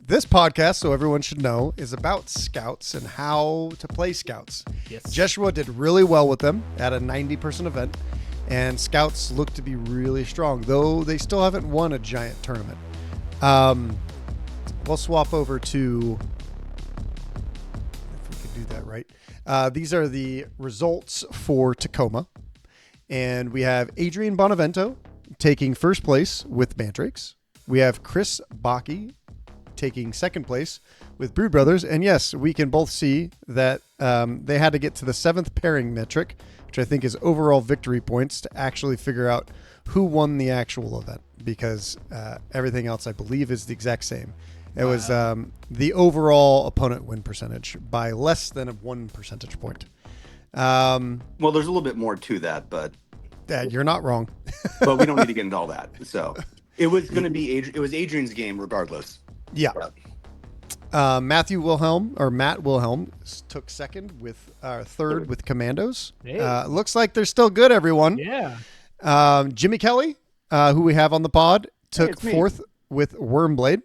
This podcast, so everyone should know, is about scouts and how to play scouts. Yes. Joshua did really well with them at a 90-person event, and scouts look to be really strong, though they still haven't won a giant tournament. We'll swap over to, if we could do that right. These are the results for Tacoma, and we have Adrian Bonavento taking first place with Mantrakes. We have Chris Bakke taking second place with Brood Brothers. And yes, we can both see that they had to get to the 7th pairing metric, which I think is overall victory points, to actually figure out who won the actual event, because everything else, I believe, is the exact same. It was the overall opponent win percentage by less than a 1 percentage point. Well, there's a little bit more to that, but you're not wrong. but we don't need to get into all that. So it was going to be Adrian's game regardless. Yeah. Matt Wilhelm took second with third with Commandos. Hey. Looks like they're still good, everyone. Yeah. Jimmy Kelly, who we have on the pod, took it's me. fourth with Wormblade,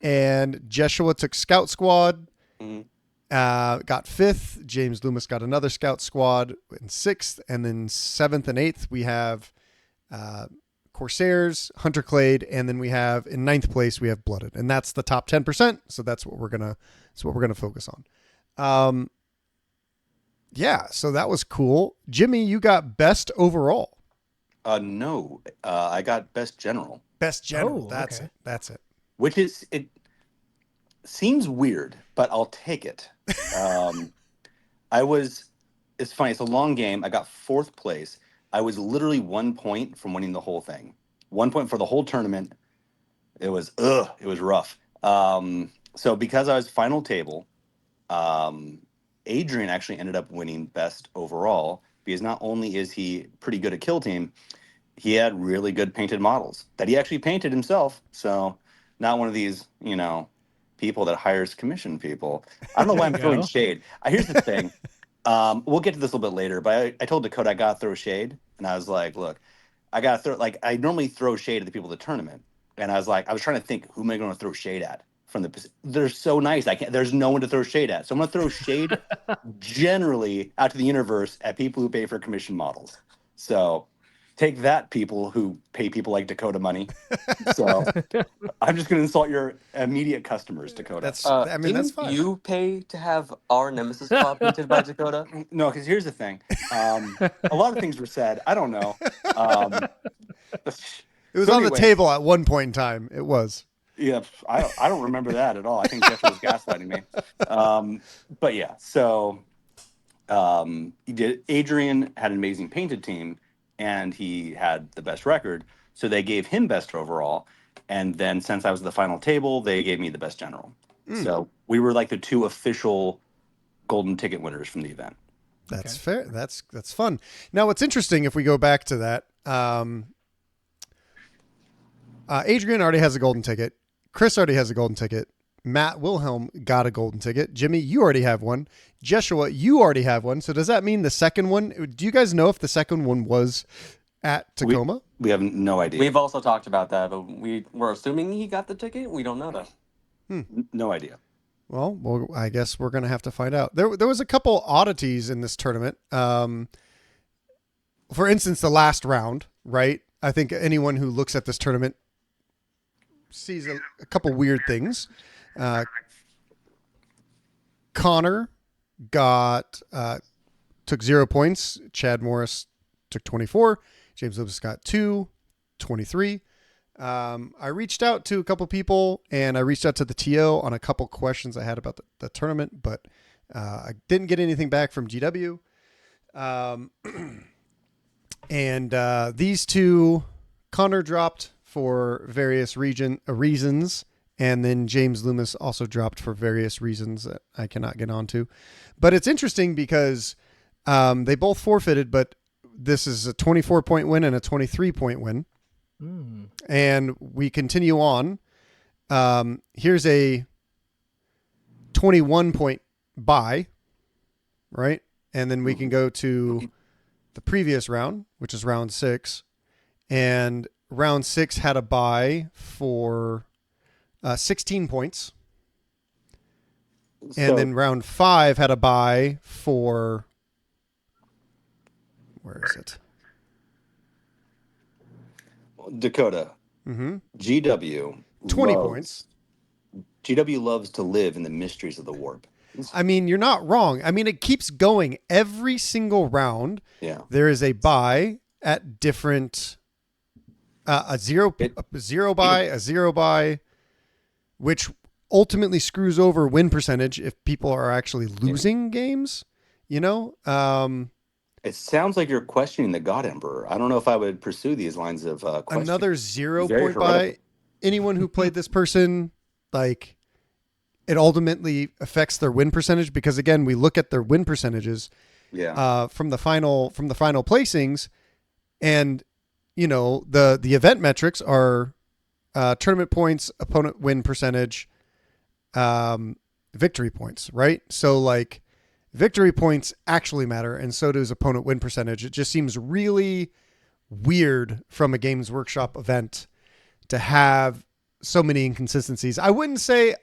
and Joshua took Scout Squad. Got fifth. James Loomis got another Scout Squad in sixth, and then seventh and eighth we have Corsairs, Hunter Clade, and then we have in ninth place we have Blooded, and that's the top 10%. So that's what we're gonna focus on. Yeah, so that was cool. Jimmy, you got best overall. No, I got best general. Best general. Oh, That's okay. it. That's it. Which is, it seems weird, but I'll take it. It's funny, it's a long game. I got fourth place. I was literally 1 point from winning the whole thing. 1 point for the whole tournament. It was rough. So because I was final table, Adrian actually ended up winning best overall, because not only is he pretty good at Kell Team, he had really good painted models that he actually painted himself. So not one of these, people that hires commission people. I don't know why I'm throwing shade. Here's the thing. We'll get to this a little bit later, but I told Dakota I got to throw shade. And I was like, look, I got to throw, I normally throw shade at the people at the tournament. And I was trying to think, who am I going to throw shade at? They're so nice. There's no one to throw shade at. So I'm going to throw shade generally out to the universe at people who pay for commission models. So take that, people who pay people like Dakota money. So I'm just going to insult your immediate customers, Dakota. That's Didn't fine. you pay to have our Nemesis Claw painted by Dakota? No, because here's the thing. A lot of things were said. I don't know. It was on the table at one point in time. It was. Yeah, I don't remember that at all. I think Jeff was gaslighting me. But yeah, so Adrian had an amazing painted team, and he had the best record. So they gave him best overall. And then since I was at the final table, they gave me the best general. So we were like the two official golden ticket winners from the event. That's fair. That's fun. Now, what's interesting, if we go back to that, Adrian already has a golden ticket. Chris already has a golden ticket. Matt Wilhelm got a golden ticket. Jimmy, you already have one. Joshua, you already have one. So does that mean the second one? Do you guys know if the second one was at Tacoma? We have no idea. We've also talked about that, but we're assuming he got the ticket. We don't know that. No idea. Well, I guess we're going to have to find out. There was a couple oddities in this tournament. For instance, the last round, right? I think anyone who looks at this tournament sees a couple weird things. Connor took 0 points. Chad Morris took 24. James Lewis got 23. I reached out to a couple people, and I reached out to the TO on a couple questions I had about the tournament, but I didn't get anything back from GW. And these two, Connor dropped for various reasons, and then James Loomis also dropped for various reasons that I cannot get onto. But it's interesting because they both forfeited, but this is a 24-point win and a 23-point win. And we continue on. Here's a 21-point bye, right? And then we can go to the previous round, which is round 6. And round 6 had a bye for 16 points. And then round 5 had a bye for, where is it? Dakota. Mm-hmm. GW 20 points. GW loves to live in the mysteries of the warp. I mean, you're not wrong. I mean, it keeps going every single round. Yeah. There is a bye at different, a zero bye, a 0 bye, which ultimately screws over win percentage if people are actually losing games, you know? It sounds like you're questioning the God Emperor. I don't know if I would pursue these lines of questioning. Another 0 Very point bye. Anyone who played this person, like, it ultimately affects their win percentage because, again, we look at their win percentages from the final placings, and you know the event metrics are tournament points, opponent win percentage, victory points, right? So like victory points actually matter, and so does opponent win percentage. It just seems really weird from a Games Workshop event to have so many inconsistencies. I wouldn't say,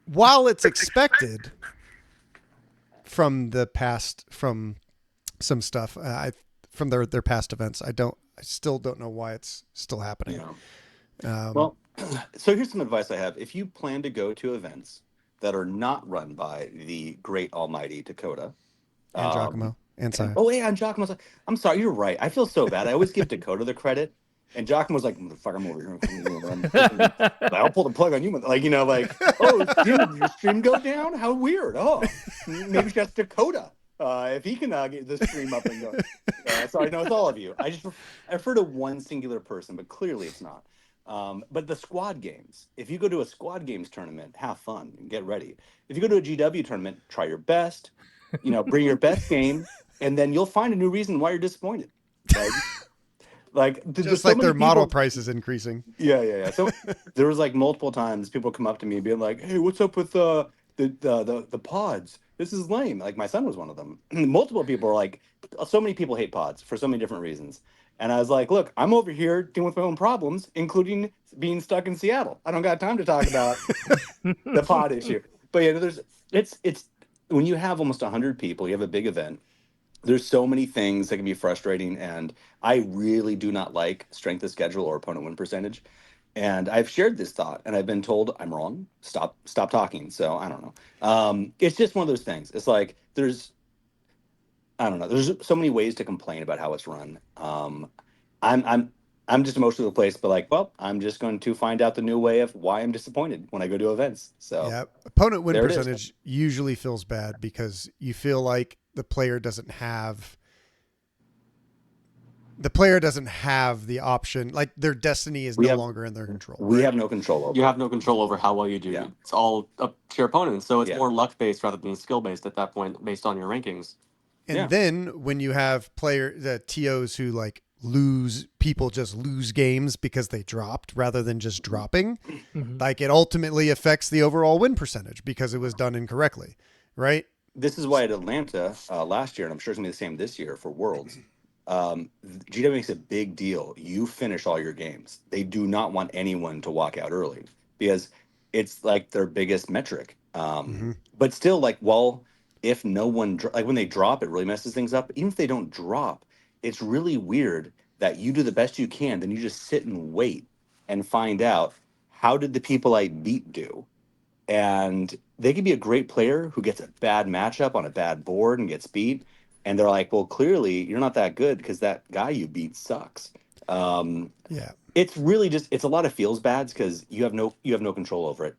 while it's expected from the past, from some stuff, from their past events, I still don't know why it's still happening. Yeah. Well, so here's some advice I have. If you plan to go to events that are not run by the great almighty Dakota, and Giacomo and Saya. And Giacomo's like, I'm sorry, you're right. I feel so bad. I always give Dakota the credit. And Giacomo's like, motherfucker, I'm over here. I'll pull the plug on you. Like, you know, like, oh, did your stream go down? How weird. Oh, maybe that's Dakota. If he can get the stream up and go. Sorry, no, it's all of you. I refer to one singular person, but clearly it's not. But the squad games, if you go to a squad games tournament, have fun and get ready. If you go to a GW tournament, try your best, you know, bring your best game, and then you'll find a new reason why you're disappointed. Right? Like just like their model price is increasing. Yeah. So there was like multiple times people come up to me being like, "Hey, what's up with the pods? This is lame." Like my son was one of them. Multiple people are like, so many people hate pods for so many different reasons. And I was like, look, I'm over here dealing with my own problems, including being stuck in Seattle. I don't got time to talk about the pod issue. But yeah, it's when you have almost 100 people, you have a big event. There's so many things that can be frustrating, and I really do not like strength of schedule or opponent win percentage. And I've shared this thought, and I've been told I'm wrong. Stop talking. So I don't know. It's just one of those things. It's like I don't know. There's so many ways to complain about how it's run. I'm just emotionally replaced, but like, well, I'm just going to find out the new way of why I'm disappointed when I go to events. So yeah, opponent win percentage usually feels bad because you feel like the player doesn't have the option. Like their destiny is no longer in their control. We have no control over. You have no control over how well you do. Yeah. It's all up to your opponent. So it's more luck based rather than skill based at that point, based on your rankings. And then when you have the TOs who like people just lose games because they dropped rather than just dropping, like it ultimately affects the overall win percentage because it was done incorrectly, right? This is why at Atlanta last year, and I'm sure it's going to be the same this year for Worlds, GW makes a big deal. You finish all your games. They do not want anyone to walk out early because it's like their biggest metric. But still, like, well, if no one, like when they drop, it really messes things up. Even if they don't drop, it's really weird that you do the best you can, then you just sit and wait and find out how did the people I beat do. And they could be a great player who gets a bad matchup on a bad board and gets beat. And they're like, well, clearly you're not that good because that guy you beat sucks. It's really it's a lot of feels bads because you have no control over it.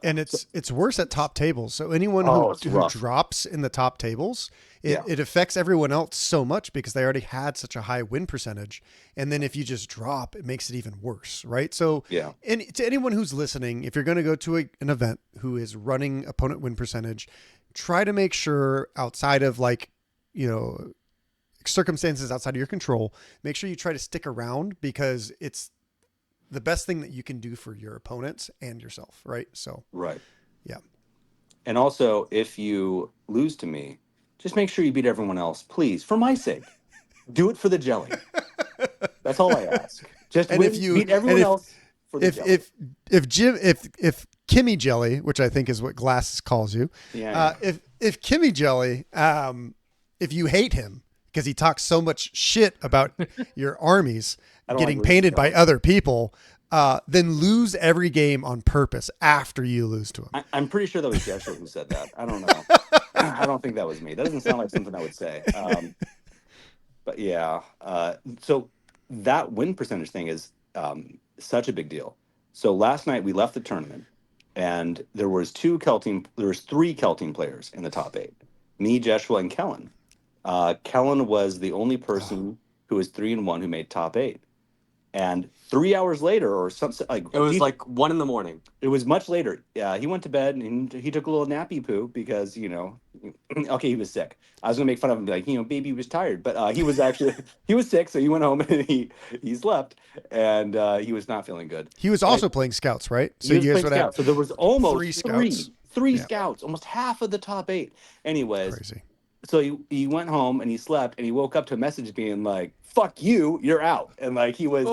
It's worse at top tables. So anyone who drops in the top tables, it affects everyone else so much because they already had such a high win percentage. And then if you just drop, it makes it even worse, right? So and to anyone who's listening, if you're going to go to an event who is running opponent win percentage, try to make sure outside of like, you know, circumstances outside of your control, make sure you try to stick around because it's the best thing that you can do for your opponents and yourself. Right. So, yeah. And also if you lose to me, just make sure you beat everyone else, please, for my sake. Do it for the jelly. That's all I ask. Just beat everyone else for the jelly. If Kimmy Jelly, which I think is what Glasses calls you. Yeah. If Kimmy Jelly, if you hate him because he talks so much shit about your armies getting painted by other people, then lose every game on purpose after you lose to him. I'm pretty sure that was Jesher who said that. I don't know. I don't think that was me. That doesn't sound like something I would say. But yeah, so that win percentage thing is such a big deal. So last night we left the tournament, and there was three Kell Team players in the top 8. Me, Joshua, and Kellen. Kellen was the only person who was 3-1 who made top 8. And 3 hours later, or something like it was like 1 a.m. It was much later. Yeah, he went to bed and he took a little nappy poo because okay, he was sick. I was gonna make fun of him, and be like, baby was tired, but he was actually he was sick, so he went home and he slept, and he was not feeling good. He was also playing scouts, right? So you guys would have. So there was almost three Yeah. scouts, almost half of the top 8. Anyways, Crazy. so he went home and he slept, and he woke up to a message being like, "Fuck you, you're out." And like he was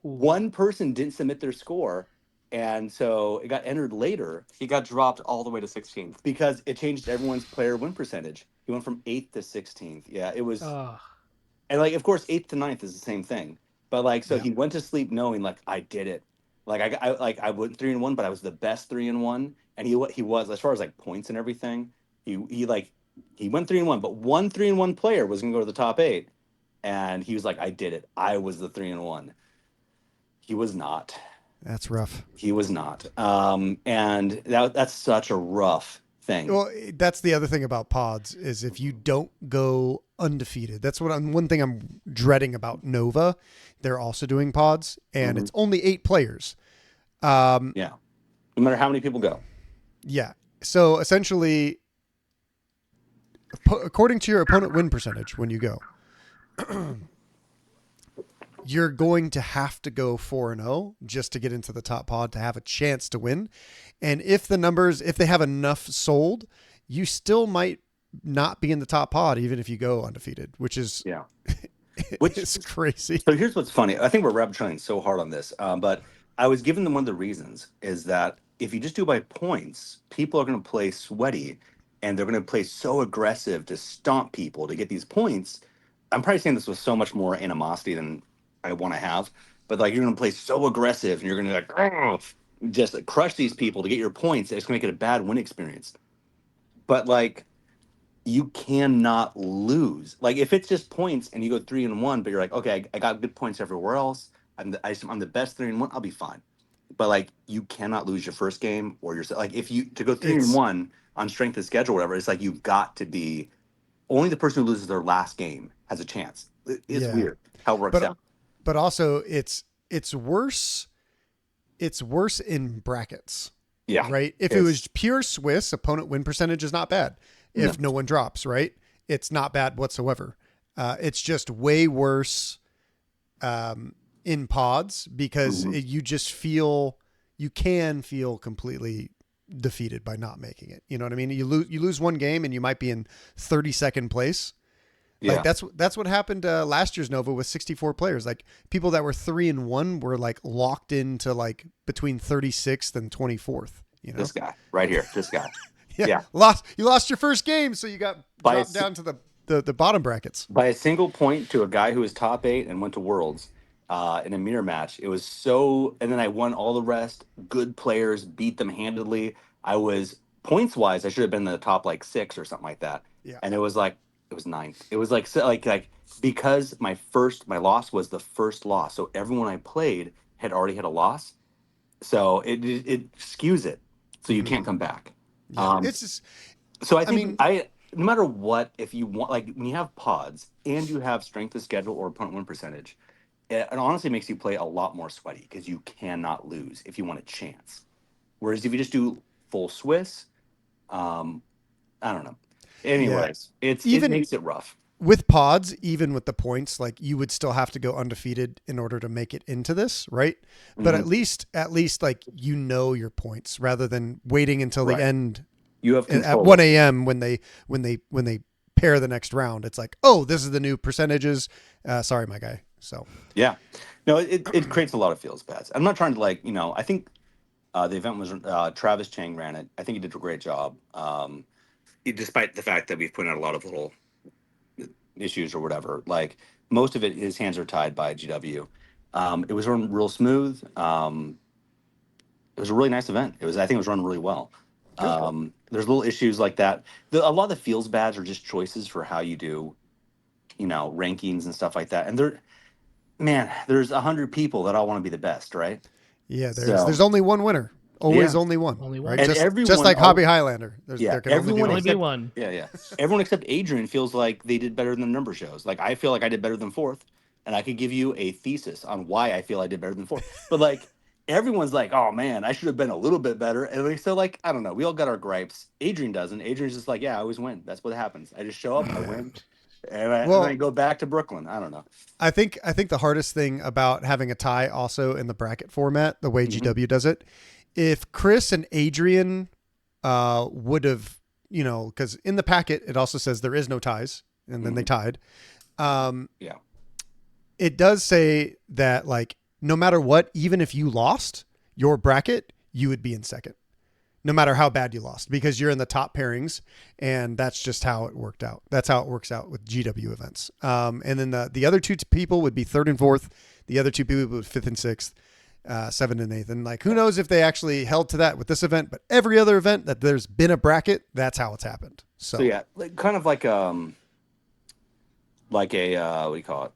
one person didn't submit their score, and so it got entered later. He got dropped all the way to 16th because it changed everyone's player win percentage. He went from 8th to 16th. Yeah, it was, and like of course 8th to 9th is the same thing. But like so he went to sleep knowing like I did it. Like I went 3-1, but I was the best 3-1, and he was as far as like points and everything. He went 3-1, but one 3-1 player was gonna go to the top 8. And he was like, I did it. I was the 3-1. He was not. That's rough. He was not. And that's such a rough thing. Well, that's the other thing about pods is if you don't go undefeated. That's one thing I'm dreading about Nova. They're also doing pods, and it's only 8 players. Yeah. No matter how many people go. Yeah. So essentially, according to your opponent win percentage when you go, you're going to have to go 4-0 just to get into the top pod to have a chance to win. And if they have enough sold, you still might not be in the top pod, even if you go undefeated, which is, which is crazy. So here's what's funny. I think we're rabbit trailing so hard on this. But I was given them one of the reasons is that if you just do by points, people are going to play sweaty and they're going to play so aggressive to stomp people to get these points. I'm probably saying this with so much more animosity than I want to have, but like you're going to play so aggressive and you're going to just crush these people to get your points. It's going to make it a bad win experience. But like you cannot lose. Like if it's just points and you go 3-1, but you're like, okay, I got good points everywhere else. I'm the best 3-1. I'll be fine. But like you cannot lose your first game or your like if you to go 3-1 on strength of schedule or whatever. It's like you've got to be. Only the person who loses their last game has a chance. It's weird how it works out. But also, it's worse. It's worse in brackets. Yeah. Right. If it was pure Swiss, opponent win percentage is not bad. If no one drops, right, it's not bad whatsoever. It's just way worse in pods because you can feel completely defeated by not making it. You know what I mean? You lose one game and you might be in 32nd place. Yeah. Like that's what happened last year's Nova with 64 players. Like people that were 3-1 were like locked into like between 36th and 24th. You know, this guy right here, this guy. You lost your first game, so you got dropped down to the bottom brackets by a single point to a guy who was top 8 and went to Worlds. In a mirror match. It was so, and then I won all the rest. Good players, beat them handedly. I was points wise, I should have been in the top like 6 or something like that. Yeah. And it was 9th. It was like because my loss was the first loss, so everyone I played had already had a loss, so it skews it, so you can't come back. Yeah. It's just. So I think no matter what, if you want, like when you have pods and you have strength of schedule or opponent win percentage. It honestly makes you play a lot more sweaty because you cannot lose if you want a chance. Whereas if you just do full Swiss, I don't know. Anyways, it makes it rough. With pods, even with the points, like you would still have to go undefeated in order to make it into this, right? But at least like your points rather than waiting until the end. You have control. At 1 a.m. when they pair the next round. It's like, oh, this is the new percentages. Sorry, my guy. So yeah, no, it creates a lot of feels bad. I'm not trying to I think The event was Travis Chang ran it. I think he did a great job. Despite the fact that we've put out a lot of little issues or whatever, like most of it, his hands are tied by GW. It was run real smooth. It was a really nice event. I think it was run really well. There's little issues like that. A lot of the feels badge are just choices for how you do, rankings and stuff like that. And there's 100 people that all want to be the best, right? Yeah, there's only one winner. Always only one. Only one. Right? And just like Hobby Highlander. There can everyone only be Only one. be one. Yeah. Everyone except Adrian feels like they did better than the number shows. Like I feel like I did better than fourth, and I could give you a thesis on why I feel I did better than fourth. But like everyone's like, oh man, I should have been a little bit better. And so like I don't know, we all got our gripes. Adrian doesn't. Adrian's just like, yeah, I always win. That's what happens. I just show up, I win, and I go back to Brooklyn. I don't know. I think the hardest thing about having a tie also in the bracket format, the way GW does it, if Chris and Adrian would have, because in the packet it also says there is no ties, and then they tied. It does say that like no matter what, even if you lost your bracket, you would be in second, no matter how bad you lost, because you're in the top pairings, and that's just how it worked out. That's how it works out with GW events. And then the other two people would be third and fourth. The other two people would be fifth and sixth. 7th and 8th, and like who knows if they actually held to that with this event, but every other event that there's been a bracket, that's how it's happened. So yeah, kind of like a what do you call it,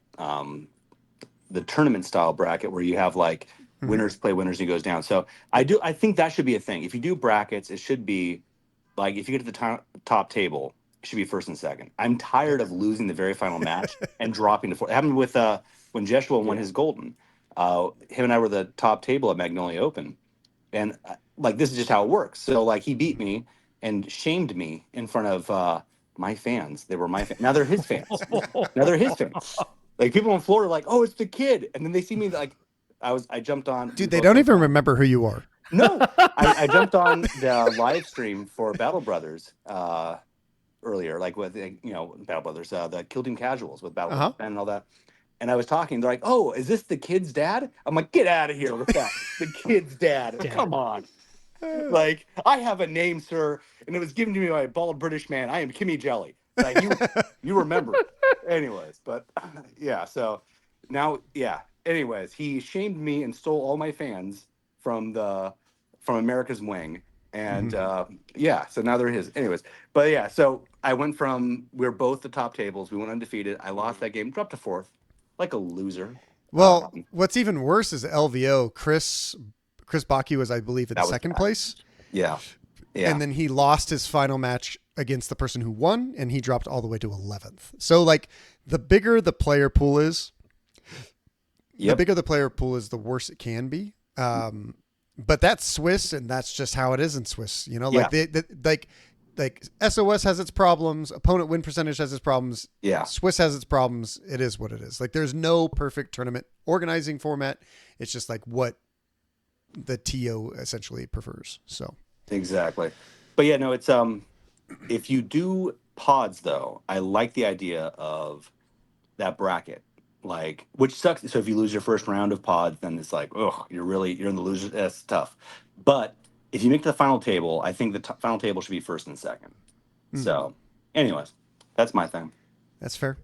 the tournament style bracket where you have like winners play winners and it goes down. So I think that should be a thing. If you do brackets, it should be like if you get to the top table, it should be first and second. I'm tired of losing the very final match and dropping to fourth. It happened with when Jeshua won his golden. Him and I were the top table at Magnolia Open, and like this is just how it works. So like he beat me and shamed me in front of my fans. They were my fans. Now they're his fans. Like people in Florida are like, oh, it's the kid, and then they see me like I jumped on. Dude, they don't even remember who you are. No, I jumped on the live stream for Battle Brothers earlier, like with Battle Brothers, the Kill Team Casuals with Battle Brothers and all that. And I was talking. They're like, "Oh, is this the kid's dad?" I'm like, "Get out of here with that! The kid's dad! Come on!" Like, I have a name, sir, and it was given to me by a bald British man. I am Kimmy Jelly. Like, you remember? Anyways, but yeah. So now, yeah. Anyways, he shamed me and stole all my fans from America's Wing, and so now they're his. Anyways, but yeah. So I went from we're both the top tables. We went undefeated. I lost that game, dropped to fourth. Like a loser. Well, what's even worse is LVO. Chris Baki was, I believe, in second place. Yeah. And then he lost his final match against the person who won, and he dropped all the way to 11th. So, like, the bigger the player pool is, the worse it can be. But that's Swiss, and that's just how it is in Swiss. Like SOS has its problems, opponent win percentage has its problems. Yeah. Swiss has its problems. It is what it is. Like there's no perfect tournament organizing format. It's just like what the TO essentially prefers. So exactly. But yeah, no, it's if you do pods though, I like the idea of that bracket. Like which sucks. So if you lose your first round of pods, then it's like, oh, you're in the loser. That's tough. But if you make the final table, I think the final table should be first and second. So, anyways, that's my thing. That's fair.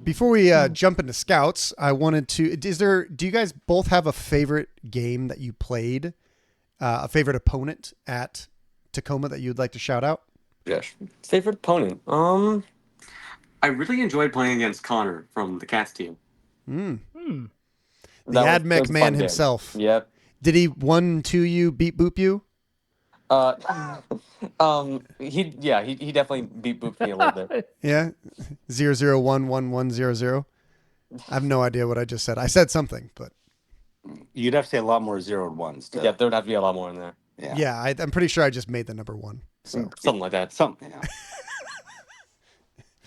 Before we jump into scouts, I wanted to. Do you guys both have a favorite game that you played? A favorite opponent at Tacoma that you'd like to shout out? Yes. Favorite opponent? I really enjoyed playing against Connor from the Cats team. The AdMech man himself. Game. Yep. Did he 1-2 you, beat boop you? He definitely beat booped me a little bit. Yeah, 0011100. I have no idea what I just said. I said something, but you'd have to say a lot more 0 and 1s. Yeah, there would have to be a lot more in there. Yeah, I'm pretty sure I just made the number 1. So something like that. Something. Yeah.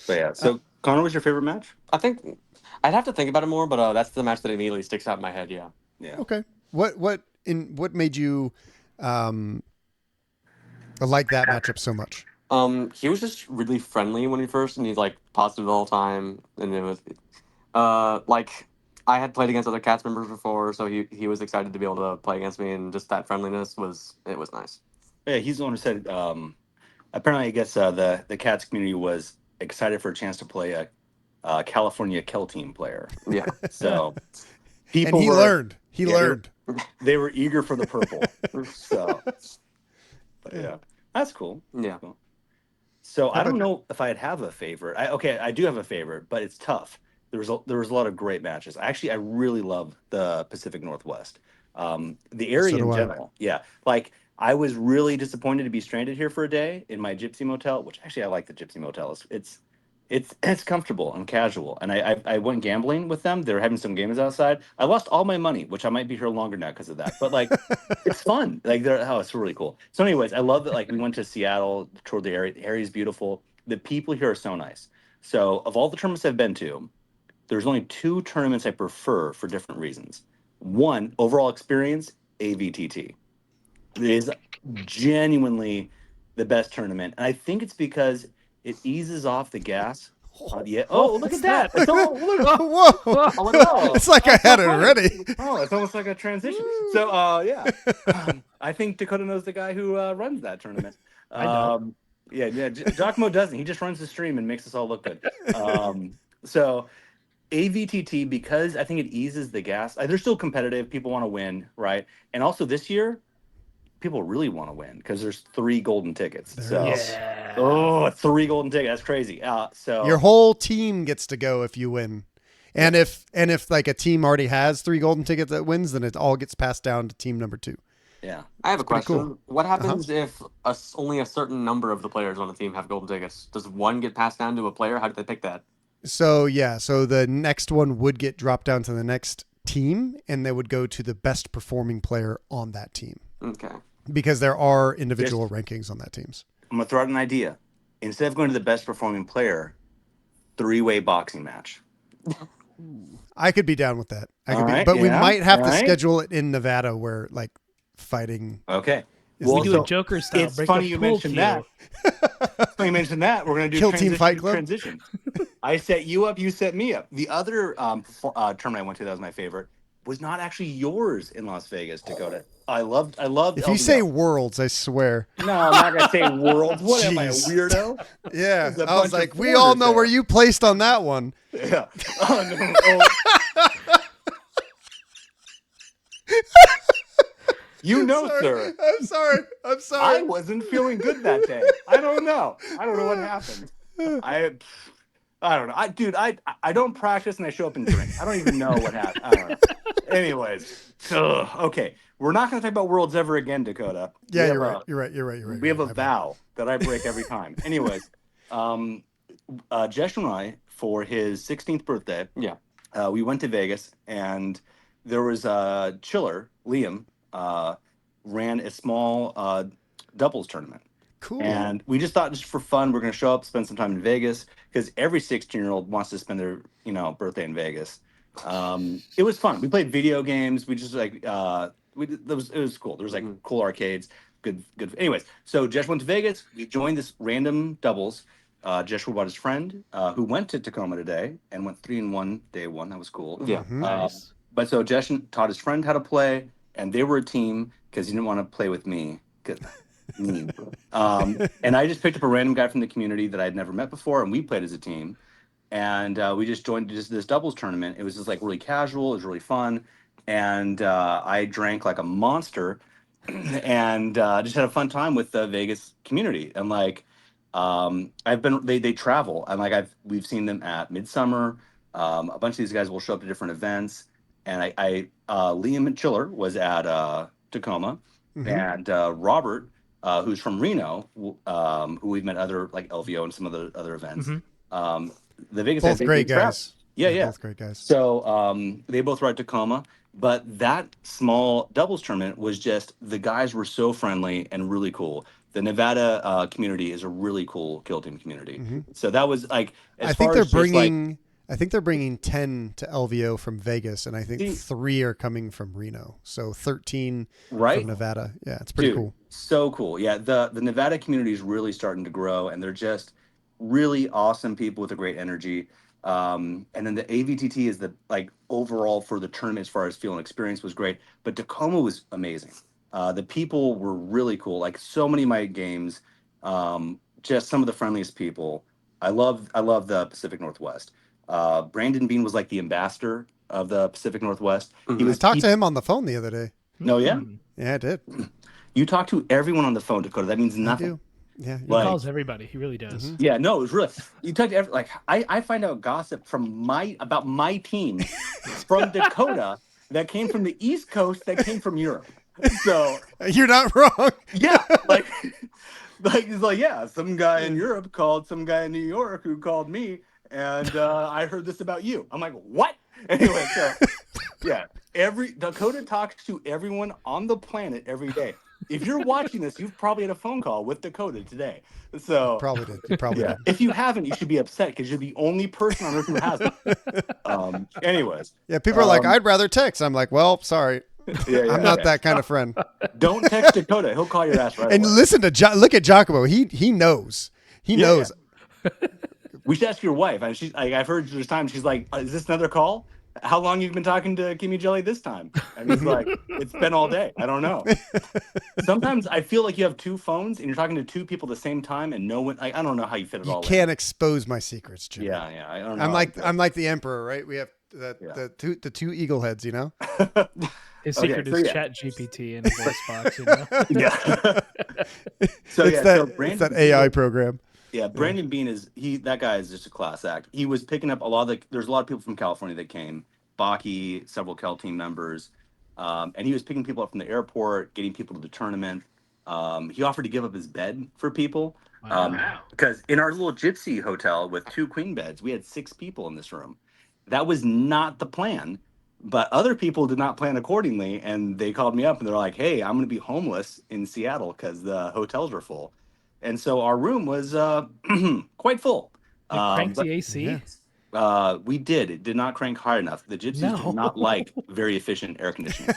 But yeah. So Connor, was your favorite match? I think I'd have to think about it more, but that's the match that immediately sticks out in my head. Yeah. Yeah. Okay. What made you like that matchup so much? He was just really friendly when he first, and he's like positive all the time, and it was I had played against other Cats members before, so he was excited to be able to play against me, and just that friendliness was nice. Yeah, he's the one who said. Apparently, I guess the Cats community was excited for a chance to play a California Kell Team player. Yeah. So and he learned. He learned. They were eager for the purple. So, but yeah, that's cool. Yeah. Cool. So I don't know if I'd have a favorite. I do have a favorite, but it's tough. There was a lot of great matches. Actually, I really love the Pacific Northwest, the area in general. Yeah, like I was really disappointed to be stranded here for a day in my Gypsy Motel, which actually I like the Gypsy Motel. It's comfortable and casual. And I went gambling with them. They were having some games outside. I lost all my money, which I might be here longer now because of that. But like, it's fun. Like, it's really cool. So, anyways, I love that. Like, we went to Seattle, toured the area. The area is beautiful. The people here are so nice. So, of all the tournaments I've been to, there's only 2 tournaments I prefer for different reasons. One, overall experience, AVTT. It is genuinely the best tournament, and I think it's because it eases off the gas. Oh, look at that! It's Whoa! It's like I had it ready. Oh, it's almost like a transition. So, yeah, I think Dakota knows the guy who runs that tournament. I don't. Yeah. Giacomo doesn't. He just runs the stream and makes us all look good. So, AVTT, because I think it eases the gas. They're still competitive. People want to win, right? And also this year, people really want to win because there's 3 golden tickets. Yeah. Oh, 3 golden tickets. That's crazy. So your whole team gets to go if you win. And if like a team already has 3 golden tickets that wins, then it all gets passed down to team number 2. Yeah. I have a question. Cool. What happens if only a certain number of the players on the team have golden tickets? Does one get passed down to a player? How do they pick that? So the next one would get dropped down to the next team, and they would go to the best performing player on that team. Okay. Because there are individual rankings on that teams. I'm gonna throw out an idea. Instead of going to the best performing player, 3-way boxing match. I could be down with that. We might have to schedule it in Nevada where like fighting. Okay. We do a Joker style. It's funny you mentioned that. Funny you mentioned that. We're going to do Kill Team Fight Club. Transition. I set you up. You set me up. The other tournament I went to that was my favorite was not actually yours in Las Vegas, Dakota. I loved. If you say Worlds, I swear. No, I'm not going to say Worlds. What am I, a weirdo? Yeah. I was like, we all know where you placed on that one. Yeah. Oh, no. You know, sir. I'm sorry. I wasn't feeling good that day. I don't know what happened. I don't know. I don't practice and I show up and drink. I don't even know what happened. I don't know. Anyways, okay. We're not going to talk about Worlds ever again, Dakota. Yeah, you're right. We have a vow that I break every time. Anyways, Jesh and I, for his 16th birthday, we went to Vegas, and there was a chiller, Liam, ran a small doubles tournament. Cool. And we just thought, just for fun, we're going to show up, spend some time in Vegas, because every 16-year-old wants to spend their birthday in Vegas. It was fun. We played video games. We just it was cool. There was like cool arcades. Good. Anyways, so Jesh went to Vegas. We joined this random doubles. Jesh brought his friend who went to Tacoma today and went 3-1 day 1. That was cool. Yeah. Nice. But so Jesh taught his friend how to play, and they were a team because he didn't want to play with me. And I just picked up a random guy from the community that I'd never met before, and we played as a team. And we just joined this doubles tournament. It was just like really casual. It was really fun. And I drank like a monster and just had a fun time with the Vegas community. And like, they travel, and we've seen them at Midsummer. A bunch of these guys will show up to different events. And Liam Chiller was at Tacoma, and Robert, who's from Reno, who we've met other like LVO and some other events. The Vegas both great guys. Yeah, both great guys. So they both were at Tacoma, but that small doubles tournament was just, the guys were so friendly and really cool. The Nevada community is a really cool Kell Team community. So that was like, I think they're bringing 10 to LVO from Vegas, and I think 3 are coming from Reno. So 13 from Nevada. Yeah, it's pretty cool. So cool. Yeah, the Nevada community is really starting to grow, and they're just really awesome people with a great energy. And then the AVTT is the like overall for the tournament as far as feel and experience was great, but Tacoma was amazing. The people were really cool. Like so many of my games, just some of the friendliest people. I love the Pacific Northwest. Brandon Bean was like the ambassador of the Pacific Northwest. I talked to him on the phone the other day. No, yeah, Yeah, I did. you talk to everyone on the phone, Dakota. That means nothing. I do. Yeah, He calls everybody. He really does. Yeah, no, it was really. You talk to like I find out gossip from about my team from Dakota that came from the East Coast that came from Europe. So you're not wrong. yeah, like it's like yeah, some guy in Europe called some guy in New York who called me, and I heard this about you. I'm like, what? Anyway, so yeah, Dakota talks to everyone on the planet every day. If you're watching this, you've probably had a phone call with Dakota today. So Probably did. You probably did. if you haven't, you should be upset because you're the only person on earth who hasn't. Anyways. Yeah, people are like, I'd rather text. I'm like, well, sorry. I'm not that kind of friend. Don't text Dakota. He'll call your ass right And away. listen to look at Giacomo. He knows. He knows. We should ask your wife. I've heard there's times she's like, is this another call? How long you've been talking to Kimmy Jelly this time? And he's like, it's been all day. I don't know. Sometimes I feel like you have two phones and you're talking to two people at the same time, and no one. I don't know how you fit it all. You can't expose my secrets, Jim. Yeah. I don't know. I'm like the emperor, right? We have the two eagle heads, you know. His secret is Chat GPT in a voice box, you know. Yeah. It's that AI program. Yeah, Brandon Bean that guy is just a class act. He was picking up there's a lot of people from California that came, Baki, several Kell Team members, and he was picking people up from the airport, getting people to the tournament. He offered to give up his bed for people. Because in our little gypsy hotel with 2 queen beds, we had 6 people in this room. That was not the plan, but other people did not plan accordingly, and they called me up and they're like, hey, I'm going to be homeless in Seattle because the hotels are full. And so our room was quite full. You cranked the AC? Yeah. We did. It did not crank hard enough. The gypsies do not like very efficient air conditioning.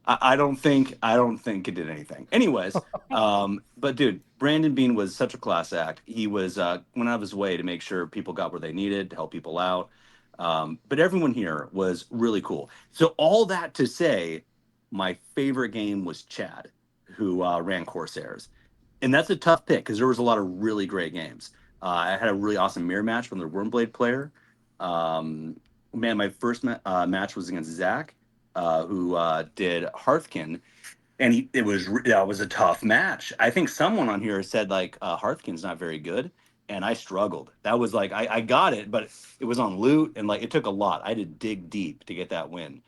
I don't think it did anything. Anyways, but dude, Brandon Bean was such a class act. He was went out of his way to make sure people got where they needed to help people out. But everyone here was really cool. So all that to say, my favorite game was Chad, who ran Corsairs. And that's a tough pick because there was a lot of really great games. I had a really awesome mirror match from the Wormblade player. My first match was against Zach, who did Hearthkin, and that was a tough match. I think someone on here said like Hearthkin's not very good, and I struggled. That was like I got it, but it was on loot, and like it took a lot. I had to dig deep to get that win.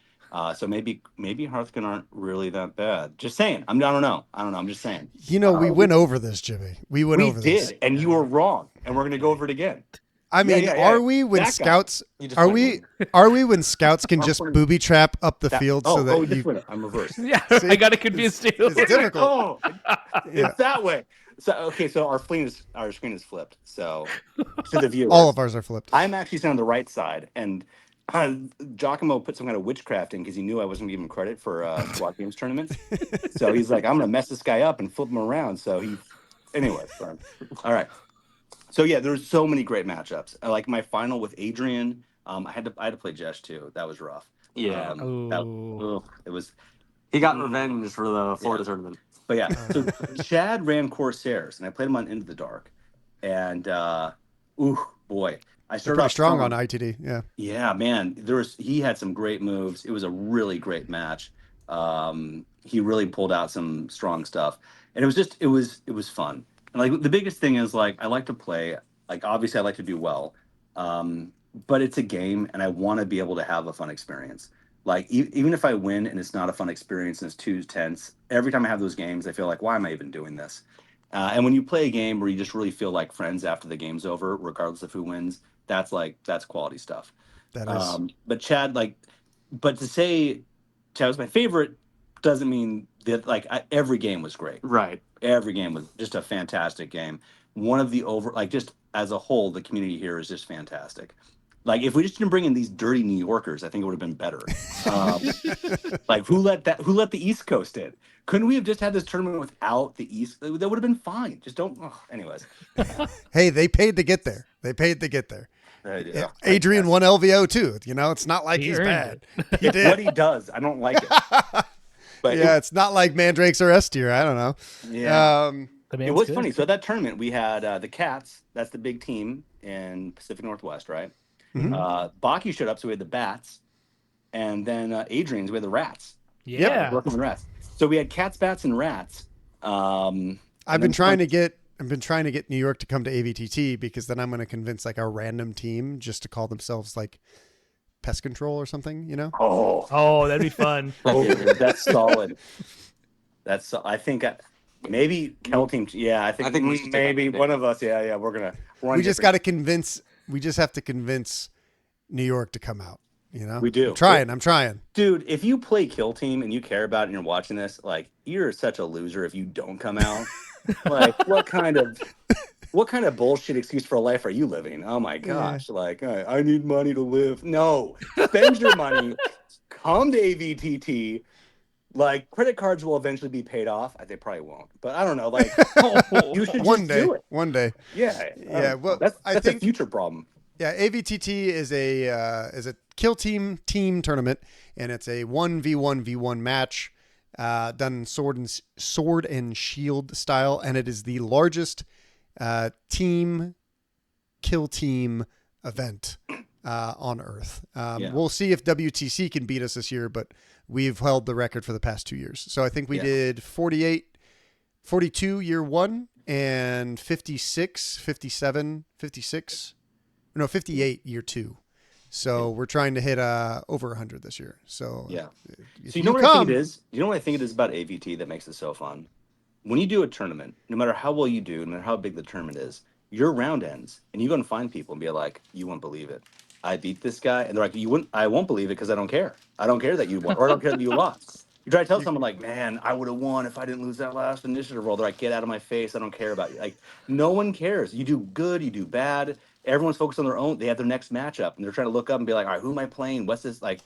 So maybe Hearthkin aren't really that bad. Just saying. I don't know. I'm just saying. You know, we went over this, Jimmy. We went over this. We did, and you were wrong. And we're gonna go over it again. I mean, are we when that scouts? Are we when scouts can just booby trap up the field so that I'm reversed. Yeah, see? I got it confused too. It's difficult. It's that way. So okay, so our screen is flipped. So to the viewers, all of ours are flipped. I'm actually sitting on the right side, and Giacomo put some kind of witchcraft in because he knew I wasn't giving him credit for squad games tournaments. So he's like, I'm gonna mess this guy up and flip him around. So anyway. All right. So yeah, there's so many great matchups. Like my final with Adrian, I had to play Jesh too. That was rough. Yeah. It was. He got revenge for the Florida tournament. But yeah, so Chad ran Corsairs, and I played him on Into the Dark, and boy. I started pretty strong on ITD, yeah. Yeah, man. He had some great moves. It was a really great match. He really pulled out some strong stuff. And it was fun. And like the biggest thing is like I like to play, like obviously I like to do well. But it's a game and I want to be able to have a fun experience. Like even if I win and it's not a fun experience and it's too tense, every time I have those games I feel like, why am I even doing this? And when you play a game where you just really feel like friends after the game's over, regardless of who wins, that's quality stuff. That is. But Chad, but to say Chad was my favorite doesn't mean that every game was great. Right. Every game was just a fantastic game. One of the just as a whole, the community here is just fantastic. Like if we just didn't bring in these dirty New Yorkers, I think it would have been better. Who let the East Coast in? Couldn't we have just had this tournament without the East? That would have been fine. Just don't. Anyways. Hey, they paid to get there. Yeah. Adrian won LVO too. You know, it's not like he's bad. He did. What he does, I don't like it. But yeah, it's not like Mandrakes or S tier. I don't know. Yeah. It was funny. So at that tournament, we had the Cats. That's the big team in Pacific Northwest, right? Baki showed up, so we had the Bats. And then Adrian's, we had the Rats. Yeah. Working the Rats. So we had Cats, Bats, and Rats. I've been trying to get New York to come to AVTT because then I'm going to convince like a random team just to call themselves like Pest Control or something, you know? Oh, that'd be fun. That's solid. I think maybe Kell Team. Yeah, I think maybe one of us. Yeah. We just got to convince. We just have to convince New York to come out. You know, we do. I'm trying. Dude, if you play Kill Team and you care about it and you're watching this, like, you're such a loser if you don't come out. Like, what kind of bullshit excuse for a life are you living? Oh my gosh. Yeah. Like, I need money to live. No, spend your money. Come to AVTT. Like, credit cards will eventually be paid off. They probably won't, but I don't know. Like, you should just do it. One day. Yeah. Well, that's a future problem. Yeah, AVTT is a Kill Team tournament, and it's a 1v1v1 match done sword and shield style, and it is the largest Kill Team event on Earth. We'll see if WTC can beat us this year, but we've held the record for the past 2 years. So I think we did 42 year one and 58 year two. So we're trying to hit over 100 this year. So So you know what I think it is? You know what I think it is about AVT that makes it so fun? When you do a tournament, no matter how well you do, no matter how big the tournament is, your round ends and you go and find people and be like, you won't believe it. I beat this guy, and they're like, I won't believe it because I don't care. I don't care that you won, or I don't care that you lost. You try to tell someone like, man, I would have won if I didn't lose that last initiative roll. They're like, get out of my face. I don't care about you. Like, no one cares. You do good, you do bad. Everyone's focused on their own. They have their next matchup, and they're trying to look up and be like, all right, who am I playing? What's this? Like,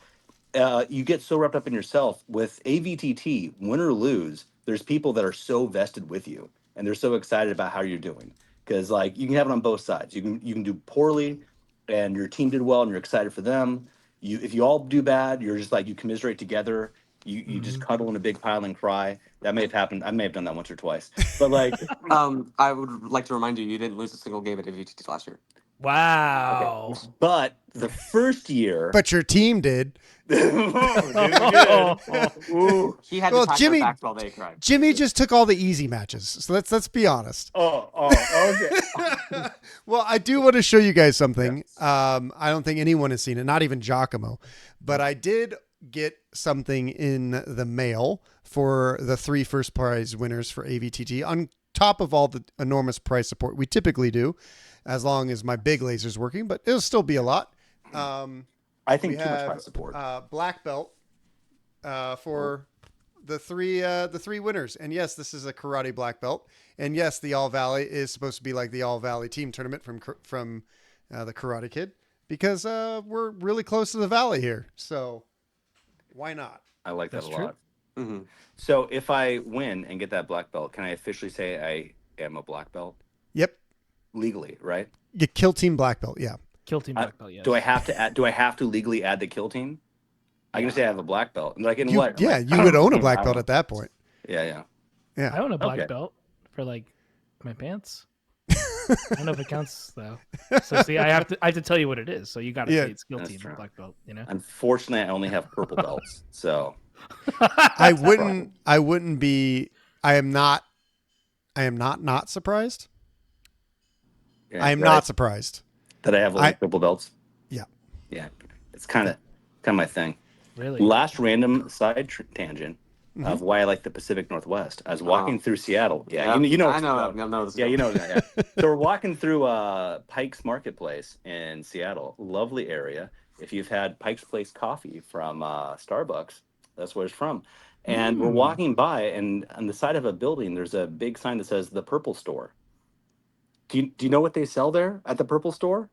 you get so wrapped up in yourself. With AVTT, win or lose, there's people that are so vested with you, and they're so excited about how you're doing. Because, like, you can have it on both sides. You can do poorly, and your team did well, and you're excited for them. If you all do bad, you're just like, you commiserate together. You just cuddle in a big pile and cry. That may have happened. I may have done that once or twice. But like, I would like to remind you didn't lose a single game at AVTT last year. Wow. Okay. But the first year, but your team did. He had to tie Jimmy, back while they cried. Jimmy just took all the easy matches. So let's be honest. Okay. Well, I do want to show you guys something. I don't think anyone has seen it, not even Giacomo. But I did get something in the mail for the 3 first prize winners for AVTT on top of all the enormous prize support we typically do, as long as my big laser's working, but it'll still be a lot. I think too much prize support. Black belt for the three winners. And yes, this is a karate black belt. And yes, the All Valley is supposed to be like the All Valley team tournament from the Karate Kid, because we're really close to the Valley here. So why not? I like that a lot. Mm-hmm. So if I win and get that black belt, can I officially say I am a black belt? Yep. Legally, right? You Kill Team black belt, yeah. Kill Team black belt, yes. Do I have to legally add the Kill Team? I can say I have a black belt. And like, in what? Yeah, you would own a black belt at that point. Yeah. I own a black belt for like my pants. I don't know if it counts though. So see, I have to tell you what it is. So you got to say it's Kill Team black belt. You know. Unfortunately, I only have purple belts, so I wouldn't be. I am not surprised. Yeah, I am not surprised that I have purple belts. Yeah, it's kind of my thing. Really. Last random side tangent of why I like the Pacific Northwest. I was walking through Seattle. Yeah, you know. I know. Yeah, you know that. Yeah. So we're walking through Pike's Marketplace in Seattle. Lovely area. If you've had Pike's Place coffee from Starbucks, that's where it's from. And we're walking by, and on the side of a building, there's a big sign that says the Purple Store. Do you know what they sell there at the Purple Store?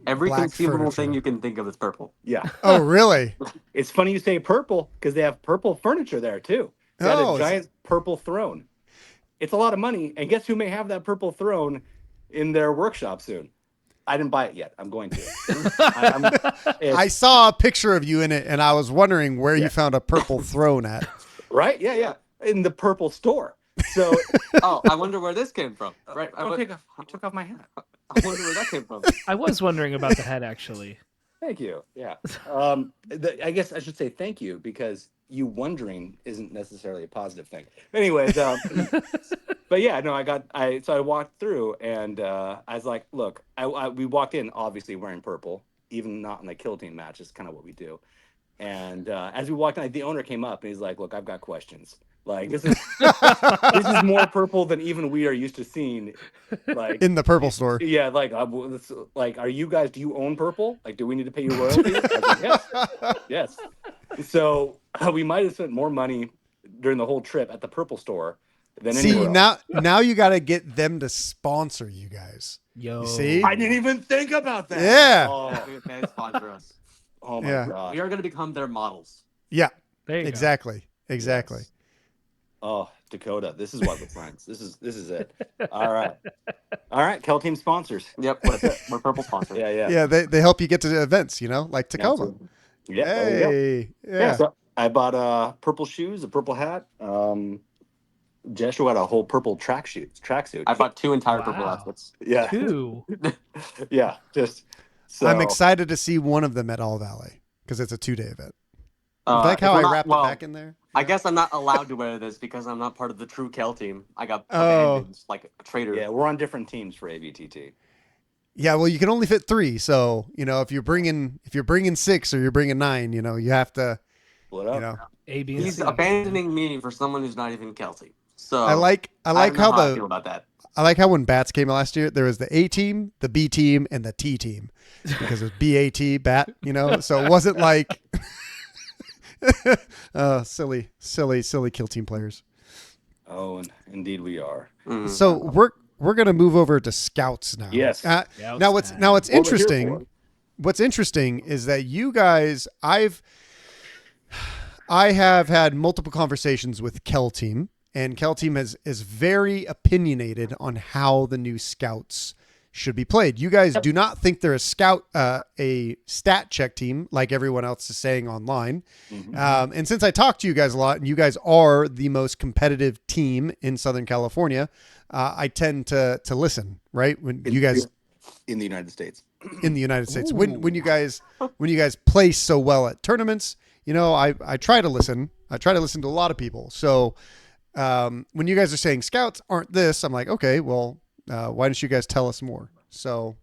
Every Black conceivable furniture. thing you can think of is purple. Yeah. Oh, really? It's funny you say purple because they have purple furniture there too. They got a giant purple throne. It's a lot of money, and guess who may have that purple throne in their workshop soon? I didn't buy it yet. I'm going to. I saw a picture of you in it, and I was wondering where you found a purple throne at. Right? Yeah. In the purple store. So, I wonder where this came from. Right? I took off my hat. I wonder where that came from. I was wondering about the hat, actually. Thank you. Yeah. I guess I should say thank you, because you wondering isn't necessarily a positive thing. Anyways, but yeah, no, so I walked through, and I was like, look, we walked in obviously wearing purple, even not in the Kill Team match. It's kind of what we do. And as we walked in, the owner came up and he's like, look, I've got questions. Like, this is more purple than even we are used to seeing, like in the purple store. Yeah, like are you guys? Do you own purple? Like, do we need to pay you royalties? I was like, yes. So we might have spent more money during the whole trip at the purple store than anywhere else. now you got to get them to sponsor you guys. Yo, you see, I didn't even think about that. Yeah. They sponsor us. Oh my god, we are going to become their models. Yeah, there you exactly. go. Exactly. Yes. Oh, Dakota, this is why we're friends. This is it. All right. Kell Team sponsors. Yep, we're purple sponsors. Yeah. They help you get to the events, like Tacoma. Yeah. Hey. Yeah. So I bought purple shoes, a purple hat. Joshua had a whole purple tracksuit. I bought 2 entire purple outfits. Yeah. 2. Yeah. Just. So. I'm excited to see one of them at All Valley because it's a 2-day event. Like how I wrapped it back in there. I guess I'm not allowed to wear this because I'm not part of the true Kell team. I got abandoned like a traitor. Yeah, we're on different teams for AVTT. Yeah, well, you can only fit 3, so if you're bringing 6 or you're bringing 9, you have to split up. A, B, and He's C. abandoning me for someone who's not even Kell team. So I like how I feel about that. I like how when Bats came last year, there was the A team, the B team, and the T team because it was BAT Bat. So it wasn't like. Silly Kill Team players. Oh, and indeed we are. Mm-hmm. So we're gonna move over to Scouts now. Yes. Now what's interesting? What's interesting is that you guys, I have had multiple conversations with Kell Team, and Kell Team is very opinionated on how the new Scouts should be played. You guys do not think they're a stat check team like everyone else is saying online. Mm-hmm. And since I talk to you guys a lot, and you guys are the most competitive team in Southern California, I tend to listen. Right when you guys in the United States, when you guys play so well at tournaments, I try to listen. I try to listen to a lot of people. So when you guys are saying Scouts aren't this, I'm like, okay, well. Why don't you guys tell us more? So,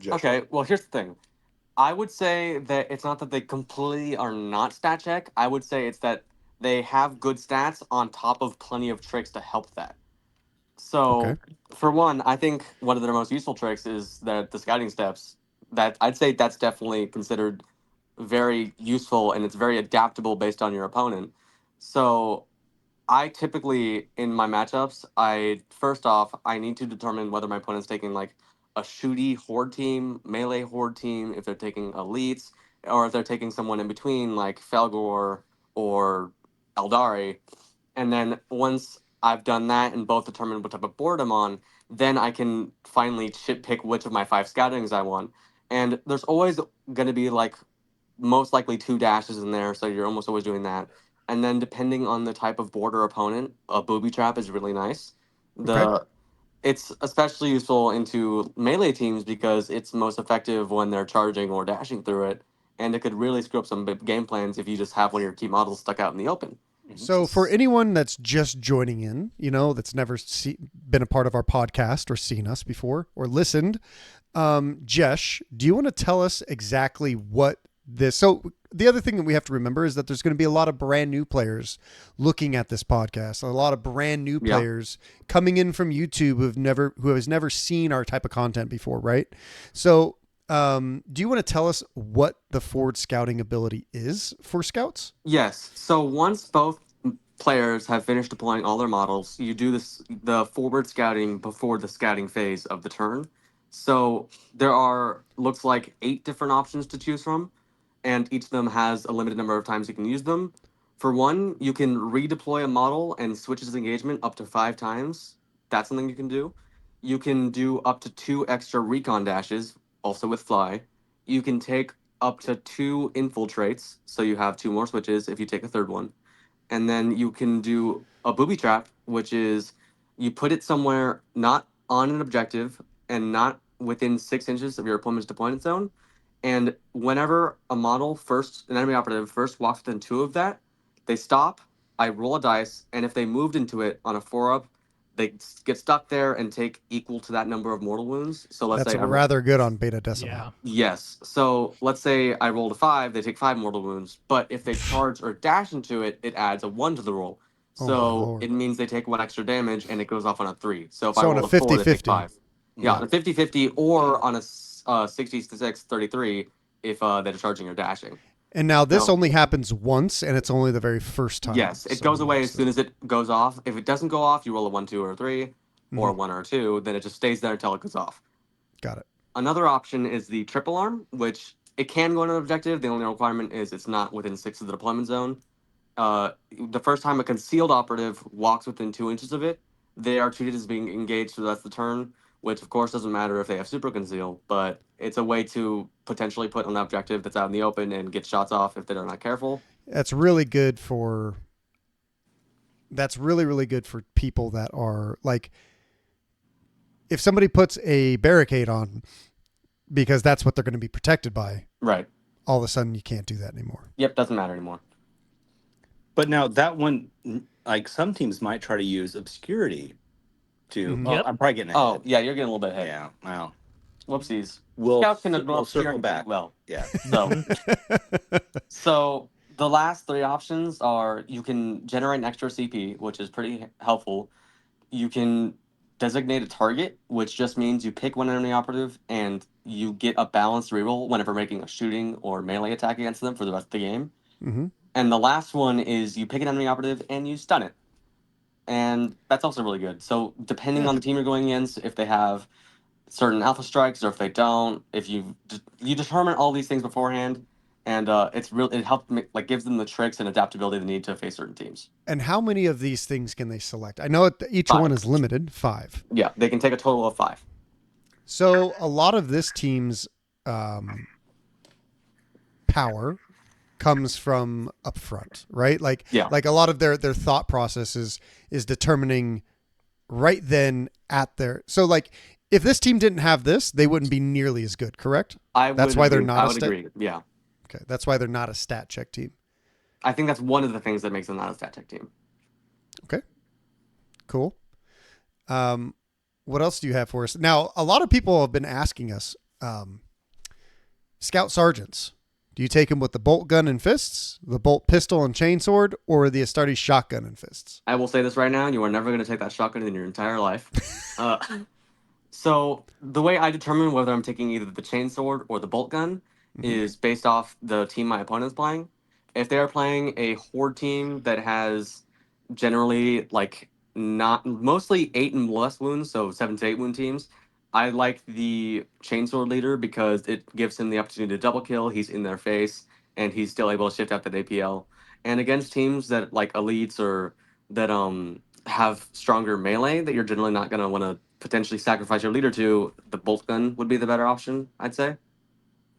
okay. Well, here's the thing. I would say that it's not that they completely are not stat check. I would say it's that they have good stats on top of plenty of tricks to help that. So, for one, I think one of their most useful tricks is that the scouting steps. That I'd say that's definitely considered very useful, and it's very adaptable based on your opponent. So. I typically, in my matchups, first off, I need to determine whether my opponent's taking like a shooty horde team, melee horde team, if they're taking elites, or if they're taking someone in between like Felgor or Eldari. And then once I've done that and both determine what type of board I'm on, then I can finally pick which of my 5 scoutings I want. And there's always going to be like most likely 2 dashes in there, so you're almost always doing that. And then depending on the type of board or opponent, a booby trap is really nice. It's especially useful into melee teams because it's most effective when they're charging or dashing through it. And it could really screw up some game plans if you just have one of your key models stuck out in the open. So for anyone that's just joining in, that's never been a part of our podcast or seen us before or listened, Jesh, do you want to tell us exactly what so the other thing that we have to remember is that there's going to be a lot of brand new players looking at this podcast, a lot of brand new players coming in from YouTube who has never seen our type of content before. Right. So, do you want to tell us what the forward scouting ability is for Scouts? Yes. So once both players have finished deploying all their models, you do the forward scouting before the scouting phase of the turn. So there looks like 8 different options to choose from. And each of them has a limited number of times you can use them. For one, you can redeploy a model and switch its engagement up to 5 times. That's something you can do. You can do up to 2 extra recon dashes, also with fly. You can take up to 2 infiltrates, so you have 2 more switches if you take a third one. And then you can do a booby trap, which is you put it somewhere not on an objective and not within 6 inches of your opponent's deployment zone. And whenever an enemy operative first walks within 2 of that, they stop. I roll a dice, and if they moved into it on a 4-up, they get stuck there and take equal to that number of mortal wounds. So let's That's say rather good on beta decimal. Yeah. Yes. So let's say I rolled a 5, they take 5 mortal wounds. But if they charge or dash into it, it adds a 1 to the roll. Oh, So it means they take 1 extra damage and it goes off on a 3. So if I So on roll a a 4, they take 50-50. 5. Yeah, on a 50-50 or on a 66-33 if they're charging or dashing. And now this So- only happens once, and it's only the very first time. Yes, it goes away as soon as it goes off. If it doesn't go off, you roll a 1, 2, or a 3, or a 1 or a 2, then it just stays there until it goes off. Got it. Another option is the triple arm, which it can go on an objective. The only requirement is it's not within 6 of the deployment zone. The first time a concealed operative walks within 2 inches of it, they are treated as being engaged for the rest of the turn, which of course doesn't matter if they have super conceal, but it's a way to potentially put an objective that's out in the open and get shots off if they're not careful. That's really good for. That's really good for people that are like. If somebody puts a barricade on, because that's what they're going to be protected by, Right. all of a sudden you can't do that anymore. Yep, doesn't matter anymore. But now that one, like some teams might try to use obscurity to. Mhm. Oh, Yep. I'm probably getting ahead. Oh, yeah, you're getting a little bit ahead. Yeah. Well, Whoopsies. we'll Scouts can we'll circle obscure back. well. Yeah. So the last 3 options are you can generate an extra CP, which is pretty helpful. You can designate a target, which just means you pick one enemy operative and you get a balanced reroll whenever making a shooting or melee attack against them for the rest of the game. Mm-hmm. And the last one is you pick an enemy operative and you stun it. And that's also really good. So depending on the team you're going against, if they have certain alpha strikes or if they don't, if you determine all these things beforehand, and it helps gives them the tricks and adaptability they need to face certain teams. And how many of these things can they select? I know each 5. one is limited, 5. Yeah, they can take a total of 5. So a lot of this team's power comes from up front, right? Like a lot of their thought process is determining right then at their. So like if this team didn't have this, they wouldn't be nearly as good, correct? That's why they're not. I would agree. Yeah. Okay, that's why they're not a stat check team. I think that's one of the things that makes them not a stat check team. Okay, cool. What else do you have for us? Now, a lot of people have been asking us, scout sergeants. Do you take them with the bolt gun and fists, the bolt pistol and chainsword, or the Astartes shotgun and fists? I will say this right now: you are never going to take that shotgun in your entire life. So the way I determine whether I'm taking either the chainsword or the bolt gun is based off the team my opponent is playing. If they are playing a horde team that has generally mostly 8 and less wounds, so 7 to 8 wound teams, I like the chainsword leader because it gives him the opportunity to double kill. He's in their face and he's still able to shift out that APL. And against teams that like elites or that have stronger melee that you're generally not going to want to potentially sacrifice your leader to, the bolt gun would be the better option, I'd say.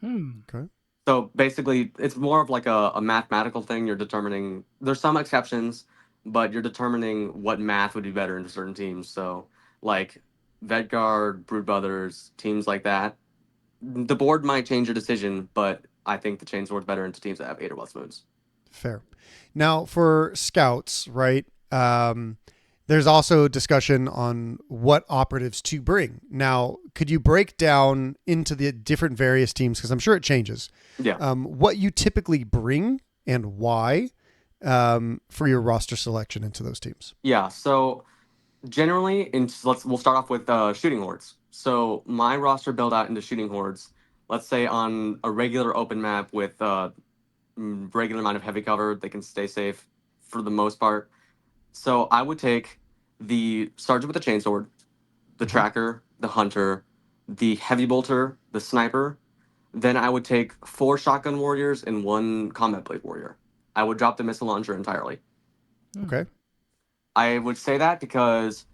Okay. So basically, it's more of like a mathematical thing. You're determining, there's some exceptions, but you're determining what math would be better in certain teams. So like Vedguard, Brood Brothers, teams like that, the board might change your decision, but I think the chainsword's better into teams that have 8 or less wounds. Fair. Now for scouts, right? There's also discussion on what operatives to bring. Now, could you break down into the different various teams? Because I'm sure it changes. Yeah. What you typically bring and why for your roster selection into those teams. Yeah. So generally, we'll start off with shooting hordes. So my roster built out into shooting hordes. Let's say on a regular open map with regular amount of heavy cover, they can stay safe for the most part. So I would take the sergeant with the chainsword, the tracker, the hunter, the heavy bolter, the sniper. Then I would take 4 shotgun warriors and 1 combat blade warrior. I would drop the missile launcher entirely. Okay. I would say that because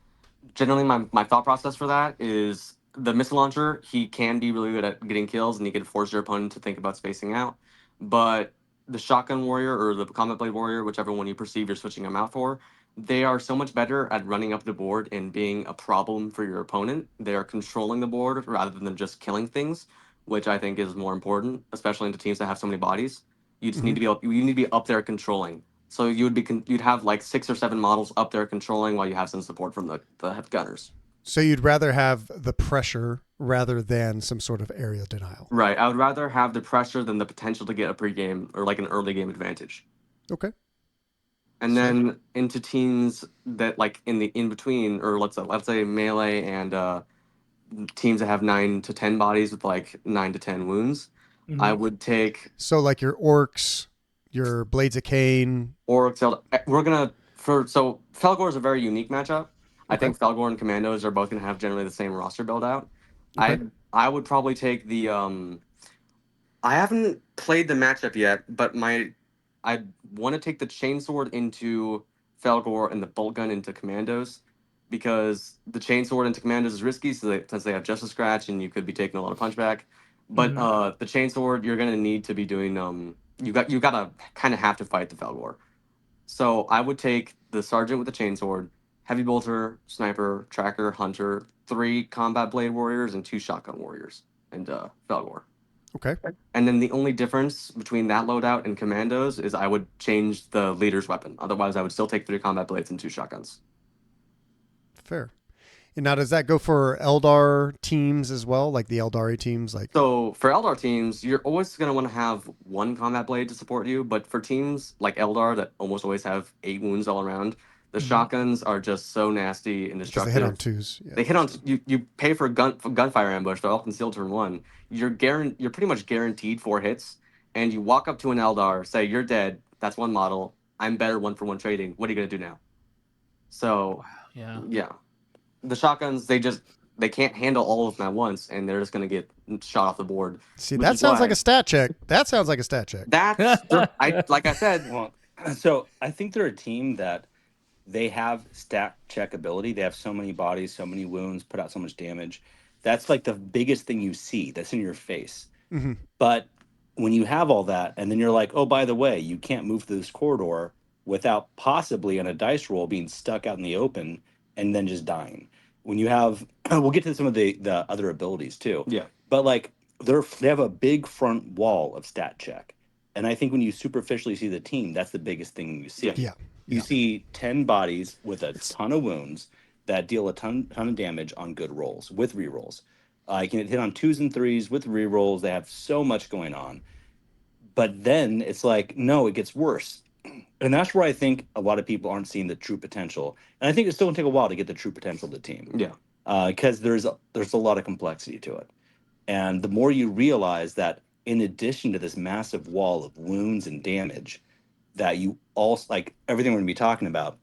generally my thought process for that is the missile launcher. He can be really good at getting kills, and he can force your opponent to think about spacing out. But the shotgun warrior or the combat blade warrior, whichever one you perceive you're switching them out for, they are so much better at running up the board and being a problem for your opponent. They are controlling the board rather than just killing things, which I think is more important, especially into teams that have so many bodies. You just need to be you need to be up there controlling. So you'd have like 6 or 7 models up there controlling while you have some support from the gunners. So you'd rather have the pressure rather than some sort of area denial. Right. I would rather have the pressure than the potential to get a pregame or like an early game advantage. Okay. And then into teams that like in between, or let's say melee and teams that have 9 to 10 bodies with like 9 to 10 wounds, I would take. So like your orcs, your blades of Cain, We're gonna so Felgor is a very unique matchup. I think Felgor and Commandos are both gonna have generally the same roster build out. Okay. I would probably take the I haven't played the matchup yet, but I want to take the chainsword into Felgor and the bolt gun into Commandos, because the chainsword into Commandos is risky, since they have just a scratch and you could be taking a lot of punchback. But the chainsword, you're gonna need to be doing you gotta kind of have to fight the Felgor. So I would take the sergeant with the chainsword, heavy bolter, sniper, tracker, hunter, 3 combat blade warriors, and 2 shotgun warriors, and Felgor. Okay. And then the only difference between that loadout and Commandos is I would change the leader's weapon. Otherwise, I would still take 3 combat blades and 2 shotguns. Fair. And now, does that go for Eldar teams as well, like the Eldari teams? So for Eldar teams, you're always going to want to have 1 combat blade to support you. But for teams like Eldar that almost always have 8 wounds all around, the shotguns are just so nasty and destructive. Because they hit on 2s. Yeah, they hit on you pay for gunfire ambush. They're all concealed turn 1. You're pretty much guaranteed 4 hits, and you walk up to an Eldar, say you're dead. That's 1 model. I'm better 1-for-1 trading. What are you gonna do now? So yeah, the shotguns they can't handle all of them at once, and they're just gonna get shot off the board. See, that sounds like a stat check. That sounds like a stat check. Like I said. Well, so I think they're a team that they have stat check ability. They have so many bodies, so many wounds, put out so much damage. That's like the biggest thing you see. That's in your face. But when you have all that, and then you're like, oh, by the way, you can't move through this corridor without possibly on a dice roll being stuck out in the open and then just dying. When you have, we'll get to some of the other abilities too. Yeah. But like they have a big front wall of stat check. And I think when you superficially see the team, that's the biggest thing you see. Yeah. You see 10 bodies with a ton of wounds that deal a ton of damage on good rolls with rerolls. You can hit on 2s and 3s with rerolls. They have so much going on. But then it's like, no, it gets worse. And that's where I think a lot of people aren't seeing the true potential. And I think it's still going to take a while to get the true potential of the team. Yeah. Because there's a lot of complexity to it. And the more you realize that in addition to this massive wall of wounds and damage, that you also like everything we're going to be talking about.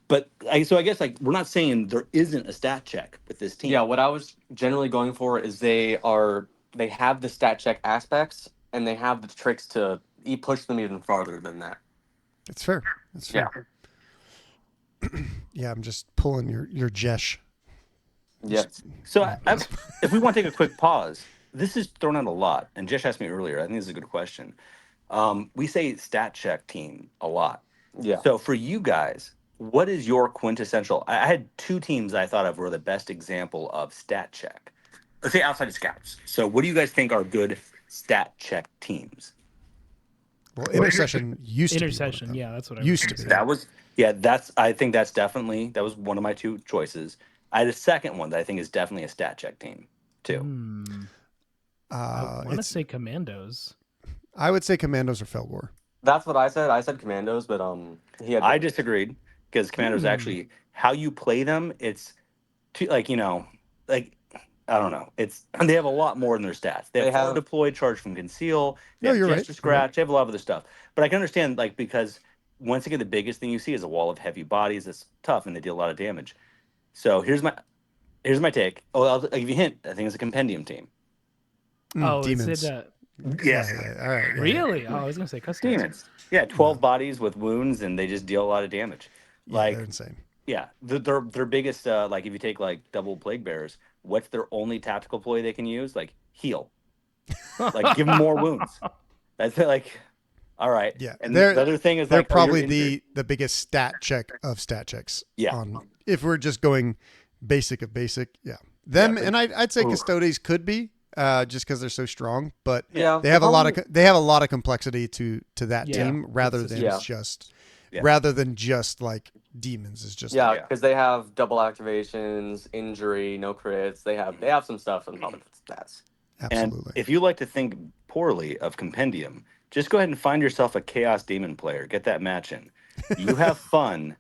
But so I guess like we're not saying there isn't a stat check with this team. Yeah, what I was generally going for is they have the stat check aspects, and they have the tricks to push them even farther than that. That's fair. That's fair. Yeah. Yeah, I'm just pulling your Jesh. Yeah. So if we want to take a quick pause, this is thrown out a lot, and Jesh asked me earlier. I think this is a good question. We say stat check team a lot. Yeah. So for you guys, what is your quintessential? I had 2 teams I thought of were the best example of stat check. Let's say outside of scouts. So what do you guys think are good stat check teams? Well, Intercession used to be. Intercession, yeah, that's what I used to be. That was I think that was one of my 2 choices. I had a second one that I think is definitely a stat check team too. I want to say Commandos. I would say Commandos or Felgor. That's what I said. I said Commandos, but I disagreed, because Commandos actually, how you play them, it's like I don't know. They have a lot more in their stats. They have deploy, charge from conceal. They have gesture scratch. They have a lot of other stuff. But I can understand, like, because once again, the biggest thing you see is a wall of heavy bodies that's tough and they deal a lot of damage. So here's my take. Oh, I'll give you a hint. I think it's a compendium team. Demons. It said that. Yes. All right. Yeah. Really? Oh, I was gonna say custom. Demons. Yeah, 12 bodies with wounds, and they just deal a lot of damage. Yeah, they're insane. Yeah, their biggest like if you take like double plague bears, what's their only tactical ploy they can use? Like heal, like give them more wounds. That's like, all right. Yeah, And the other thing is they're like, probably the biggest stat check of stat checks. Yeah. On if we're just going basic of basic, yeah. Them and I'd say Custodes could be just because they're so strong, but they have a lot of complexity to that team rather than just like demons is just because they have double activations, injury, no crits. They have some stuff on top of stats. Absolutely. And if you like to think poorly of Compendium, just go ahead and find yourself a Chaos Demon player. Get that match in. You have fun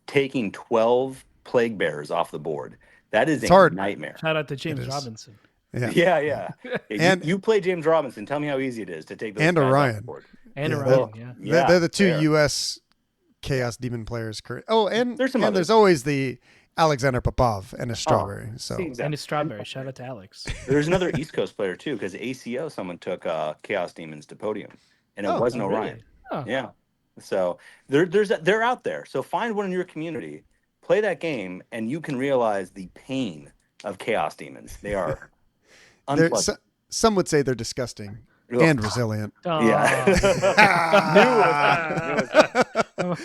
taking 12 Plague Bearers off the board. That is a nightmare. Shout out to James Robinson. Yeah. And you play James Robinson. Tell me how easy it is to take those and guys Orion. off the board. And Orion, They're the two U.S. Chaos Demon players. Oh, and there's always the Alexander Popov and a Strawberry. And a Strawberry. Shout out to Alex. There's another East Coast player too, because ACO someone took Chaos Demons to podium, and it wasn't Orion. Really? Yeah, so they're out there. So find one in your community, play that game, and you can realize the pain of Chaos Demons. They are unpleasant. Some would say they're disgusting. And resilient. Yeah.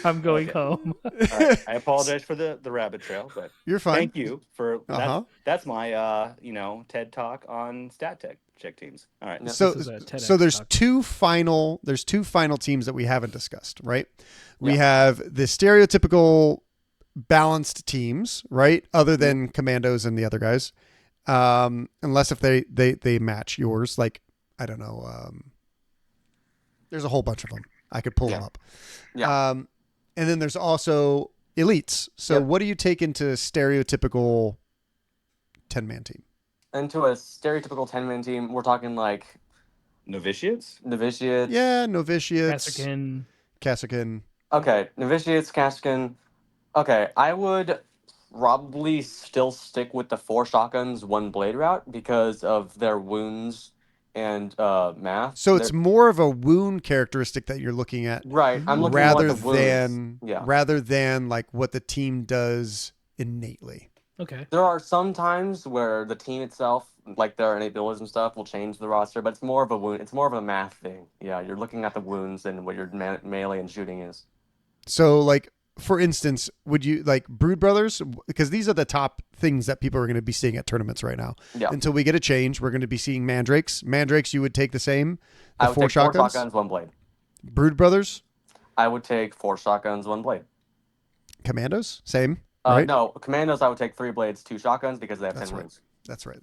I'm going home. Right. I apologize for the rabbit trail, but you're fine. Thank you for that. That's my TED talk on stat check teams. All right. So there's two final teams that we haven't discussed, right? We have the stereotypical balanced teams, right? Other than Commandos and the other guys. Unless if they match yours, like I don't know. There's a whole bunch of them. I could pull them up. Yeah. And then there's also elites. So what do you take into stereotypical 10-man team? Into a stereotypical 10-man team, we're talking like novitiates. Yeah, novitiates. Kassakin. Okay, novitiates, Kassakin. Okay, I would probably still stick with the 4 shotguns, 1 blade route because of their wounds and math. So it's more of a wound characteristic that you're looking at, right? I'm looking rather than like what the team does innately. Okay. There are some times where the team itself, like their innate abilities and stuff, will change the roster, but it's more of a wound. It's more of a math thing. Yeah, you're looking at the wounds and what your melee and shooting is. So, like for instance, would you like Brood Brothers? Because these are the top things that people are going to be seeing at tournaments right now. Yeah. Until we get a change, we're going to be seeing Mandrakes. Mandrakes, you would take the same. I would take 4 shotguns, 1 blade. Brood Brothers. I would take 4 shotguns, 1 blade. Commandos, same. Right? No, Commandos. I would take 3 blades, 2 shotguns because they have 10 wounds. That's right.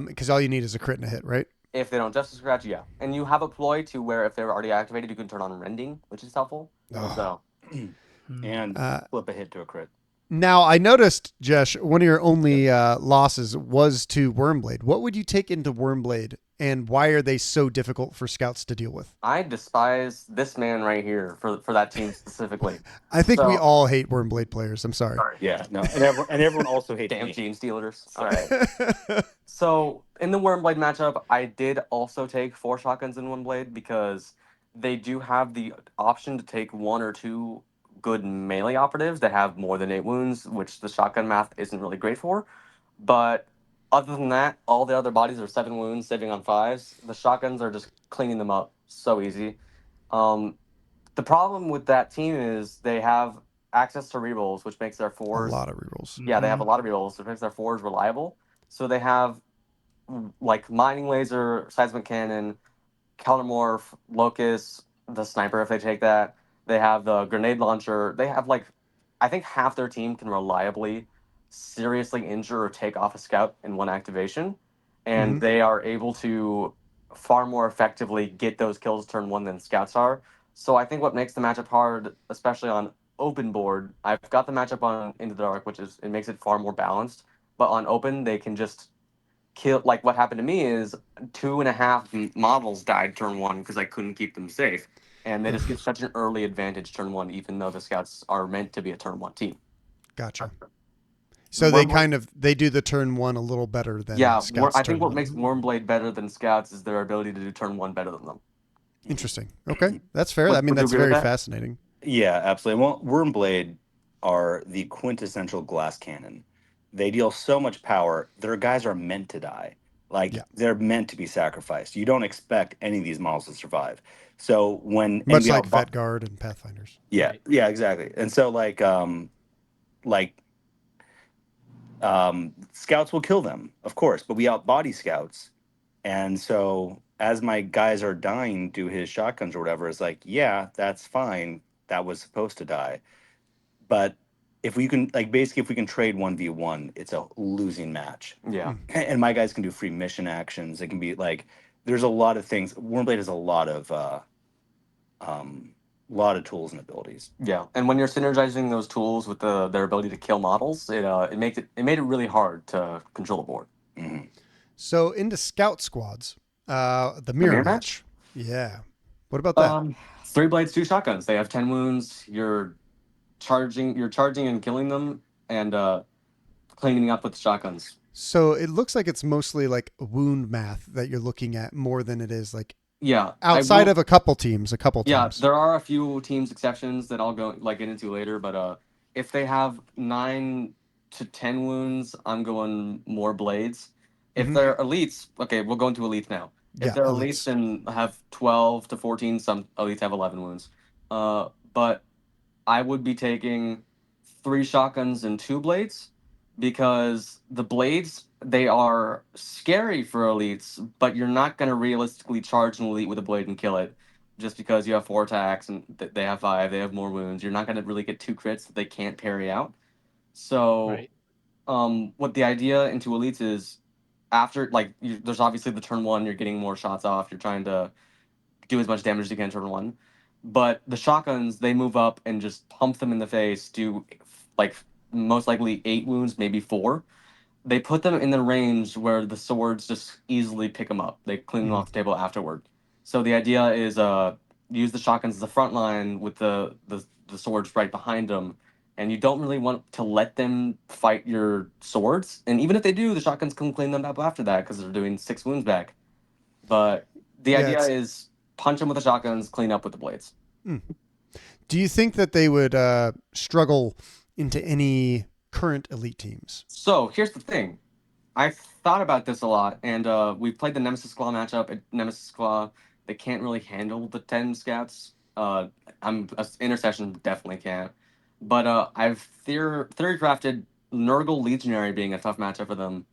Because all you need is a crit and a hit, right? If they don't justice scratch, yeah. And you have a ploy to where if they're already activated, you can turn on rending, which is helpful. So. And flip a hit to a crit. Now, I noticed, Jesh, one of your only losses was to Wormblade. What would you take into Wormblade, and why are they so difficult for scouts to deal with? I despise this man right here for that team specifically. I think we all hate Wormblade players. I'm sorry. Yeah, no, and everyone also hates damn Gene Stealers. All right. So in the Wormblade matchup, I did also take 4 shotguns in 1 blade because they do have the option to take 1 or 2 good melee operatives that have more than 8 wounds, which the shotgun math isn't really great for. But other than that, all the other bodies are 7 wounds, saving on 5s. The shotguns are just cleaning them up so easy. The problem with that team is they have access to rerolls, which makes their 4s... A lot of rerolls. Yeah, they have a lot of rerolls, which makes their 4s reliable. So they have, like, Mining Laser, Seismic Cannon, Countermorph, Locust, the Sniper if they take that. They have the Grenade Launcher. They have, like, I think half their team can reliably seriously injure or take off a scout in 1 activation. And they are able to far more effectively get those kills turn 1 than scouts are. So I think what makes the matchup hard, especially on open board, I've got the matchup on Into the Dark, which is, it makes it far more balanced. But on open, they can just kill, like what happened to me is 2.5 models died turn 1 because I couldn't keep them safe. And they just get such an early advantage turn 1, even though the scouts are meant to be a turn 1 team. Gotcha. So they do the turn 1 a little better than scouts. I think what makes Wormblade better than scouts is their ability to do turn 1 better than them. Interesting. Okay, that's fair. I mean, that's very fascinating. Yeah, absolutely. Well, Wormblade are the quintessential glass cannon. They deal so much power. Their guys are meant to die. Like, they're meant to be sacrificed. You don't expect any of these models to survive. So when much like Vetguard and Pathfinders. Yeah, right. Yeah, exactly. And so like scouts will kill them, of course, but we outbody scouts. And so as my guys are dying to his shotguns or whatever, it's like, yeah, that's fine. That was supposed to die. But if we can, like, basically, if we can trade 1v1, it's a losing match. Yeah. And my guys can do free mission actions. It can be like, there's a lot of things. Wormblade has a lot of tools and abilities. Yeah, and when you're synergizing those tools with their ability to kill models, it made it really hard to control the board. Mm-hmm. So into scout squads, the mirror match. Yeah. What about that? 3 blades, 2 shotguns. They have 10 wounds. You're charging and killing them, and cleaning up with the shotguns. So it looks like it's mostly like wound math that you're looking at more than it is like outside of a couple teams. Yeah, there are a few teams exceptions that I'll get into later, but if they have 9 to 10 wounds, I'm going more blades. If they're elites, okay, we'll go into elites now. If they're elites and have 12 to 14, some elites have 11 wounds. But I would be taking 3 shotguns and 2 blades, because the blades, they are scary for elites, but you're not going to realistically charge an elite with a blade and kill it just because you have 4 attacks and they have 5, they have more wounds. You're not going to really get 2 crits that they can't parry out. So what the idea into elites is, after, there's obviously the turn 1, you're getting more shots off, you're trying to do as much damage as you can turn 1. But the shotguns, they move up and just pump them in the face, do most likely 8 wounds, maybe 4. They put them in the range where the swords just easily pick them up. They clean them off the table afterward. So the idea is use the shotguns as the front line with the swords right behind them. And you don't really want to let them fight your swords. And even if they do, the shotguns can clean them up after that because they're doing 6 wounds back. But the idea is punch them with the shotguns, clean up with the blades. Do you think that they would struggle into any current elite teams? So here's the thing. I thought about this a lot, and we played the Nemesis Claw matchup at Nemesis Claw. They can't really handle the 10 scouts. Intercession definitely can't. But I've theory crafted Nurgle Legionary being a tough matchup for them,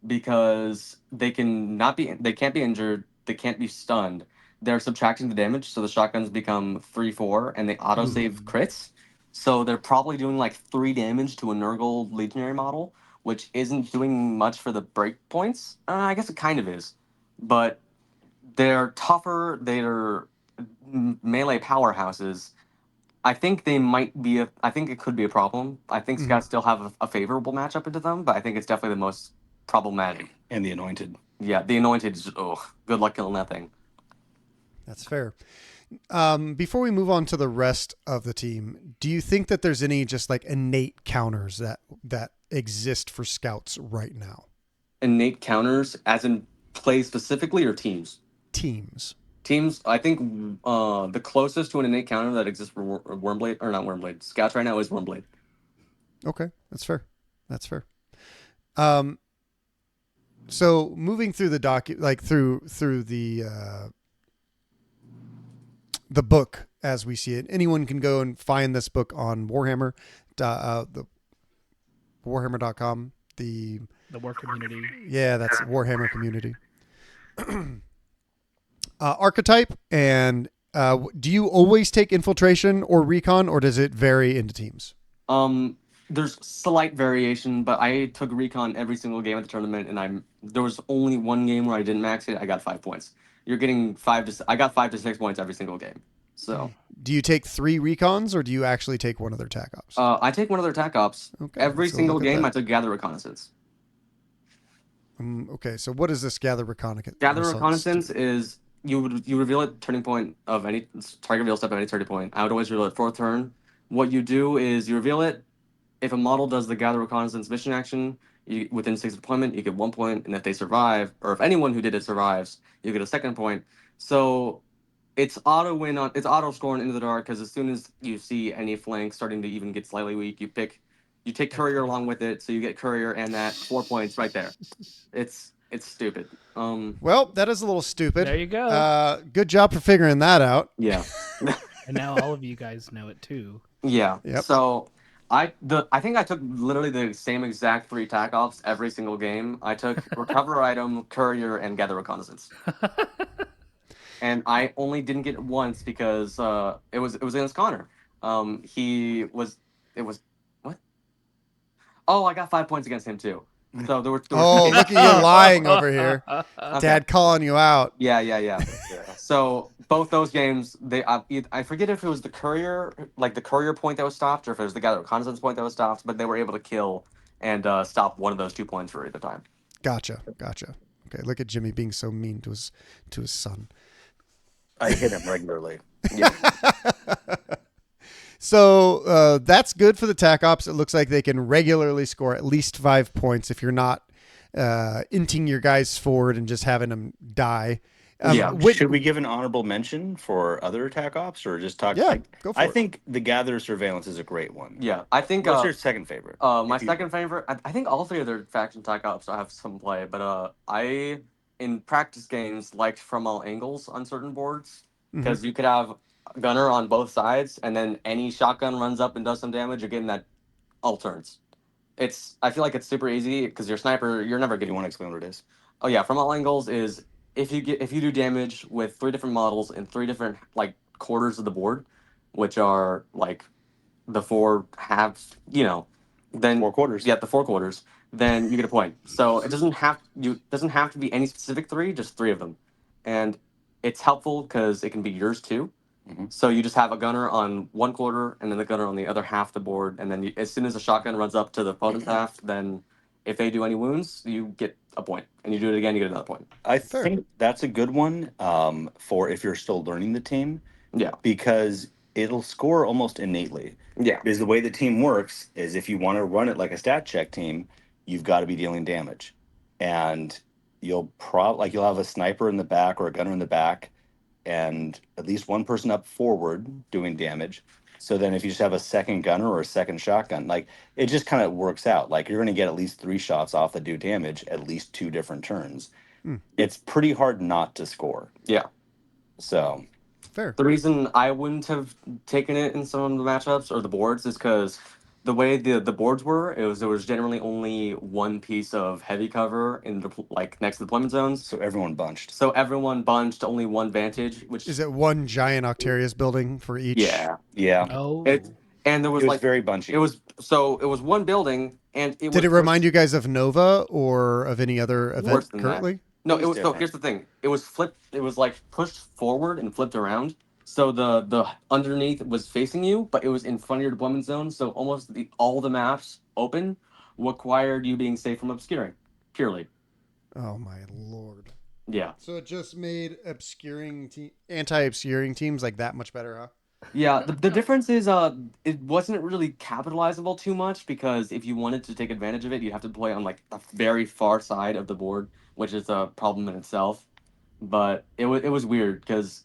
because they can't be injured, they can't be stunned. They're subtracting the damage, so the shotguns become 3/4, and they autosave crits. So they're probably doing like 3 damage to a Nurgle Legionary model, which isn't doing much for the break points. I guess it kind of is, but they're tougher. They're melee powerhouses. I think they might be. I think it could be a problem. I think Scouts still have a favorable matchup into them, but I think it's definitely the most problematic. And the Anointed. Yeah, the Anointed is good luck killing that thing. That's fair. Before we move on to the rest of the team, do you think that there's any just like innate counters that exist for Scouts right now? Innate counters, as in play specifically, or teams? Teams. I think the closest to an innate counter that exists for Wormblade, or not Wormblade, Scouts right now is Wormblade. Okay, that's fair. That's fair. So moving through the through the book as we see it, anyone can go and find this book on Warhammer, the Warhammer.com, the War Community. Yeah, that's Warhammer Community. Archetype, and do you always take infiltration or recon, or does it vary into teams? There's slight variation, but I took recon every single game at the tournament, and there was only one game where I didn't max it. I got 5 points. You're getting I got 5 to 6 points every single game. So, do you take 3 recons, or do you actually take one of their tac ops? I take one of their tac ops. Okay, every single game. I took gather reconnaissance. Okay, so what is this gather reconnaissance? Gather reconnaissance is you reveal it turning point of any target reveal step of any turning point. I would always reveal it 4th turn. What you do is you reveal it. If a model does the gather reconnaissance mission action within 6 deployment, you get 1 point, and if they survive, or if anyone who did it survives, you get a 2nd point. So it's auto scoring into the dark because as soon as you see any flank starting to even get slightly weak, you take courier along with it, so you get courier and that 4 points right there. It's stupid. Well, that is a little stupid. There you go. Good job for figuring that out. Yeah. And now all of you guys know it too. Yeah. Yep. So I think I took literally the same exact 3 tac ops every single game. I took recover item, courier, and gather reconnaissance. And I only didn't get it once because it was against Connor. He was it was what? Oh, I got 5 points against him too. So there were Oh, look at you lying over here. Okay. Dad calling you out. Yeah. So both those games, I forget if it was the courier point that was stopped, or if it was the gather reconnaissance point that was stopped, but they were able to kill and stop one of those 2 points for either time. Gotcha. Okay, look at Jimmy being so mean to his son. I hit him regularly. Yeah. So that's good for the TAC Ops. It looks like they can regularly score at least 5 points if you're not inting your guys forward and just having them die. Should we give an honorable mention for other attack ops or just talk? Yeah, go for it. I think the Gather Surveillance is a great one. Yeah, I think. What's your second favorite? My second favorite, I think all 3 of their faction attack ops have some play, but I in practice games liked From All Angles on certain boards because you could have a gunner on both sides, and then any shotgun runs up and does some damage. You're getting that all turns. I feel like it's super easy because your sniper, you're never You getting. want to explain what it is? Oh yeah, From All Angles is if you do damage with 3 different models in 3 different like quarters of the board, which are like the 4 halves, then 4 quarters. Yeah, the 4 quarters. Then you get a point. So it doesn't have to be any specific 3, just 3 of them, and it's helpful because it can be yours too. So you just have a gunner on 1 quarter and then the gunner on the other half of the board, and then as soon as the shotgun runs up to the opponent's half, then if they do any wounds, you get a point, and you do it again, you get another point. I think that's a good one for if you're still learning the team. Yeah. Because it'll score almost innately. Yeah. Because the way the team works is if you want to run it like a stat check team, you've got to be dealing damage. And you'll have a sniper in the back or a gunner in the back and at least one person up forward doing damage. So then if you just have a second gunner or a second shotgun, like it just kind of works out. Like you're going to get at least 3 shots off that do damage at least 2 different turns. It's pretty hard not to score. Yeah. So fair. The reason I wouldn't have taken it in some of the matchups or the boards is because the way the boards were, there was generally only one piece of heavy cover in the next to the deployment zones. So everyone bunched. Only one vantage, which Is it one giant Octarius building for each? Yeah. Oh. And there was very bunchy. It was one building, and Did it remind you guys of Nova or of any other event currently? No, it was. So here's the thing. It was flipped. It was like pushed forward and flipped around. So the underneath was facing you, but it was in front of your deployment zone. So almost all the maps open required you being safe from obscuring, purely. Oh my lord. Yeah. So it just made anti-obscuring teams like that much better, huh? Yeah, the difference is it wasn't really capitalizable too much because if you wanted to take advantage of it, you'd have to play on like the very far side of the board, which is a problem in itself. But it was weird because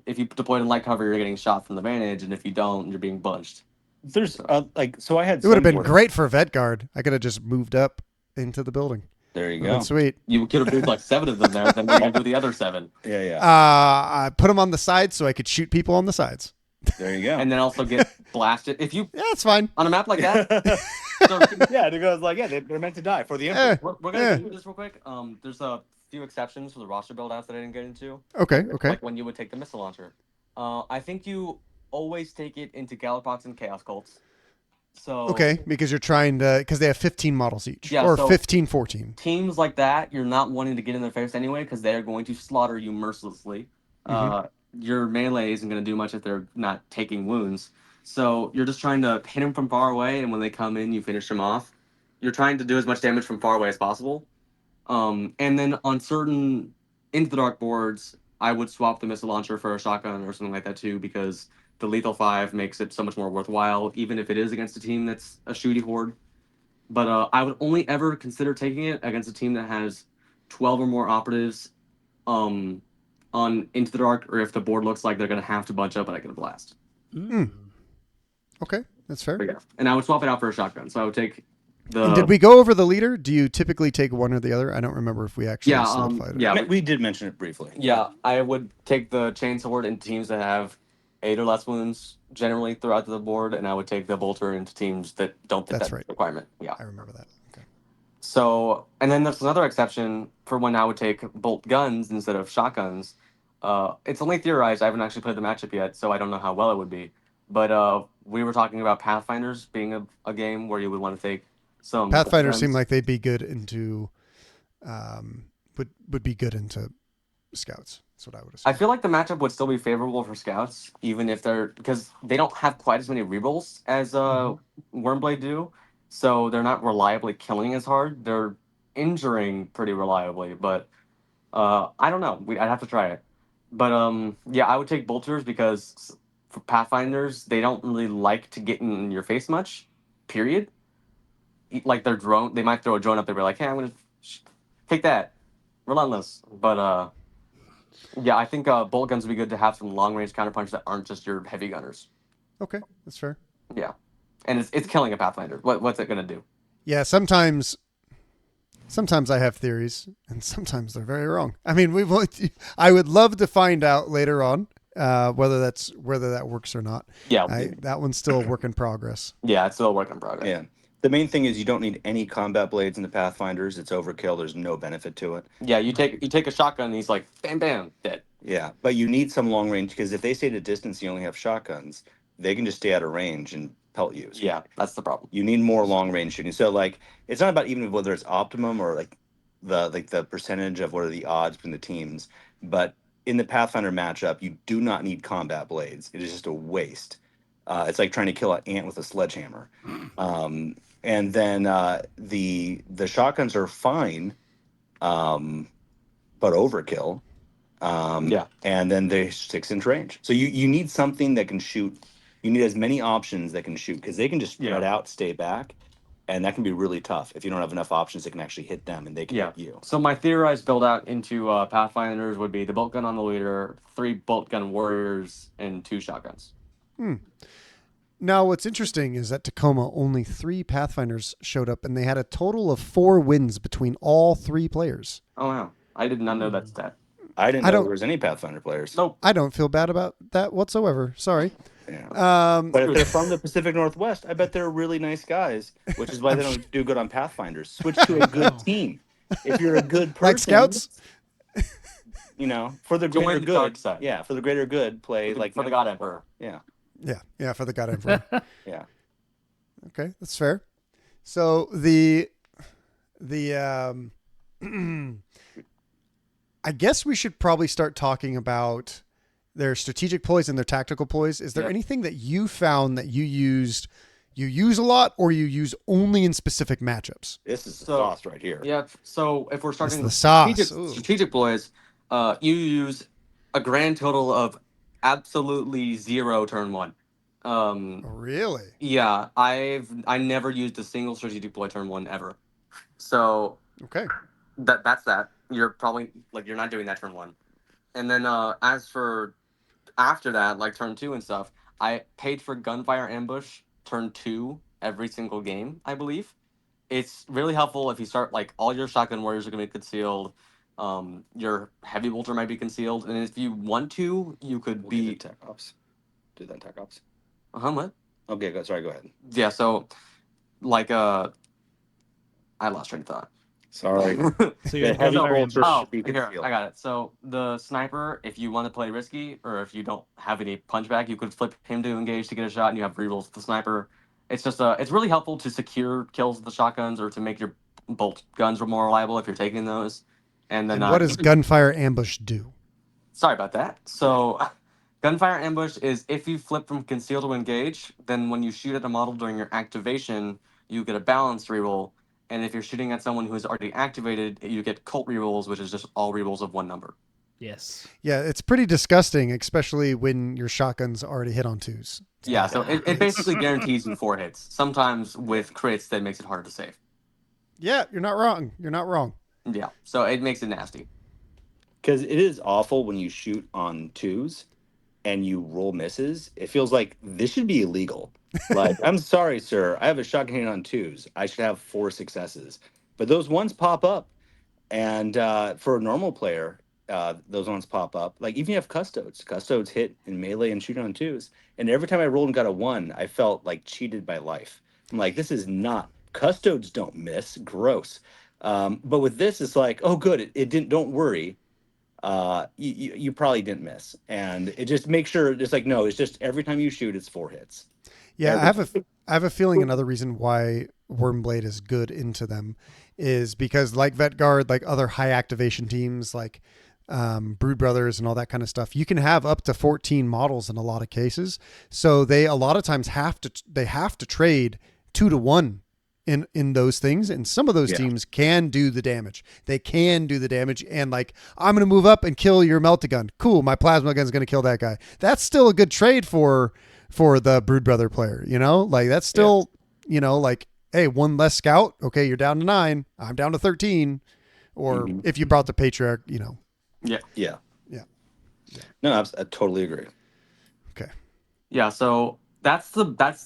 if you deployed in light cover, you're getting shot from the vantage, and if you don't, you're being bunched. There's so I had. It would have been great for Vetguard. I could have just moved up into the building. There you go. Sweet. You could have moved like 7 of them there, then we can do the other 7. Yeah. I put them on the sides so I could shoot people on the sides. There you go. And then also get blasted. Yeah, it's fine. On a map like that. It goes like, they're meant to die for the Emperor. We're going to do this real quick. There's a few exceptions for the roster build outs that I didn't get into. Okay. Like when you would take the missile launcher. I think you always take it into Galapox and Chaos Cults. So okay, because you're trying to, because they have 15 models each, Yeah, or so 15, 14. Teams like that, you're not wanting to get in their face anyway because they're going to slaughter you mercilessly. Your melee isn't going to do much if they're not taking wounds. So you're just trying to hit them from far away, and when they come in, you finish them off. You're trying to do as much damage from far away as possible. And then on certain Into the Dark boards, I would swap the missile launcher for a shotgun or something like that too, because the lethal 5 makes it so much more worthwhile, even if it is against a team that's a shooty horde. But I would only ever consider taking it against a team that has 12 or more operatives on Into the Dark, or if the board looks like they're going to have to bunch up, but I get a blast. Okay, that's fair. But yeah, and I would swap it out for a shotgun. So I would take the. And did we go over the leader? Do you typically take one or the other? I don't remember if we actually solidified it. Yeah, we did mention it briefly. Yeah, I would take the chainsword into teams that have 8 or less wounds generally throughout the board, and I would take the bolter into teams that don't fit that requirement. Yeah, I remember that. Okay. So, and then there's another exception for when I would take bolt guns instead of shotguns. It's only theorized. I haven't actually played the matchup yet, so I don't know how well it would be. But we were talking about Pathfinders being a game where you would want to take some. Pathfinders seem like they'd be good into, would be good into scouts. That's what I would assume. I feel like the matchup would still be favorable for scouts, even if because they don't have quite as many rerolls as Wormblade do, so they're not reliably killing as hard. They're injuring pretty reliably, but I don't know. I'd have to try it. But yeah, I would take bolters because for Pathfinders, they don't really like to get in your face much. Period. Like their drone, they might throw a drone up there, be like, "Hey, I'm gonna take that." Relentless, but yeah, I think bolt guns would be good to have some long range counterpunch that aren't just your heavy gunners. Okay, that's fair. Yeah, and it's killing a Pathfinder. What's it gonna do? Yeah, sometimes I have theories, and sometimes they're very wrong. I mean, I would love to find out later on whether that works or not. Yeah, that one's still a work in progress. Yeah, it's still a work in progress. Yeah. The main thing is you don't need any combat blades in the Pathfinders. It's overkill. There's no benefit to it. Yeah, you take a shotgun and he's like, bam, bam, dead. Yeah, but you need some long range because if they stay at a distance, you only have shotguns. They can just stay out of range and pelt you. So yeah, that's the problem. You need more long range shooting. So like, it's not about even whether it's optimum or like the percentage of what are the odds between the teams, but in the Pathfinder matchup, you do not need combat blades. It is just a waste. It's like trying to kill an ant with a sledgehammer. And then the shotguns are fine, but overkill. Yeah. And then they're 6-inch range. So you need something that can shoot. You need as many options that can shoot because they can just spread out, stay back, and that can be really tough if you don't have enough options that can actually hit them and they can hit you. So my theorized build out into Pathfinders would be the bolt gun on the leader, 3 bolt gun warriors, and 2 shotguns. Now, what's interesting is that Tacoma, only 3 Pathfinders showed up, and they had a total of 4 wins between all 3 players. Oh, wow. I did not know that stat. I didn't know there was any Pathfinder players. Nope. I don't feel bad about that whatsoever. Sorry. Yeah. But if they're from the Pacific Northwest, I bet they're really nice guys, which is why they don't do good on Pathfinders. Switch to a good team. If you're a good person. Like scouts? You know, for the greater good. Side. Yeah, for the greater good, play for the God Emperor. Yeah. Yeah, for the God Emperor. Yeah. Okay, that's fair. So the I guess we should probably start talking about their strategic ploys and their tactical ploys. Is there anything that you found that you use a lot or you use only in specific matchups? This is the sauce right here. Yeah, so if we're starting with strategic ploys, you use a grand total of absolutely 0 turn 1. Really? Yeah, I never used a single strategic ploy turn 1 ever. So okay, that's that. You're probably you're not doing that turn 1. And then as for after that, like turn 2 and stuff, I paid for gunfire ambush turn 2 every single game, I believe. It's really helpful if you start all your shotgun warriors are gonna be concealed. Your heavy bolter might be concealed, and if you want to, you could be tech ops. Do that tech ops. What? Okay, sorry. Go ahead. Yeah. So, I lost train of thought. Sorry. So you're heavy bolter. Here, I got it. So the sniper, if you want to play risky, or if you don't have any punchback, you could flip him to engage to get a shot, and you have rerolls with the sniper. It's just it's really helpful to secure kills with the shotguns, or to make your bolt guns more reliable if you're taking those. And then what does gunfire ambush do? Sorry about that. So, gunfire ambush is if you flip from conceal to engage, then when you shoot at a model during your activation, you get a balanced reroll. And if you're shooting at someone who is already activated, you get cult rerolls, which is just all rerolls of 1 number. Yes. Yeah, it's pretty disgusting, especially when your shotgun's already hit on 2s. Yeah, so it basically guarantees you 4 hits. Sometimes with crits, that makes it hard to save. Yeah, you're not wrong. You're not wrong. Yeah, so it makes it nasty. Because it is awful when you shoot on twos and you roll misses. It feels like this should be illegal. Like, I'm sorry, sir. I have a shotgun hit on twos. I should have 4 successes. But those ones pop up. And for a normal player, those ones pop up. Like, even if you have custodes. Custodes hit in melee and shoot on twos. And every time I rolled and got a 1, I felt like cheated by life. I'm like, this is not. Custodes don't miss. Gross. But with this, it's like, oh, good. It didn't. Don't worry. You probably didn't miss, and it just makes sure it's like, no, it's just every time you shoot, it's 4 hits. Yeah, I have a feeling another reason why Wormblade is good into them is because, like Vetguard, like other high activation teams, like Brood Brothers and all that kind of stuff, you can have up to 14 models in a lot of cases. So they a lot of times have to trade 2 to 1 in those things, and some of those teams can do the damage. They can do the damage, and like, I'm going to move up and kill your Meltagun. Cool, my plasma gun's going to kill that guy. That's still a good trade for the Brood Brother player, you know? Like, that's still, you know, like, hey, 1 less scout. Okay, you're down to 9. I'm down to 13. Or if you brought the Patriarch, you know. Yeah. No, I totally agree. Okay. Yeah, so that's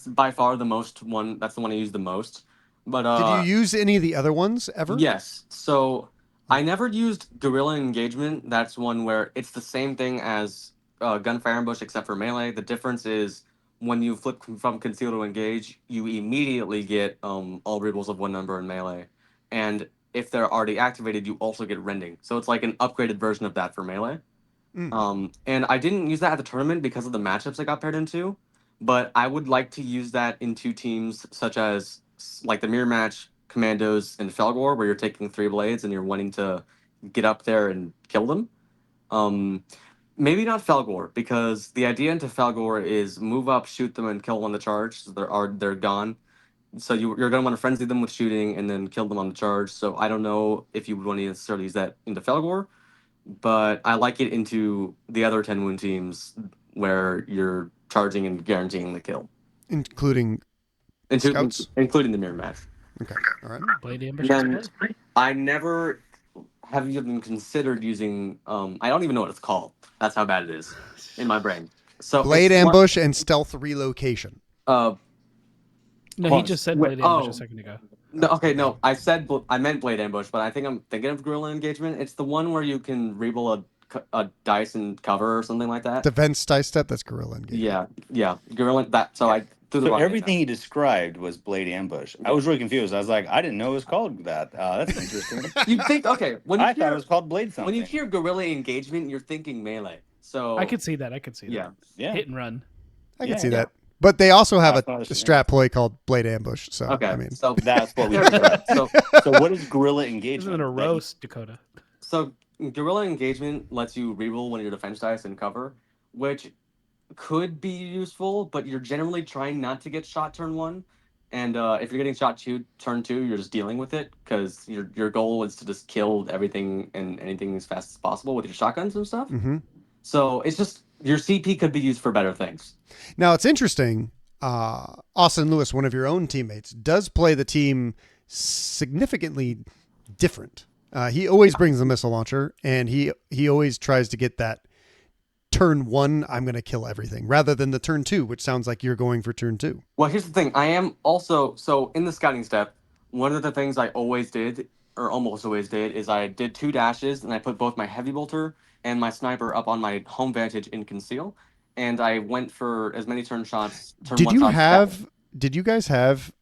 by far the most one. That's the one I use the most. But did you use any of the other ones ever? Yes. So I never used Guerrilla Engagement. That's one where it's the same thing as Gunfire Ambush except for melee. The difference is when you flip from Conceal to Engage, you immediately get all rerolls of 1 number in melee. And if they're already activated, you also get Rending. So it's like an upgraded version of that for melee. And I didn't use that at the tournament because of the matchups I got paired into. But I would like to use that into teams such as like the mirror match, Commandos, and Felgor, where you're taking 3 blades and you're wanting to get up there and kill them. Maybe not Felgor, because the idea into Felgor is move up, shoot them, and kill on the charge. So they're gone. So you're going to want to frenzy them with shooting and then kill them on the charge. So I don't know if you would want to necessarily use that into Felgor, but I like it into the other 10 wound teams where you're charging and guaranteeing the kill. Including scouts? Including the mirror match. Okay. All right. Blade Ambush. I never have even considered using I don't even know what it's called. That's how bad it is in my brain. So Blade Ambush and Stealth Relocation. No, he just said Blade Ambush a second ago. No, okay, no, I meant Blade Ambush, but I think I'm thinking of Guerrilla Engagement. It's the one where you can reroll a dice and cover or something like that. Defense dice step. That's Guerrilla Engagement. Yeah, Guerrilla. That. So I threw the So wrong everything he described was Blade Ambush. I was really confused. I was like, I didn't know it was called that. That's interesting. You think I thought it was called Blade something. When you hear Guerrilla Engagement, you're thinking melee. So I could see that. Yeah. Hit and run. I can see that. But they also have a That's strat ploy called Blade Ambush. So Okay. I mean, So that's what we described. So what is Guerrilla This Engagement? isn't a roast, Dakota. So Guerrilla Engagement lets you reroll one of your defense dice and cover, which could be useful, but you're generally trying not to get shot turn 1. And if you're getting shot turn 2, you're just dealing with it because your goal is to just kill everything and anything as fast as possible with your shotguns and stuff. So it's just your CP could be used for better things. Now it's interesting. Austin Lewis, one of your own teammates, does play the team significantly different. He always brings the missile launcher, and he always tries to get that turn 1, I'm going to kill everything, rather than the turn 2, which sounds like you're going for turn 2. Well, here's the thing. I am also, so in the scouting step, one of the things I always did, or almost always did, is I did 2 dashes, and I put both my heavy bolter and my sniper up on my home vantage in conceal, and I went for as many turn shots. Did you guys have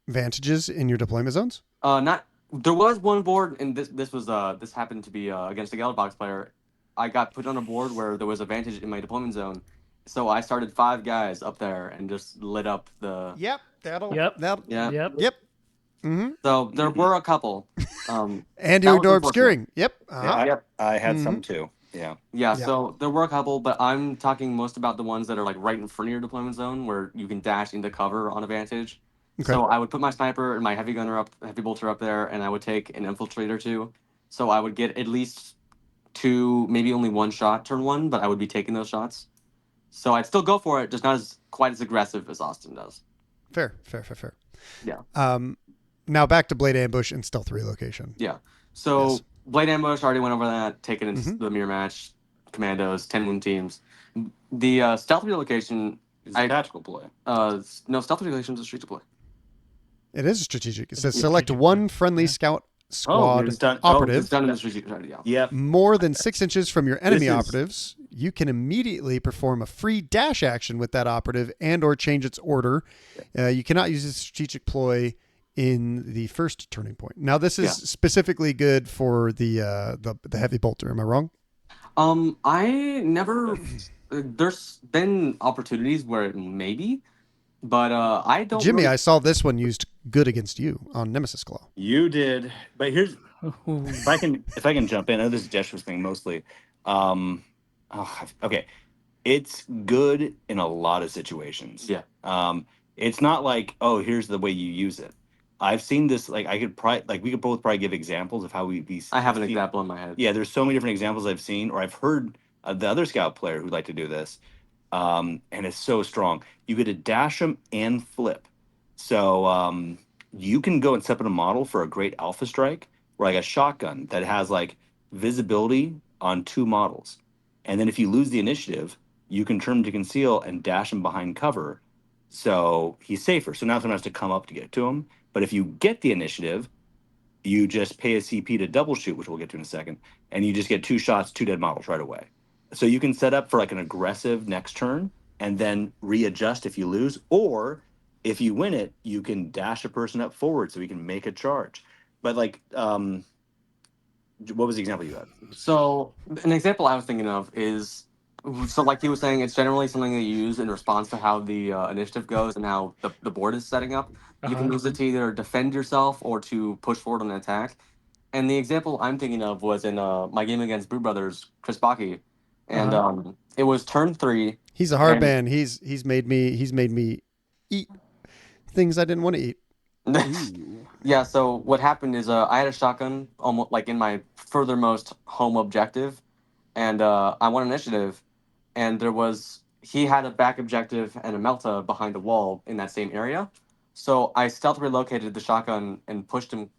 vantages in your deployment zones? Not. There was one board, and this happened to be against a Galabox player. I got put on a board where there was a vantage in my deployment zone, so I started 5 guys up there and just lit up the. Yep. Yep. Mm-hmm. So there were a couple. And you were obscuring. Yep. Yep. I had some too. Yeah. Yeah. So there were a couple, but I'm talking most about the ones that are like right in front of your deployment zone where you can dash into cover on a vantage. Okay. So I would put my sniper and my heavy bolter up there, and I would take an infiltrator too. So I would get at least 2, maybe only 1 shot turn 1, but I would be taking those shots. So I'd still go for it, just not quite as aggressive as Austin does. Fair. Yeah. Now back to Blade Ambush and Stealth Relocation. Yeah. So Blade Ambush, already went over that. Taken into the mirror match. Commandos, 10 wound teams. The stealth relocation is a tactical play. No, stealth relocation is a street to play. It is strategic. It says It's select strategic. one friendly scout squad it's done. operative It's done in the strategic strategy. Yep. more than 6 inches from your enemy This is- operatives. You can immediately perform a free dash action with that operative and or change its order. You cannot use this strategic ploy in the first turning point. Now, this is specifically good for the heavy bolter. Am I wrong? I never. There's been opportunities where it maybe, but I don't. Jimmy, really... I saw this one used good against you on Nemesis Claw. You did, but here's if I can jump in. I know this is Jesper's thing mostly. Okay, it's good in a lot of situations. Yeah. It's not like, oh, here's the way you use it. I've seen this. Like we could both probably give examples of how I have an example in my head. Yeah, there's so many different examples I've seen, or I've heard the other scout player who'd like to do this, and it's so strong. You get to dash them and flip. So you can go and set up a model for a great alpha strike, or like a shotgun that has like visibility on 2 models, and then if you lose the initiative, you can turn him to conceal and dash him behind cover, so he's safer. So now someone has to come up to get to him. But if you get the initiative, you just pay a CP to double shoot, which we'll get to in a second, and you just get 2 shots, 2 dead models right away. So you can set up for like an aggressive next turn and then readjust if you lose, or if you win it, you can dash a person up forward so you can make a charge. But like, what was the example you had? So an example I was thinking of is, so like he was saying, it's generally something that you use in response to how the initiative goes and how the board is setting up. You can use it to either defend yourself or to push forward on an attack. And the example I'm thinking of was in my game against Brew Brothers, Chris Baki, and it was turn 3. He's a hard man. He's made me eat things I didn't want to eat. Yeah. So what happened is I had a shotgun almost like in my furthermost home objective, and I won initiative, and he had a back objective and a Melta behind a wall in that same area. So I stealth relocated the shotgun and pushed him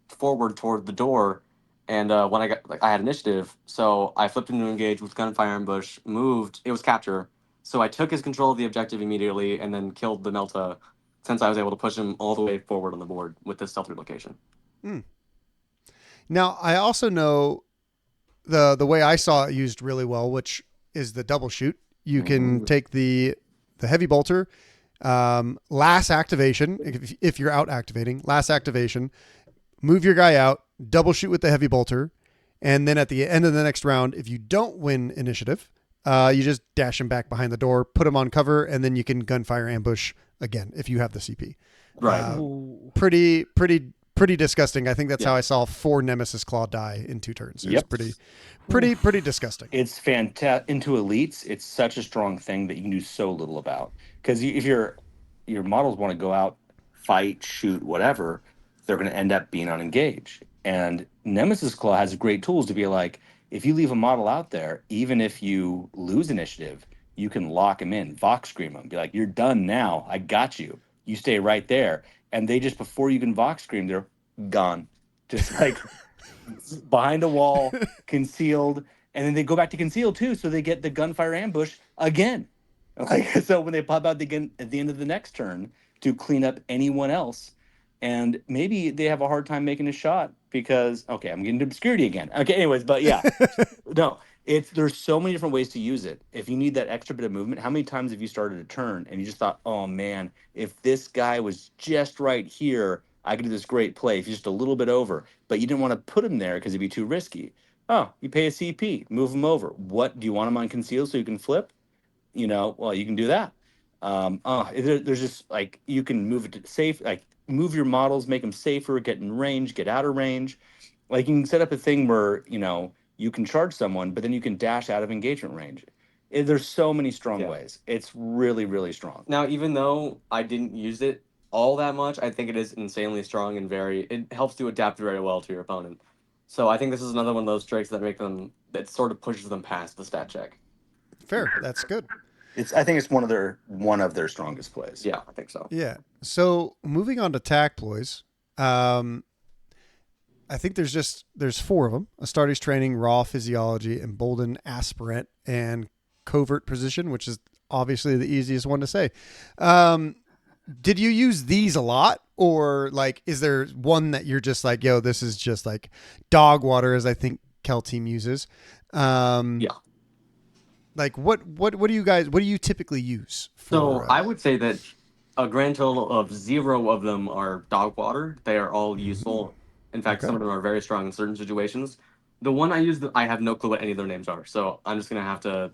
forward toward the door. And when I had initiative, so I flipped him to engage with gunfire ambush, moved. It was capture. So I took his control of the objective immediately and then killed the Melta, since I was able to push him all the way forward on the board with this stealth relocation. Now, I also know the way I saw it used really well, which is the double shoot. You can take the heavy bolter, last activation, if you're out activating, last activation, move your guy out, double shoot with the heavy bolter, and then at the end of the next round, if you don't win initiative, you just dash him back behind the door, put him on cover, and then you can gunfire ambush again if you have the CP. Right. Pretty disgusting. I think that's how I saw 4 Nemesis Claw die in 2 turns. It was pretty disgusting. It's fantastic. Into elites, it's such a strong thing that you can do so little about. Because if your models want to go out, fight, shoot, whatever, they're going to end up being unengaged. And Nemesis Claw has great tools to be like, if you leave a model out there, even if you lose initiative, you can lock him in, Vox Scream him, be like, you're done now. I got you. You stay right there. And they just, before you can Vox Scream, they're gone. Just like behind a wall, concealed. And then they go back to conceal too. So they get the gunfire ambush again. Like, so when they pop out again at the end of the next turn to clean up anyone else, and maybe they have a hard time making a shot because, okay, I'm getting to obscurity again. Okay, anyways, but yeah, no, there's so many different ways to use it. If you need that extra bit of movement, how many times have you started a turn and you just thought, oh man, if this guy was just right here, I could do this great play. If he's just a little bit over, but you didn't want to put him there because it'd be too risky. Oh, you pay a CP, move him over. What, do you want him on conceal so you can flip? Well, you can do that. There's just like, you can move it to safe, like move your models, make them safer, get in range, get out of range. Like you can set up a thing where, you can charge someone, but then you can dash out of engagement range. There's so many strong ways. It's really, really strong. Now, even though I didn't use it all that much, I think it is insanely strong and it helps to adapt very well to your opponent. So I think this is another one of those tricks that sort of pushes them past the stat check. Fair. That's good. I think it's one of their strongest plays. Yeah, I think so. Yeah. So moving on to tac ploys, I think there's 4 of them: Astartes Training, Raw Physiology, Embolden Aspirant, and Covert Position, which is obviously the easiest one to say. Did you use these a lot, or like, is there one that you're just like, yo, this is just like dog water, as I think Kell Team uses? Yeah. Like what do you typically use for? So I would say that a grand total of 0 of them are dog water. They are all useful. In fact, some of them are very strong in certain situations. The one I use, I have no clue what any of their names are, so I'm just gonna have to.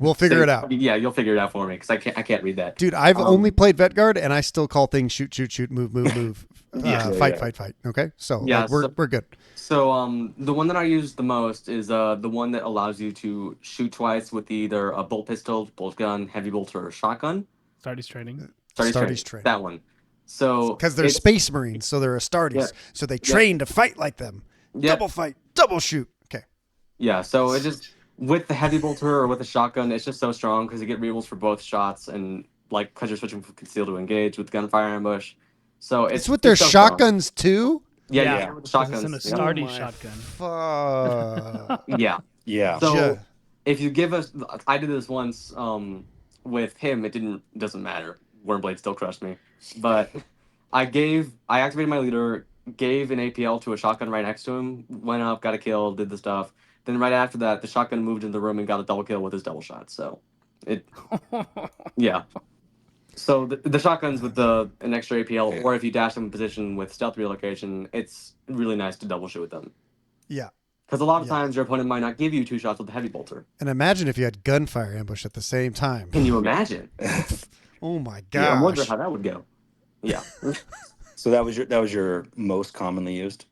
We'll figure it out. Yeah, you'll figure it out for me because I can't read that. Dude, I've only played Vet Guard, and I still call things shoot, shoot, shoot, move, move, move, fight. Okay, so yeah, like, we're good. So the one that I use the most is the one that allows you to shoot twice with either a bolt pistol, bolt gun, heavy bolter, or shotgun. Astartes Training. Astartes Training. That one. So because they're Space Marines, so they're Astartes, so they train to fight like them. Double fight, double shoot. Okay. Yeah, so it just with the heavy bolter or with the shotgun, it's just so strong because you get rerolls for both shots, and like because you're switching from conceal to engage with gunfire ambush. So it's with their shotguns too. Yeah, shotguns. It's an Astartes shotgun. Fuck. Yeah. So if you give us, I did this once with him. It doesn't matter. Wormblade still crushed me, but I activated my leader, gave an APL to a shotgun right next to him, went up, got a kill, did the stuff. Then right after that, the shotgun moved into the room and got a double kill with his double shot. So, yeah. So the shotguns with an extra APL, or if you dash them in position with stealth relocation, it's really nice to double shoot with them. Yeah. Because a lot of times your opponent might not give you 2 shots with the heavy bolter. And imagine if you had gunfire ambush at the same time. Can you imagine? Oh my gosh. Yeah, I'm wondering how that would go. Yeah. So that was your most commonly used?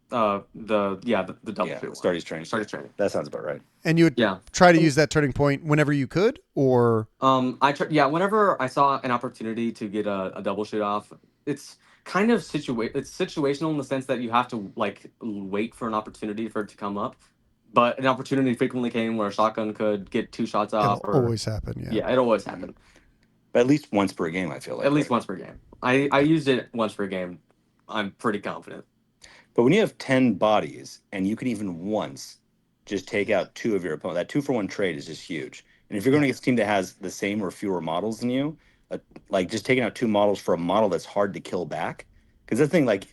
The double shoot. Astartes Training. That sounds about right. And you would try to use that turning point whenever you could, or whenever I saw an opportunity to get a double shoot off. It's kind of it's situational in the sense that you have to like wait for an opportunity for it to come up. But an opportunity frequently came where a shotgun could get 2 shots off. It'll always happen, yeah. Yeah, it always happened. But at least once per game, I feel like. At least once per game. I used it once per game. I'm pretty confident. But when you have 10 bodies and you can even once just take out 2 of your opponent, that 2-for-1 trade is just huge. And if you're going against a team that has the same or fewer models than you, like just taking out 2 models for a model that's hard to kill back. Because the thing, like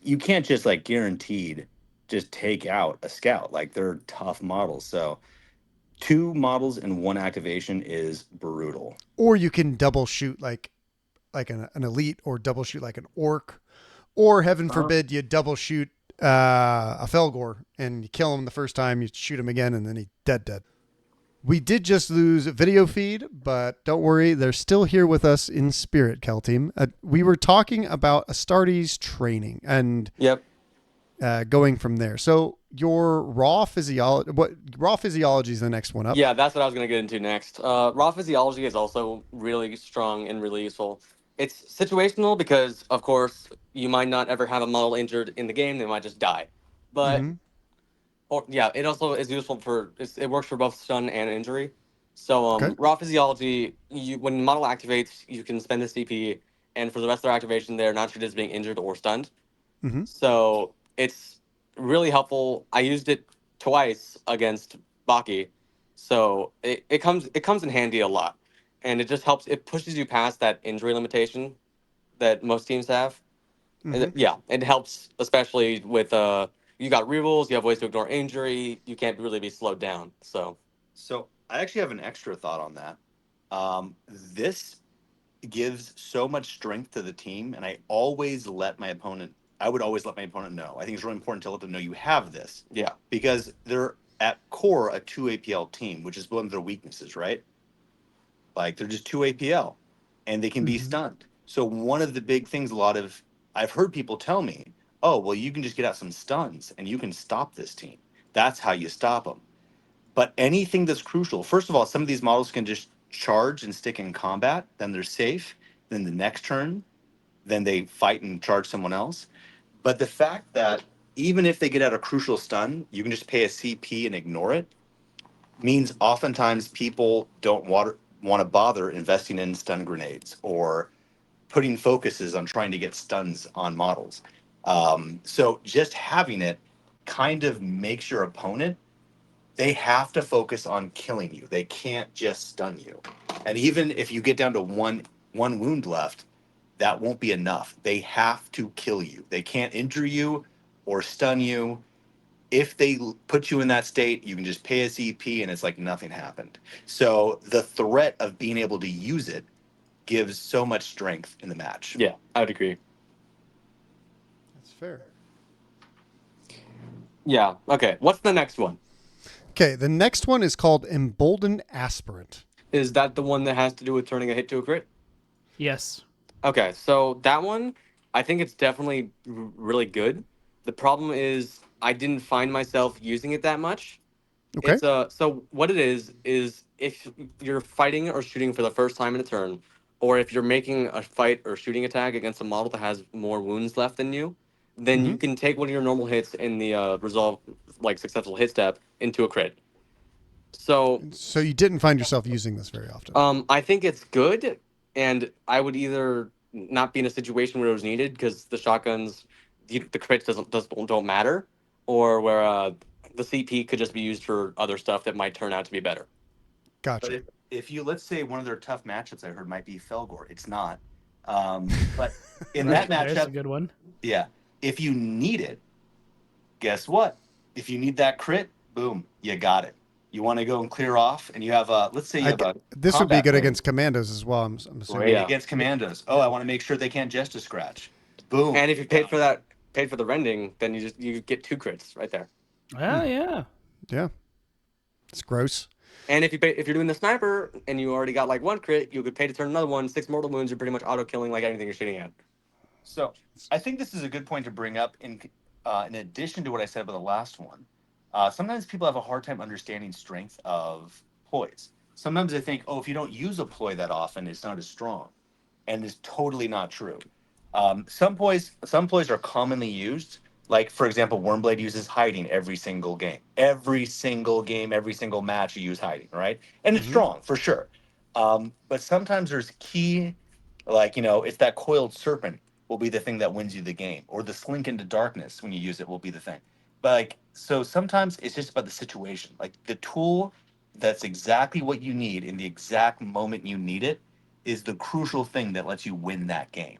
you can't just like guaranteed just take out a scout. Like they're tough models. So 2 models in 1 activation is brutal. Or you can double shoot like an elite, or double shoot like an orc. Or heaven forbid you double shoot a Felgor and you kill him the first time, you shoot him again, and then he's dead. We did just lose video feed, but don't worry, they're still here with us in spirit, Kell Team. We were talking about Astartes Training and going from there. So your raw physiology is the next one up. Yeah, that's what I was going to get into next. Raw physiology is also really strong and really useful. It's situational because, of course, you might not ever have a model injured in the game. They might just die. But, it also is useful it works for both stun and injury. So, raw physiology, when the model activates, you can spend the CP, and for the rest of their activation, they're not treated as being injured or stunned. Mm-hmm. So, it's really helpful. I used it twice against Baki. So, it comes in handy a lot. And it just helps. It pushes you past that injury limitation that most teams have. Mm-hmm. And, it helps, especially with you got rerolls. You have ways to ignore injury. You can't really be slowed down. So I actually have an extra thought on that. This gives so much strength to the team, and I would always let my opponent know. I think it's really important to let them know you have this. Yeah. Because they're at core a 2 APL team, which is one of their weaknesses, right? Like they're just 2 APL and they can be stunned. So one of the big things I've heard people tell me, oh, well, you can just get out some stuns and you can stop this team. That's how you stop them. But anything that's crucial, first of all, some of these models can just charge and stick in combat, then they're safe. Then the next turn, then they fight and charge someone else. But the fact that even if they get out a crucial stun, you can just pay a CP and ignore it, means oftentimes people don't want to bother investing in stun grenades or putting focuses on trying to get stuns on models. So just having it kind of makes your opponent, they have to focus on killing you. They can't just stun you. And even if you get down to one wound left, that won't be enough. They have to kill you. They can't injure you or stun you. If they put you in that state, you can just pay a CP and it's like nothing happened. So the threat of being able to use it gives so much strength in the match. Yeah, I would agree. That's fair. Yeah. Okay. What's the next one? Okay, the next one is called Emboldened Aspirant. Is that the one that has to do with turning a hit to a crit? Yes. Okay, so that one, I think it's definitely really good. The problem is I didn't find myself using it that much. Okay. It's so what it is if you're fighting or shooting for the first time in a turn, or if you're making a fight or shooting attack against a model that has more wounds left than you, then you can take one of your normal hits in the resolve successful hit step into a crit. So you didn't find yourself using this very often. I think it's good, and I would either not be in a situation where it was needed because the shotguns, the crits don't matter, or where the CP could just be used for other stuff that might turn out to be better. Gotcha. But if you, let's say one of their tough matchups I heard might be Felgor, it's not. But in that matchup, that's a good one. Yeah, if you need it, guess what? If you need that crit, boom, you got it. You want to go and clear off, and you have a, let's say you have a. This would be good mode. against commandos as well. I'm assuming. Right, against commandos. Oh, I want to make sure they can't just a scratch. Boom. And if you paid for the rending, then you get 2 crits right there. Oh yeah. Yeah. It's gross. And if you're doing the sniper and you already got 1 crit, you could pay to turn another one. 6 mortal wounds are pretty much auto killing anything you're shooting at. So I think this is a good point to bring up in addition to what I said about the last one. Sometimes people have a hard time understanding strength of ploys. Sometimes they think, oh, if you don't use a ploy that often, it's not as strong, and it's totally not true. Some ploys are commonly used. Like, for example, Wormblade uses hiding every single game. Every single game, every single match, you use hiding, right? And it's strong, for sure. But sometimes there's key, it's that coiled serpent will be the thing that wins you the game. Or the slink into darkness, when you use it, will be the thing. But, so sometimes it's just about the situation. Like, the tool that's exactly what you need in the exact moment you need it is the crucial thing that lets you win that game.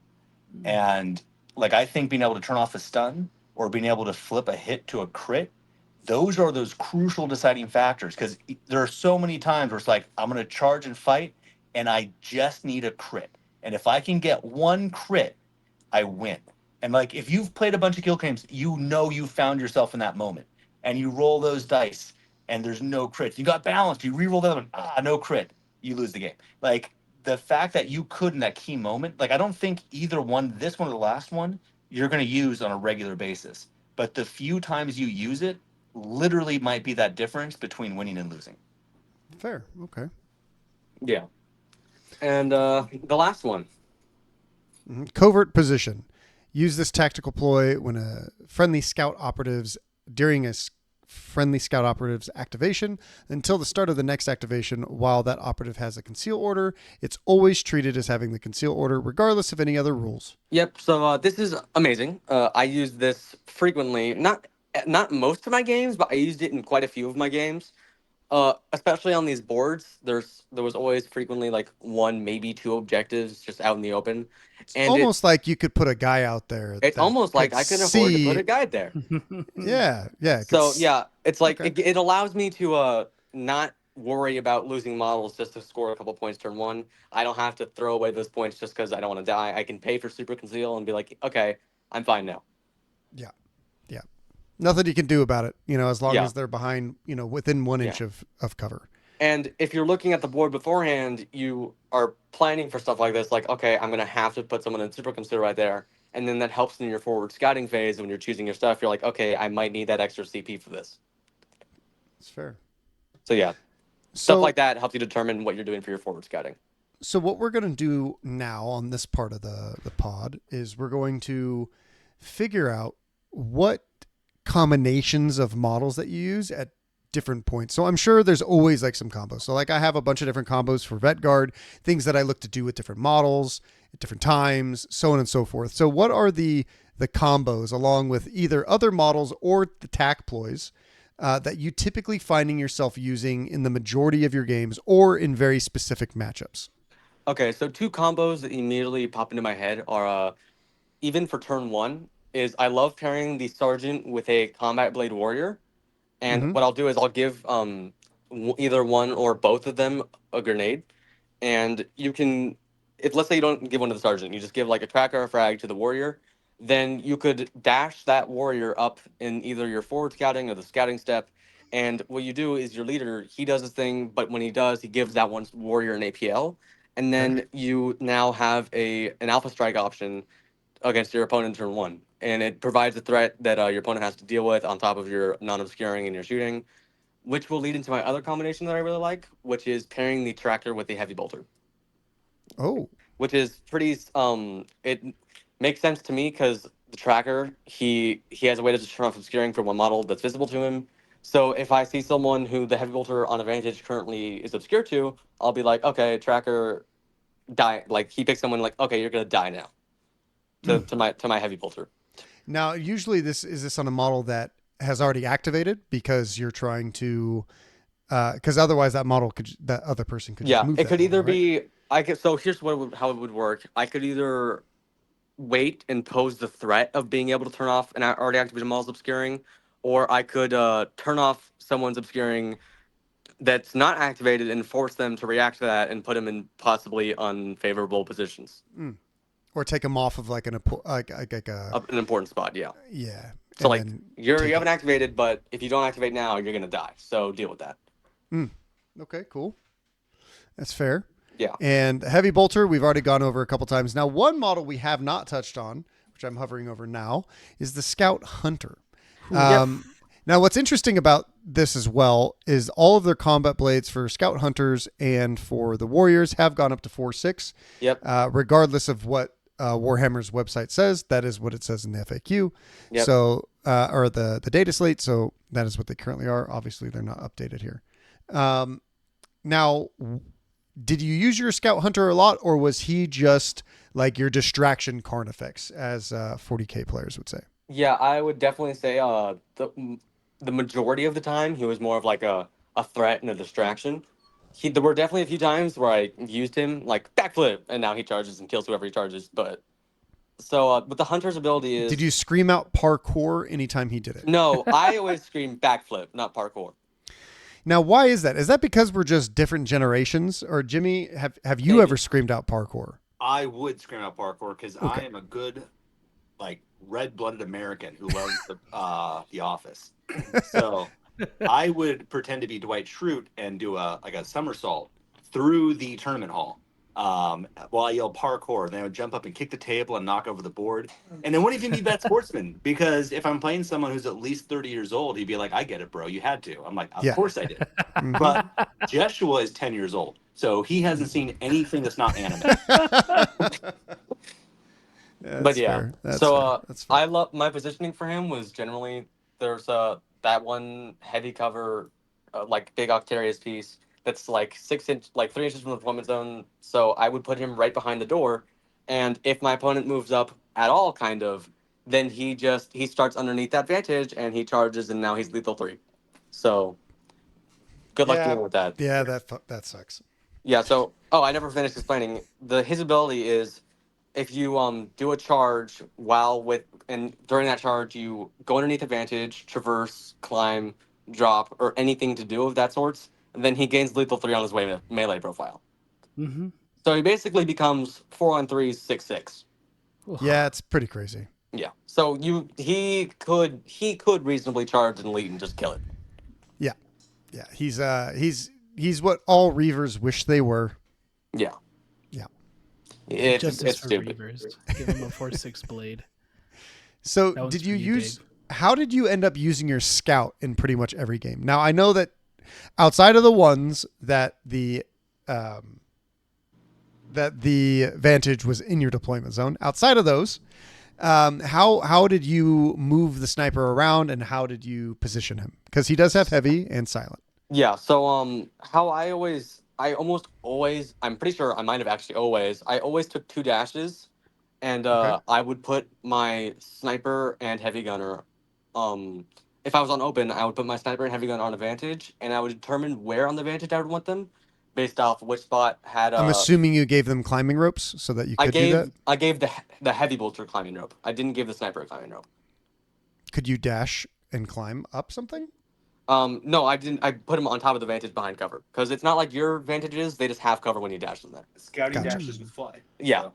And, I think being able to turn off a stun or being able to flip a hit to a crit, those are those crucial deciding factors, because there are so many times where it's like, I'm going to charge and fight, and I just need a crit. And if I can get 1 crit, I win. And if you've played a bunch of kill games, you found yourself in that moment, and you roll those dice, and there's no crits. You got balanced. You re-roll the other one. No crit. You lose the game. The fact that you could in that key moment, I don't think either one, this one or the last one, you're going to use on a regular basis. But the few times you use it literally might be that difference between winning and losing. Fair. Okay. Yeah. And the last one. Covert position. Use this tactical ploy when a friendly scout operatives during a friendly scout operative's activation until the start of the next activation. While that operative has a conceal order, it's always treated as having the conceal order regardless of any other rules. Yep. So this is amazing. I use this frequently. Not most of my games, but I used it in quite a few of my games. Especially on these boards, there was always frequently 1, maybe 2 objectives just out in the open. It's almost like you could put a guy out there. It's almost like I can afford to put a guy there. Yeah. So yeah, it's it allows me to not worry about losing models just to score a couple points turn 1. I don't have to throw away those points just because I don't want to die. I can pay for super conceal and be like, okay, I'm fine now. Yeah. Nothing you can do about it, as long as they're behind, within 1 inch of cover. And if you're looking at the board beforehand, you are planning for stuff like this. Okay, I'm going to have to put someone in super conceal right there. And then that helps in your forward scouting phase. When you're choosing your stuff, you're like, okay, I might need that extra CP for this. It's fair. So yeah, stuff like that helps you determine what you're doing for your forward scouting. So what we're going to do now on this part of the pod is we're going to figure out what combinations of models that you use at different points. So I'm sure there's always some combos. So I have a bunch of different combos for Vet Guard, things that I look to do with different models at different times, so on and so forth. So what are the the combos along with either other models or the tac ploys that you typically finding yourself using in the majority of your games or in very specific matchups? Okay, so two combos that immediately pop into my head are even for turn one is I love pairing the sergeant with a combat blade warrior, and Mm-hmm. what I'll do is I'll give either one or both of them a grenade, and you can, if let's say you don't give one to the sergeant, you just give like a tracker or a frag to the warrior, then you could dash that warrior up in either your forward scouting or the scouting step. And what you do is your leader, he does his thing, but when he does, he gives that one warrior an APL, and Okay. then you now have an alpha strike option against your opponent in turn one, and it provides a threat that your opponent has to deal with on top of your non-obscuring and your shooting, which will lead into my other combination that I really like, which is pairing the tractor with the heavy bolter. Oh. Which is pretty. It makes sense to me because the tracker he has a way to turn off obscuring for one model that's visible to him. So if I see someone who the heavy bolter on advantage currently is obscure to, I'll be like, okay, tracker, die. Like he picks someone like, okay, you're gonna die now. To my heavy bolter. Now, usually this on a model that has already activated because you're trying to, because otherwise that other person could just Yeah, move it that could model, either right? be I could. So here's how it would work. I could either wait and pose the threat of being able to turn off an already activated model's obscuring, or I could turn off someone's obscuring that's not activated and force them to react to that and put them in possibly unfavorable positions. Or take them off of like an An important spot, yeah. yeah. So And like then you take haven't it. activated, but if you don't activate now, you're gonna die. So deal with that. Okay, cool. That's fair. Yeah. And heavy bolter, we've already gone over a couple times. Now, one model we have not touched on, which I'm hovering over now, is the Scout Hunter. Now, what's interesting about this as well is all of their combat blades for Scout Hunters and for the Warriors have gone up to 4/6. Yep. Regardless of what Warhammer's website says, that is what it says in the FAQ. Yep. So, or the data slate. So that is what they currently are. Obviously, they're not updated here. Now, did you use your Scout Hunter a lot, or was he just like your distraction Carnifex, as 40K players would say? Yeah, I would definitely say the majority of the time he was more of like a threat and a distraction. There were definitely a few times where I used him like backflip, and now he charges and kills whoever he charges. But but the hunter's ability is Did you scream out parkour anytime he did it? no. I always scream backflip, not parkour. Now, why is that? Is that because we're just different generations? Or Jimmy, have you ever screamed out parkour? I would scream out parkour because I am a good, like, red-blooded American who loves the Office. So I would pretend to be Dwight Schrute and do a somersault through the tournament hall while I yell parkour. Then I would jump up and kick the table and knock over the board. And it wouldn't even be bad sportsman because if I'm playing someone who's at least 30 years old, he'd be like, I get it, bro. You had to. I'm like, of course I did. But Joshua is 10 years old. So he hasn't seen anything that's not anime. But yeah, so That's fair. I love my positioning for him was generally there's that one heavy cover, like big Octarius piece that's like 6 inch, like 3 inches from the deployment zone. So I would put him right behind the door, and if my opponent moves up at all, kind of, then he starts underneath that vantage and he charges, and now he's lethal 3. So good luck dealing with that. Yeah, that sucks. Yeah. So I never finished explaining his ability is. If you do a charge and during that charge you go underneath advantage, traverse, climb, drop, or anything to do of that sorts, and then he gains lethal 3 on his melee profile. Mm-hmm. So he basically becomes 4-on-3, 6/6. Yeah, it's pretty crazy. Yeah. So he could reasonably charge and lead and just kill it. Yeah, yeah. He's what all Reavers wish they were. Yeah. Yeah. It's Justice for stupid. Reavers. Give him a 4/6 blade. So That one's did you for you, use? Dave. How did you end up using your scout in pretty much every game? Now I know that outside of the ones that the vantage was in your deployment zone, outside of those, how did you move the sniper around and how did you position him? Because he does have heavy and silent. Yeah, so how I almost always, I'm pretty sure I might have actually always took 2 dashes and Okay. I would put my sniper and heavy gunner. If I was on open, I would put my sniper and heavy gunner on advantage, and I would determine where on the advantage I would want them, based off which spot had. I'm assuming you gave them climbing ropes so that you I could do that. gave the heavy bolter climbing rope. I didn't give the sniper a climbing rope. Could you dash and climb up something? No, I didn't. I put them on top of the vantage behind cover because it's not like your vantages; they just have cover when you dash them there. Scouting Gotcha. dashes with fly. Yeah. So.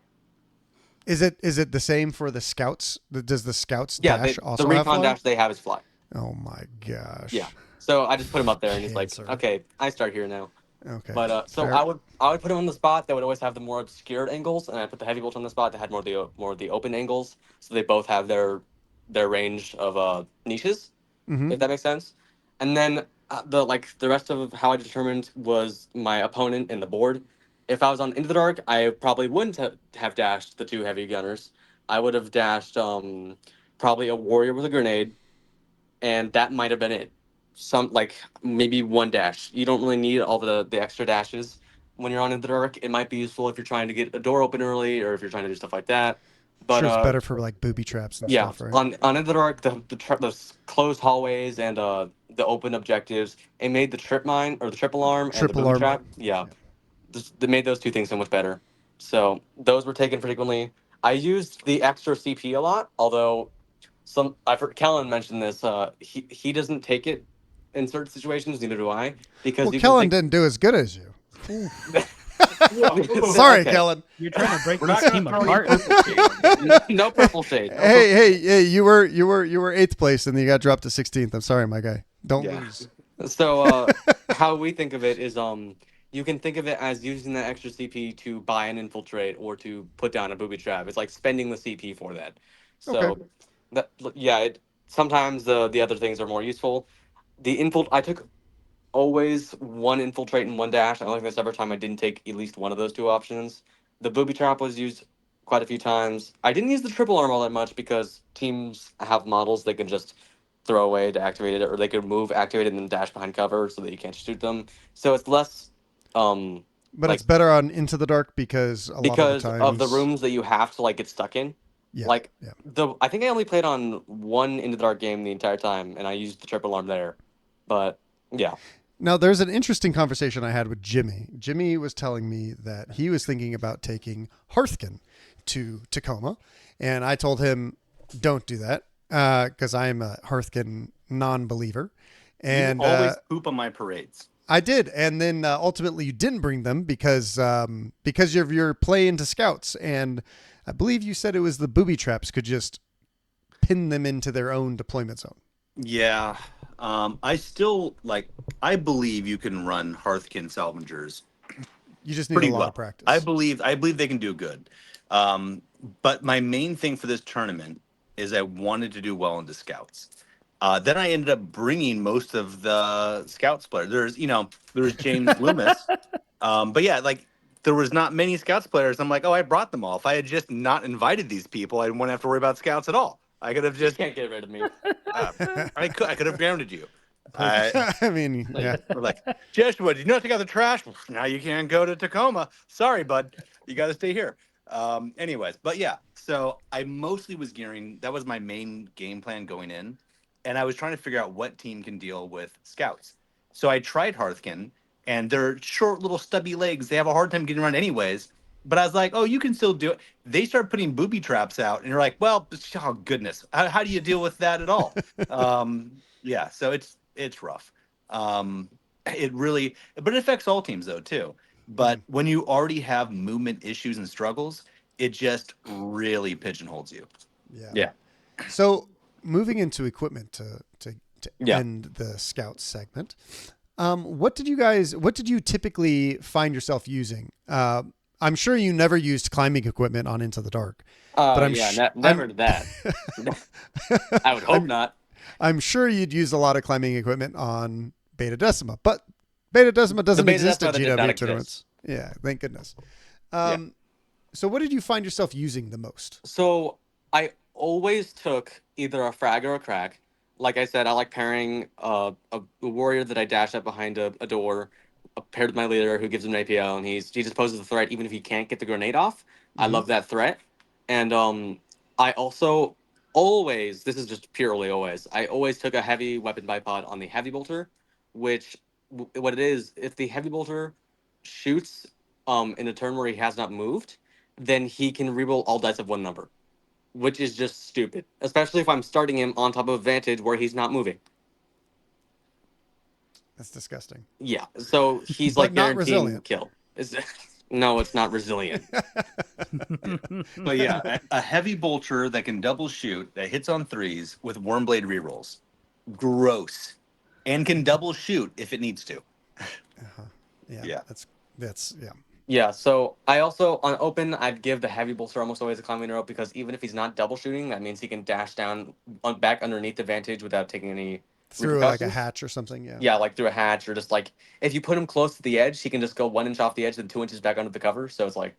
Is it the same for the scouts? Does the scouts Yeah, dash also the have recon fly? dash they have is fly. Oh my gosh. Yeah. So I just put him up there, and he's like, Cancer. "Okay, I start here now." Okay. But so Fair. I would put him on the spot that would always have the more obscured angles, and I put the heavy bolt on the spot that had more of the open angles, so they both have their range of niches, Mm-hmm. if that makes sense. And then the rest of how I determined was my opponent and the board. If I was on Into the Dark, I probably wouldn't have dashed the two heavy gunners. I would have dashed probably a warrior with a grenade, and that might have been it. Some like maybe one dash. You don't really need all the extra dashes when you're on Into the Dark. It might be useful if you're trying to get a door open early or if you're trying to do stuff like that. But Sure, it's better for like booby traps and yeah, stuff, right? on Into the Dark, the closed hallways and the open objectives, it made the trip mine or the trip alarm and the Triple booby arm. trap. Yeah, they made those two things so much better. So those were taken frequently. I used the extra CP a lot, although I've heard Kellen mention this. He doesn't take it in certain situations. Neither do I, because Well, you Kellen can didn't do as good as you. think. Sorry, Okay. Kellen. You're trying to break We're this not team gonna throw any apart. purple shade. No purple shade. No Hey, you were 8th place and then you got dropped to 16th. I'm sorry, my guy. Don't Yeah. lose. So how we think of it is you can think of it as using that extra CP to buy an infiltrate or to put down a booby trap. It's like spending the CP for that. Okay. So that yeah, sometimes the other things are more useful. I took always one infiltrate and one dash. I don't think there's ever time I didn't take at least one of those two options. The booby trap was used quite a few times. I didn't use the triple arm all that much because teams have models they can just throw away to activate it, or they could move, activate it, and then dash behind cover so that you can't shoot them. So it's less But like it's better on Into the Dark because a lot of the because times of the rooms that you have to like get stuck in. Yeah. Like yeah. I think I only played on one Into the Dark game the entire time, and I used the triple arm there. But yeah. Now, there's an interesting conversation I had with Jimmy. Jimmy was telling me that he was thinking about taking Hearthkin to Tacoma, and I told him, "Don't do that," because I am a Hearthkin non-believer. And You always poop on my parades. I did, and then ultimately you didn't bring them because of your play into scouts, and I believe you said it was the booby traps could just pin them into their own deployment zone. Yeah. I believe you can run Hearthkin Salvagers You just need pretty a lot well. of practice. I believe they can do good. But my main thing for this tournament is I wanted to do well into scouts. Then I ended up bringing most of the scouts players. There's James Loomis. But yeah, like there was not many scouts players. I'm like, oh, I brought them all. If I had just not invited these people, I wouldn't have to worry about scouts at all. I could have You just can't get rid of me. I could have grounded you. I mean, yeah. We're like, Joshua, did you not take out the trash? Well, now you can't go to Tacoma. Sorry, bud. You got to stay here. Anyways, but yeah, so I mostly was gearing, that was my main game plan going in. And I was trying to figure out what team can deal with scouts. So I tried Hearthkin, and they're short, little stubby legs. They have a hard time getting around anyways. But I was like, oh, you can still do it. They start putting booby traps out, and you're like, well, oh, goodness. How do you deal with that at all? Yeah, so it's rough. It really, but it affects all teams though too. But when you already have movement issues and struggles, it just really pigeonholes you. Yeah. Yeah. So moving into equipment to Yeah. end the scout segment, what did you typically find yourself using? I'm sure you never used climbing equipment on Into the Dark, but I'm never that. I would hope not. I'm sure you'd use a lot of climbing equipment on Beta Decima, but Beta Decima doesn't Beta exist Decima at did not GW exist. tournaments. Yeah, thank goodness. So what did you find yourself using the most? So I always took either a frag or a crack. Like I said, I like pairing a warrior that I dash up behind a door, paired with my leader who gives him an APO, and he just poses the threat even if he can't get the grenade off. I love that threat. And I also always, this is just purely always, I always took a heavy weapon bipod on the heavy bolter, which what it is, if the heavy bolter shoots in a turn where he has not moved, then he can reroll all dice of one number, which is just stupid, especially if I'm starting him on top of advantage where he's not moving. That's disgusting. Yeah, so he's But like not guaranteeing resilient. kill. No, it's not resilient. But yeah, a heavy bolter that can double shoot, that hits on threes with Wormblade rerolls. Gross. And can double shoot if it needs to. Yeah, Yeah. that's yeah. Yeah, so I also, on open, I'd give the heavy bolter almost always a climbing rope because even if he's not double shooting, that means he can dash down back underneath the vantage without taking any Through like a repercussions. hatch or something. Yeah. Yeah, like through a hatch or just like, if you put him close to the edge, he can just go 1 inch off the edge and 2 inches back under the cover. So it's like,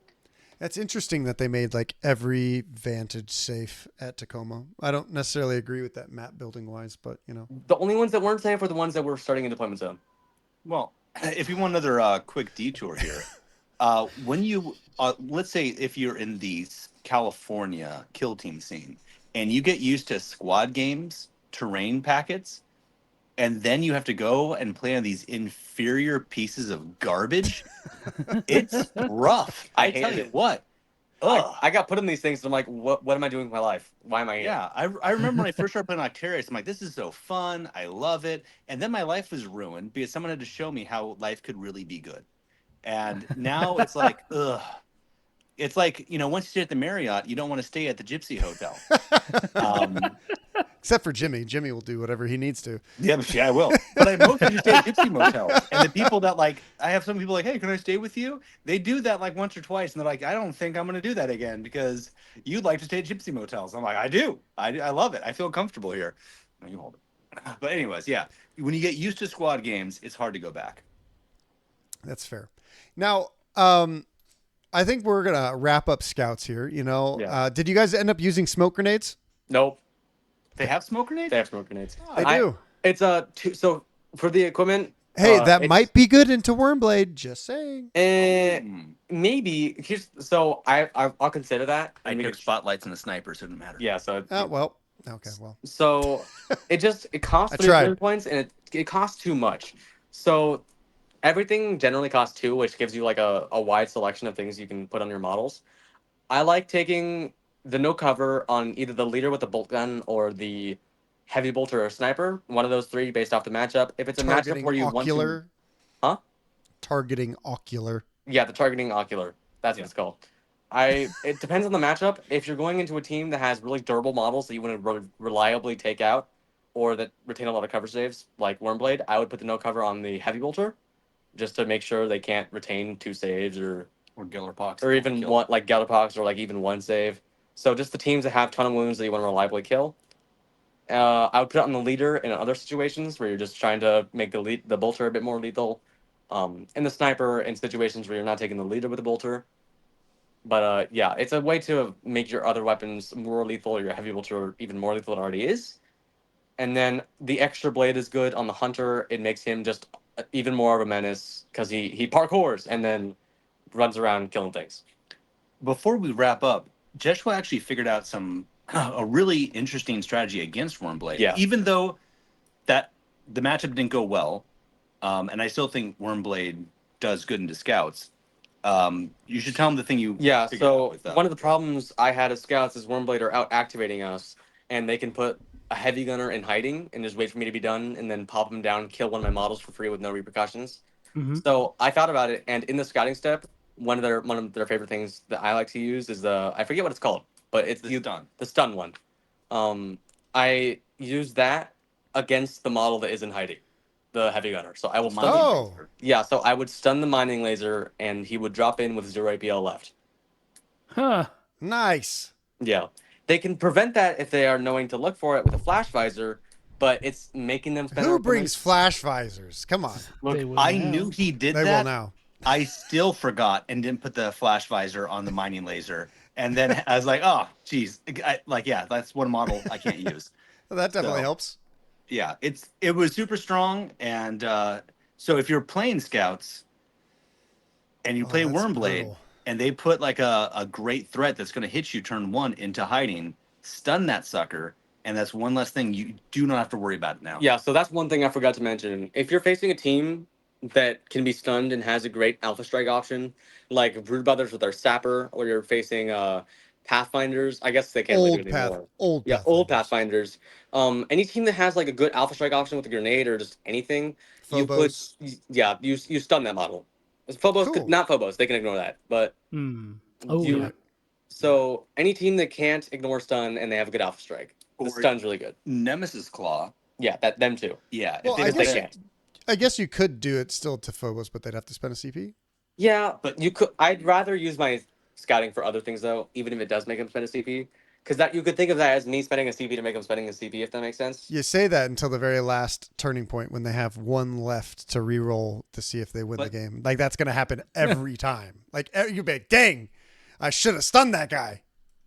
That's interesting that they made like every vantage safe at Tacoma. I don't necessarily agree with that map building wise, but you know. the only ones that weren't safe were the ones that were starting in deployment zone. Well, if you want another quick detour here, when you, let's say if you're in the California kill team scene and you get used to squad games, terrain packets, and then you have to go and play on these inferior pieces of garbage, it's rough. I tell hated you it. what. Ugh. I got put in these things, and I'm like, what am I doing with my life? Why am I here? Yeah, I remember when I first started playing Octarius, I'm like, this is so fun. I love it. And then my life was ruined because someone had to show me how life could really be good. And now it's like, ugh. It's like, once you stay at the Marriott, you don't want to stay at the Gypsy Hotel. Except for Jimmy. Jimmy will do whatever he needs to. Yeah, I will. But I mostly stay at Gypsy Motels. And the people that I have some people like, hey, can I stay with you? They do that like once or twice. And they're like, I don't think I'm going to do that again because you'd like to stay at Gypsy Motels. I'm like, I do. I love it. I feel comfortable here. No, you hold it. But anyways, yeah. When you get used to squad games, it's hard to go back. That's fair. Now, I think we're going to wrap up scouts here. Yeah. Did you guys end up using smoke grenades? Nope. They have smoke grenades? They have smoke grenades. They do. It's so for the equipment. Hey, that might be good into Wormblade. Just saying. Maybe I'll consider that. I took spotlights and the snipers, so it didn't matter. Yeah. So. Oh well. Okay. Well. So it costs 3 points and it costs too much. So everything generally costs 2, which gives you like a wide selection of things you can put on your models. I like taking the no cover on either the leader with the bolt gun or the heavy bolter or sniper. One of those 3 based off the matchup. If it's a matchup where you want to... Huh? Targeting ocular. Yeah, the targeting ocular. That's what it's called. It depends on the matchup. If you're going into a team that has really durable models that you want to reliably take out or that retain a lot of cover saves, like Wormblade, I would put the no cover on the heavy bolter just to make sure they can't retain 2 saves or Gellerpox. Or even one, like Gellerpox or like even 1 save. So just the teams that have a ton of wounds that you want to reliably kill. I would put it on the leader in other situations where you're just trying to make the bolter a bit more lethal. And the sniper in situations where you're not taking the leader with the bolter. But yeah, it's a way to make your other weapons more lethal, or your heavy bolter even more lethal than it already is. And then the extra blade is good on the hunter. It makes him just even more of a menace because he parkours and then runs around killing things. Before we wrap up, Joshua actually figured out a really interesting strategy against Wormblade. Yeah. Even though that the matchup didn't go well, and I still think Wormblade does good into scouts. You should tell him the thing you. Yeah. figured So out with that. one of the problems I had as scouts is Wormblade are out activating us, and they can put a heavy gunner in hiding and just wait for me to be done, and then pop him down, kill one of my models for free with no repercussions. Mm-hmm. So I thought about it, and in the scouting step, one of their favorite things that I like to use is I forget what it's called, but it's the stun one. I use that against the model that is in hiding, the heavy gunner. So I will so I would stun the mining laser, and he would drop in with 0 APL left. Huh. Nice. Yeah, they can prevent that if they are knowing to look for it with a flash visor, but it's making them spend. Who brings flash visors? Come on. Look, I knew he did that. They will now. I still forgot and didn't put the flash visor on the mining laser. And then I was like, oh, geez. That's one model I can't use. Well, that definitely helps. Yeah, it was super strong. And so if you're playing scouts and you play Wormblade, and they put like a great threat that's going to hit you turn 1 into hiding, stun that sucker, and that's one less thing you do not have to worry about now. Yeah, so that's one thing I forgot to mention. If you're facing a team that can be stunned and has a great Alpha Strike option, like Brood Brothers with their Sapper, or you're facing Pathfinders, I guess they can't really do it anymore. Old Pathfinders. Any team that has like a good Alpha Strike option with a grenade or just anything, Phobos. you stun that model. Phobos, Cool. not Phobos, they can ignore that. But so any team that can't ignore stun and they have a good Alpha Strike, the stun's really good. Nemesis Claw. Yeah, them too. Yeah, Well, if they can't. I guess you could do it still to Phobos, but they'd have to spend a CP. Yeah, but you could. I'd rather use my scouting for other things though, even if it does make him spend a CP, because that you could think of that as me spending a CP to make him spending a CP, if that makes sense. You say that until the very last turning point when they have one left to reroll to see if they win the game. Like that's going to happen every time. Like you be like, dang, I should have stunned that guy.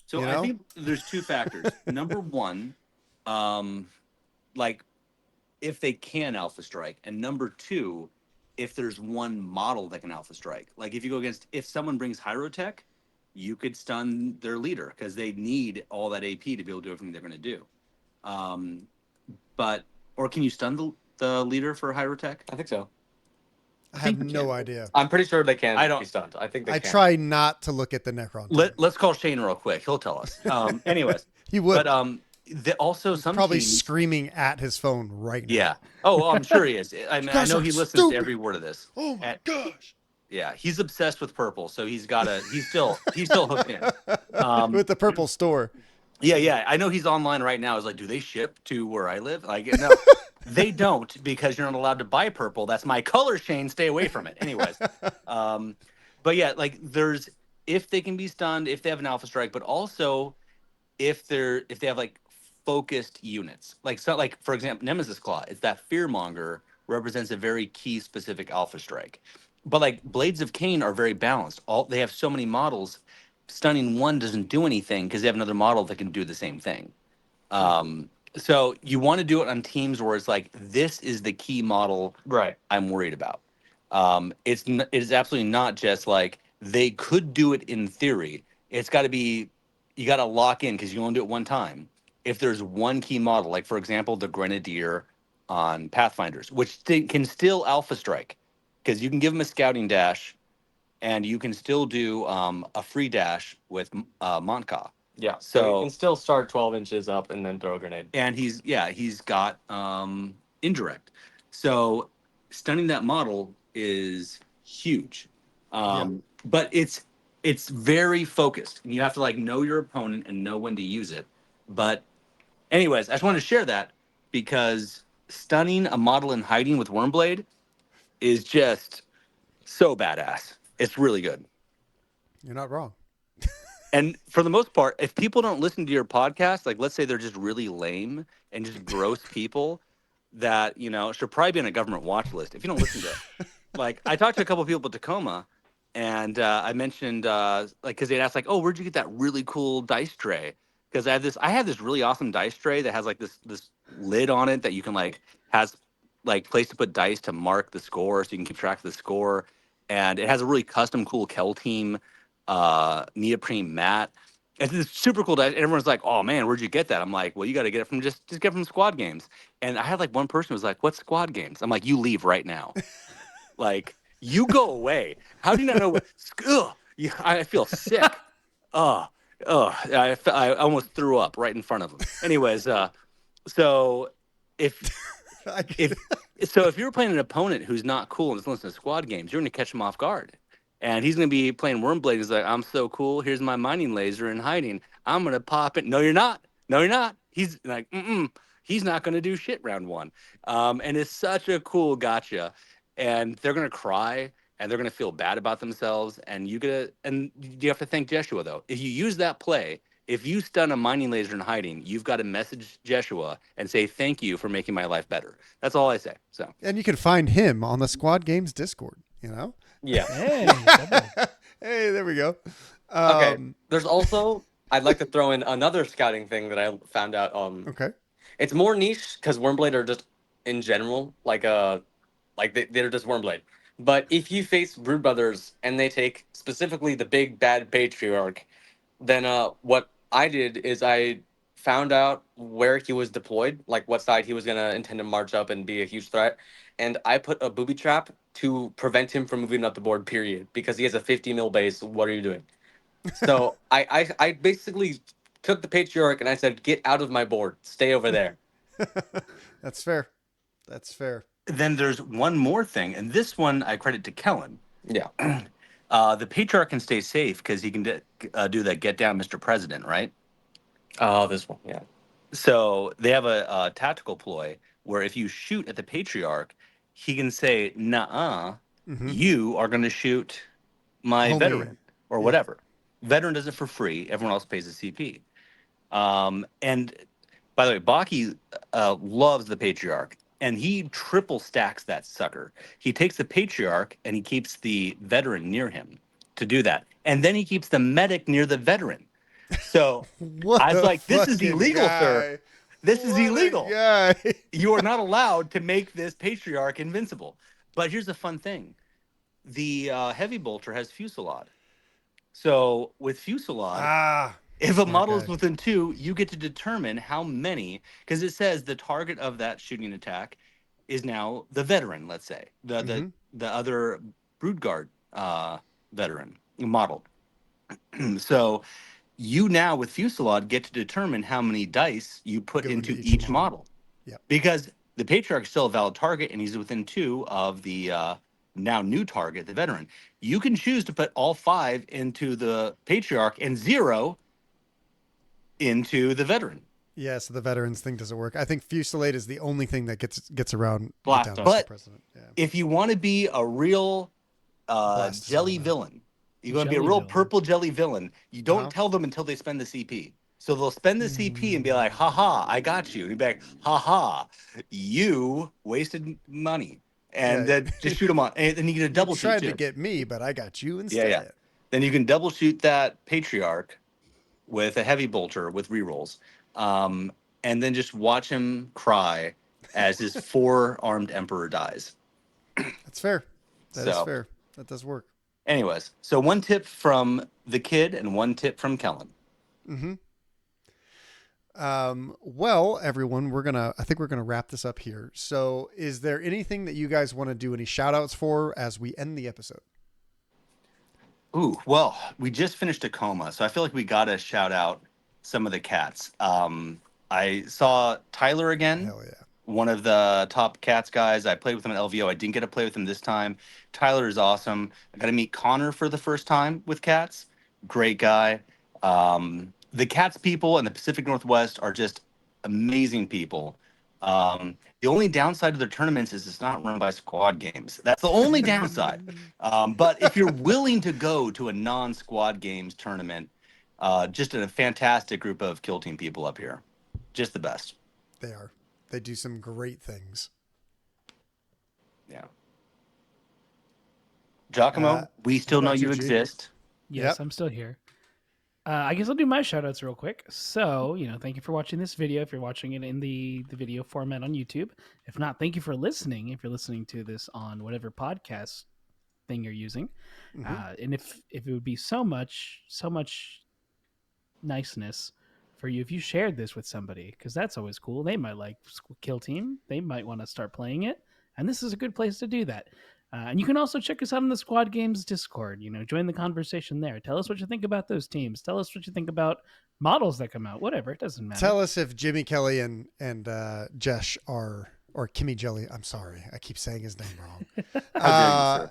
So I think there's two factors. Number one, like if they can Alpha Strike, and number two, if there's one model that can Alpha Strike. Like if you go against, if someone brings Hyrotech, you could stun their leader because they need all that AP to be able to do everything they're going to do. Or can you stun the leader for Hyrotech? I think so. I have no idea. I'm pretty sure they can be stunned. I think they can. I try not to look at the Necron. Let's call Shane real quick. He'll tell us. Anyways. He would. But also some probably teams, screaming at his phone right now. Yeah. Oh, well, I'm sure he is. I mean, I know he listens to every word of this. Oh my gosh. Yeah, he's obsessed with purple, so he's still hooked in. With the purple store. Yeah. I know he's online right now. He's like, do they ship to where I live? Like, no, they don't because you're not allowed to buy purple. That's my color, Shane. Stay away from it. Anyways, but yeah, like if they can be stunned, if they have an Alpha Strike, but also if they have like focused units, like for example, Nemesis Claw, it's that Fearmonger represents a very key specific Alpha Strike. But like Blades of Cain are very balanced. They have so many models. Stunning one doesn't do anything because they have another model that can do the same thing. So you want to do it on teams where it's like this is the key model. Right. I'm worried about. It is absolutely not just like they could do it in theory. It's got to be you got to lock in because you only do it one time. If there's one key model, like for example the Grenadier on Pathfinders, which can still Alpha Strike. Because you can give him a scouting dash, and you can still do a free dash with Monka. Yeah, so you can still start 12 inches up and then throw a grenade. And he's got indirect. So stunning that model is huge. But it's very focused. And you have to like know your opponent and know when to use it. But anyways, I just wanted to share that because stunning a model in hiding with Wormblade is just so badass. It's really good. You're not wrong. And for the most part, if people don't listen to your podcast, like let's say they're just really lame and just gross people that, should probably be on a government watch list. If you don't listen to it. Like I talked to a couple of people at Tacoma and I mentioned because they'd asked like, oh, where'd you get that really cool dice tray? Because I have this really awesome dice tray that has like this lid on it that you can has place to put dice to mark the score so you can keep track of the score. And it has a really custom cool Kell Team neoprene mat. It's this super cool dice. And everyone's like, oh man, where'd you get that? I'm like, well, you got to get it from just get it from Squad Games. And I had like one person who was like, what's Squad Games? I'm like, you leave right now. Like, you go away. How do you not know what? I feel sick. I almost threw up right in front of him. Anyways, so if you were playing an opponent who's not cool and doesn't listen to Squad Games, you're going to catch him off guard. And he's going to be playing Wormblade. He's like, I'm so cool. Here's my mining laser in hiding. I'm going to pop it. No, you're not. No, you're not. He's like, he's not going to do shit round one. And it's such a cool gotcha. And they're going to cry and they're going to feel bad about themselves. And you have to thank Jeshua, though. If you use that play, if you stun a mining laser in hiding, you've got to message Jeshua and say, thank you for making my life better. That's all I say. So, and you can find him on the Squad Games Discord, Yeah. Hey, there we go. Okay. There's also, I'd like to throw in another scouting thing that I found out. Okay. It's more niche because Wormblade are just in general, they're just Wormblade. But if you face Brood Brothers and they take specifically the big bad patriarch, then what I did is I found out where he was deployed, like what side he was gonna intend to march up and be a huge threat, and I put a booby trap to prevent him from moving up the board. Period, because he has a 50 mil base. What are you doing? So I basically took the patriarch and I said, get out of my board, stay over there. That's fair. That's fair. Then there's one more thing, and this one I credit to Kellen. Yeah. The patriarch can stay safe because he can do that get down, Mr. President, right? Oh, this one. Yeah. So they have a tactical ploy where if you shoot at the patriarch, he can say, "Nuh-uh, you are going to shoot my Homie. veteran or whatever." Veteran does it for free. Everyone else pays a CP. And by the way, Baki loves the patriarch, and he triple stacks that sucker. He takes the patriarch and he keeps the veteran near him to do that, and then he keeps the medic near the veteran. So I was like, "This is illegal, sir. This is illegal. You are not allowed to make this patriarch invincible." But here's the fun thing: the heavy bolter has fusillade. So with fusillade, if a model is within 2, you get to determine how many, because it says the target of that shooting attack is now the veteran. Let's say the other Broodguard veteran model. So you now with fusillade get to determine how many dice you put into each model. Yeah. Because the patriarch is still a valid target, and he's within 2 of the now new target, the veteran. You can choose to put all 5 into the patriarch and 0 into the veteran. Yeah, so the veterans thing doesn't work. I think fusillade is the only thing that gets around. Blast zone. But if you want to be a real jelly villain, you're going to be a real purple jelly villain, you don't tell them until they spend the CP. So they'll spend the CP and be like, haha, I got you. And you'll be like, haha, you wasted money. And then just shoot them on. And then you get a double shoot. Tried to get me, but I got you instead. Yeah. Then you can double shoot that patriarch with a heavy bolter with rerolls. And then just watch him cry as his 4-armed emperor dies. That's fair. That is fair. That does work. Anyways, so one tip from the kid and one tip from Kellen. Well, everyone, I think we're gonna wrap this up here. So is there anything that you guys want to do any shout outs for as we end the episode? Ooh, well, we just finished Tacoma, so I feel like we gotta shout out some of the cats. I saw Tyler again. Hell yeah. One of the top cats guys. I played with him at LVO. I didn't get to play with him this time. Tyler is awesome. I got to meet Connor for the first time with cats. Great guy. The cats people in the Pacific Northwest are just amazing people. The only downside of their tournaments is it's not run by squad games. That's the only downside. But if you're willing to go to a non-squad games tournament, just a fantastic group of Kill Team people up here. Just the best. They are. They do some great things. Yeah. Giacomo, we still know you exist. Yes, I'm still here. I guess I'll do my shout outs real quick. So, thank you for watching this video. If you're watching it in the video format on YouTube. If not, thank you for listening. If you're listening to this on whatever podcast thing you're using. And if it would be so much niceness for you if you shared this with somebody, because that's always cool. They might like Kill Team. They might want to start playing it. And this is a good place to do that. And you can also check us out on the Squad Games Discord. Join the conversation there. Tell us what you think about those teams. Tell us what you think about models that come out. Whatever, it doesn't matter. Tell us if Jimmy Kelly and Jesh or Kimmy Jelly. I'm sorry, I keep saying his name wrong.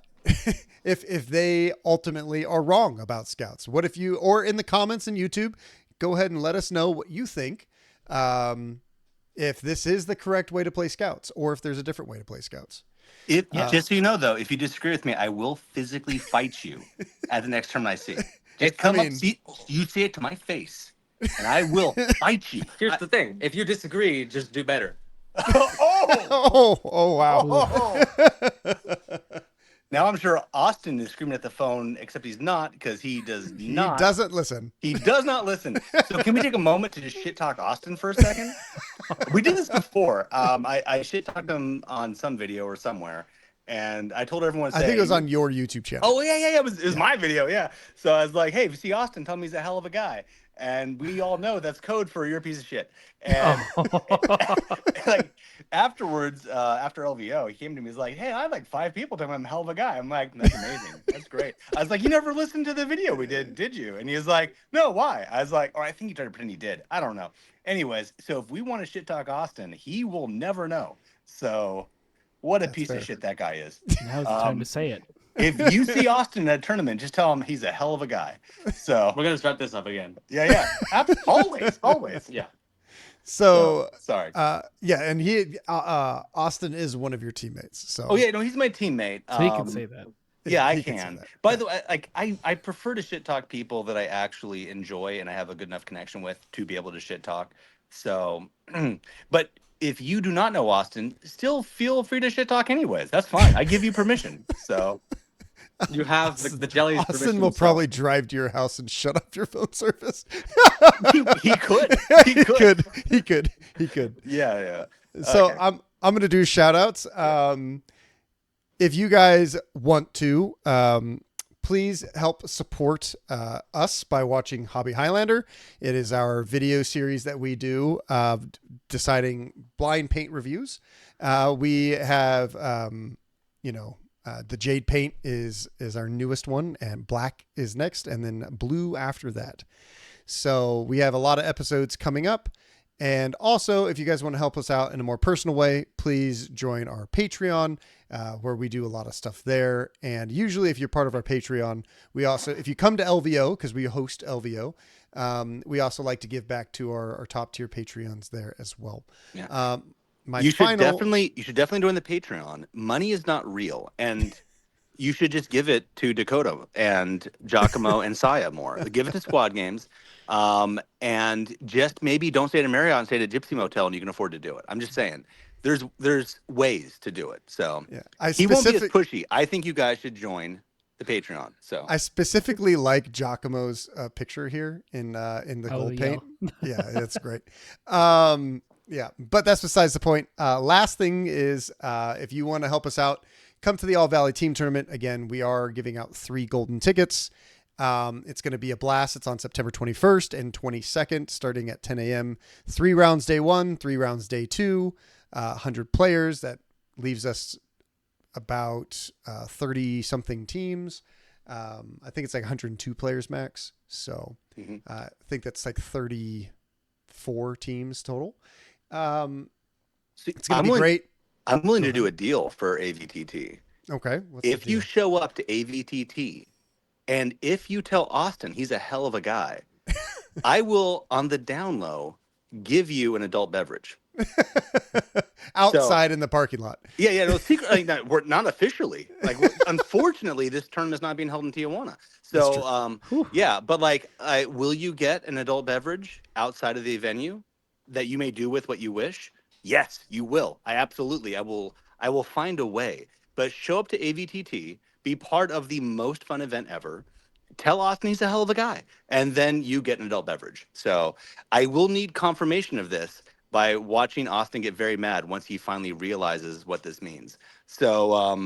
If they ultimately are wrong about scouts. What if you, or in the comments on YouTube, go ahead and let us know what you think. If this is the correct way to play scouts, or if there's a different way to play scouts. Just so you know, though, if you disagree with me, I will physically fight you at the next tournament I see. Just come up, you say it to my face, and I will fight you. Here's the thing: if you disagree, just do better. Oh, wow. Now I'm sure Austin is screaming at the phone, except he's not, because he does not. He doesn't listen. He does not listen. So can we take a moment to just shit talk Austin for a second? We did this before. I shit talked him on some video or somewhere, And I told everyone to I say, think it was on your YouTube channel. oh, yeah. It was my video, yeah. So I was like, hey, if you see Austin, tell him he's a hell of a guy. And we all know that's code for you're a piece of shit. And like afterwards, after LVO, he came to me, he's like, hey, I had like 5 people tell me I'm a hell of a guy. I'm like, that's amazing. That's great. I was like, you never listened to the video we did you? And he was like, no, why? I was like, or I think he tried to pretend he did. I don't know. Anyways, so if we want to shit talk Austin, he will never know. So what a piece of shit that guy is. Now's the time to say it. If you see Austin in a tournament, just tell him he's a hell of a guy. So We're gonna start this up again. yeah. Always. Yeah. So sorry. Yeah, and he Austin is one of your teammates. So Oh yeah, no, he's my teammate. So he can say that. Yeah, I He can. say that. By the way, like I prefer to shit talk people that I actually enjoy and I have a good enough connection with to be able to shit talk. So, but if you do not know Austin, still feel free to shit talk anyways. That's fine. I give you permission. So You have the jelly's Austin permission will himself. probably drive to your house and shut off your phone service. he could. He could. Yeah. So Okay. I'm going to do shout outs. If you guys want to, please help support us by watching Hobby Highlander. It is our video series that we do deciding blind paint reviews. We have, the Jade paint is our newest one, and black is next, and then blue after that. So we have a lot of episodes coming up. And also, if you guys want to help us out in a more personal way, please join our Patreon, where we do a lot of stuff there. And usually, if you're part of our Patreon, we also, if you come to LVO, because we host LVO, we also like to give back to our top tier Patreons there as well. Yeah. You should definitely join the Patreon. Money is not real, and you should just give it to Dakota and Giacomo and Saya more. Give it to Squad Games, and just maybe don't stay at a Marriott and stay at a Gypsy Motel, and you can afford to do it. I'm just saying, there's ways to do it. So yeah, he won't be as pushy. I think you guys should join the Patreon. So I specifically like Giacomo's picture here in the gold paint. Yeah, it's great. Yeah, but that's besides the point. Last thing is, if you want to help us out, come to the All Valley Team Tournament. Again, we are giving out 3 golden tickets. It's going to be a blast. It's on September 21st and 22nd, starting at 10 a.m. 3 rounds day 1, 3 rounds day 2, 100 players. That leaves us about 30-something teams. I think it's like 102 players max. So I think that's like 34 teams total. It's going to be great. I'm willing to do a deal for AVTT. Okay. If you show up to AVTT and if you tell Austin he's a hell of a guy, I will, on the down low, give you an adult beverage. Outside in the parking lot. Yeah. No, secret, we're not officially. Unfortunately, this tournament is not being held in Tijuana. So, yeah. But will you get an adult beverage outside of the venue that you may do with what you wish? Yes, you will. I will find a way. But show up to AVTT, be part of the most fun event ever. Tell Austin he's a hell of a guy, and then you get an adult beverage. So I will need confirmation of this by watching Austin get very mad once he finally realizes what this means. So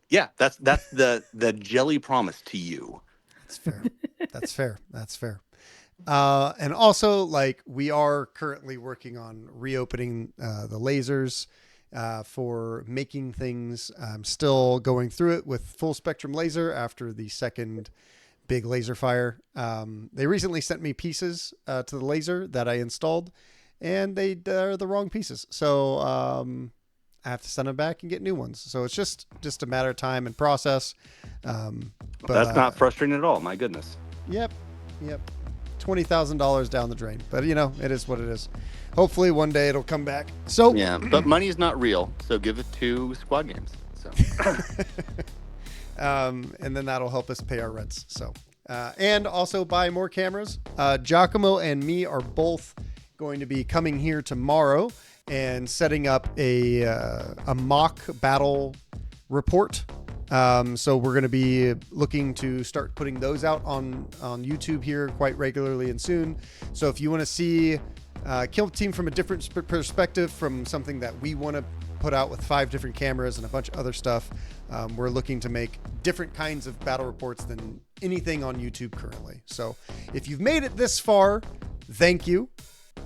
yeah, that's the jelly promise to you. That's fair. That's fair. And also, we are currently working on reopening the lasers for making things. I'm still going through it with full spectrum laser after the second big laser fire. They recently sent me pieces to the laser that I installed, and they're the wrong pieces. So I have to send them back and get new ones. So it's just a matter of time and process. But that's not frustrating at all. My goodness. Yep. $20,000 down the drain, but it is what it is. Hopefully one day it'll come back. So yeah, but money is not real, so give it to Squad Games. So and then that'll help us pay our rents. So and also buy more cameras. Giacomo and me are both going to be coming here tomorrow and setting up a mock battle report. So we're going to be looking to start putting those out on YouTube here quite regularly and soon. So if you want to see Kell Team from a different perspective, from something that we want to put out with 5 different cameras and a bunch of other stuff. We're looking to make different kinds of battle reports than anything on YouTube currently. So if you've made it this far, thank you.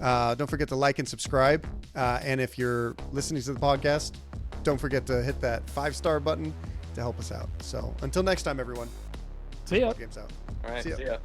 Don't forget to like and subscribe. And if you're listening to the podcast, don't forget to hit that 5-star button to help us out. So until next time, everyone. See ya. Games out. All right. See ya. See ya.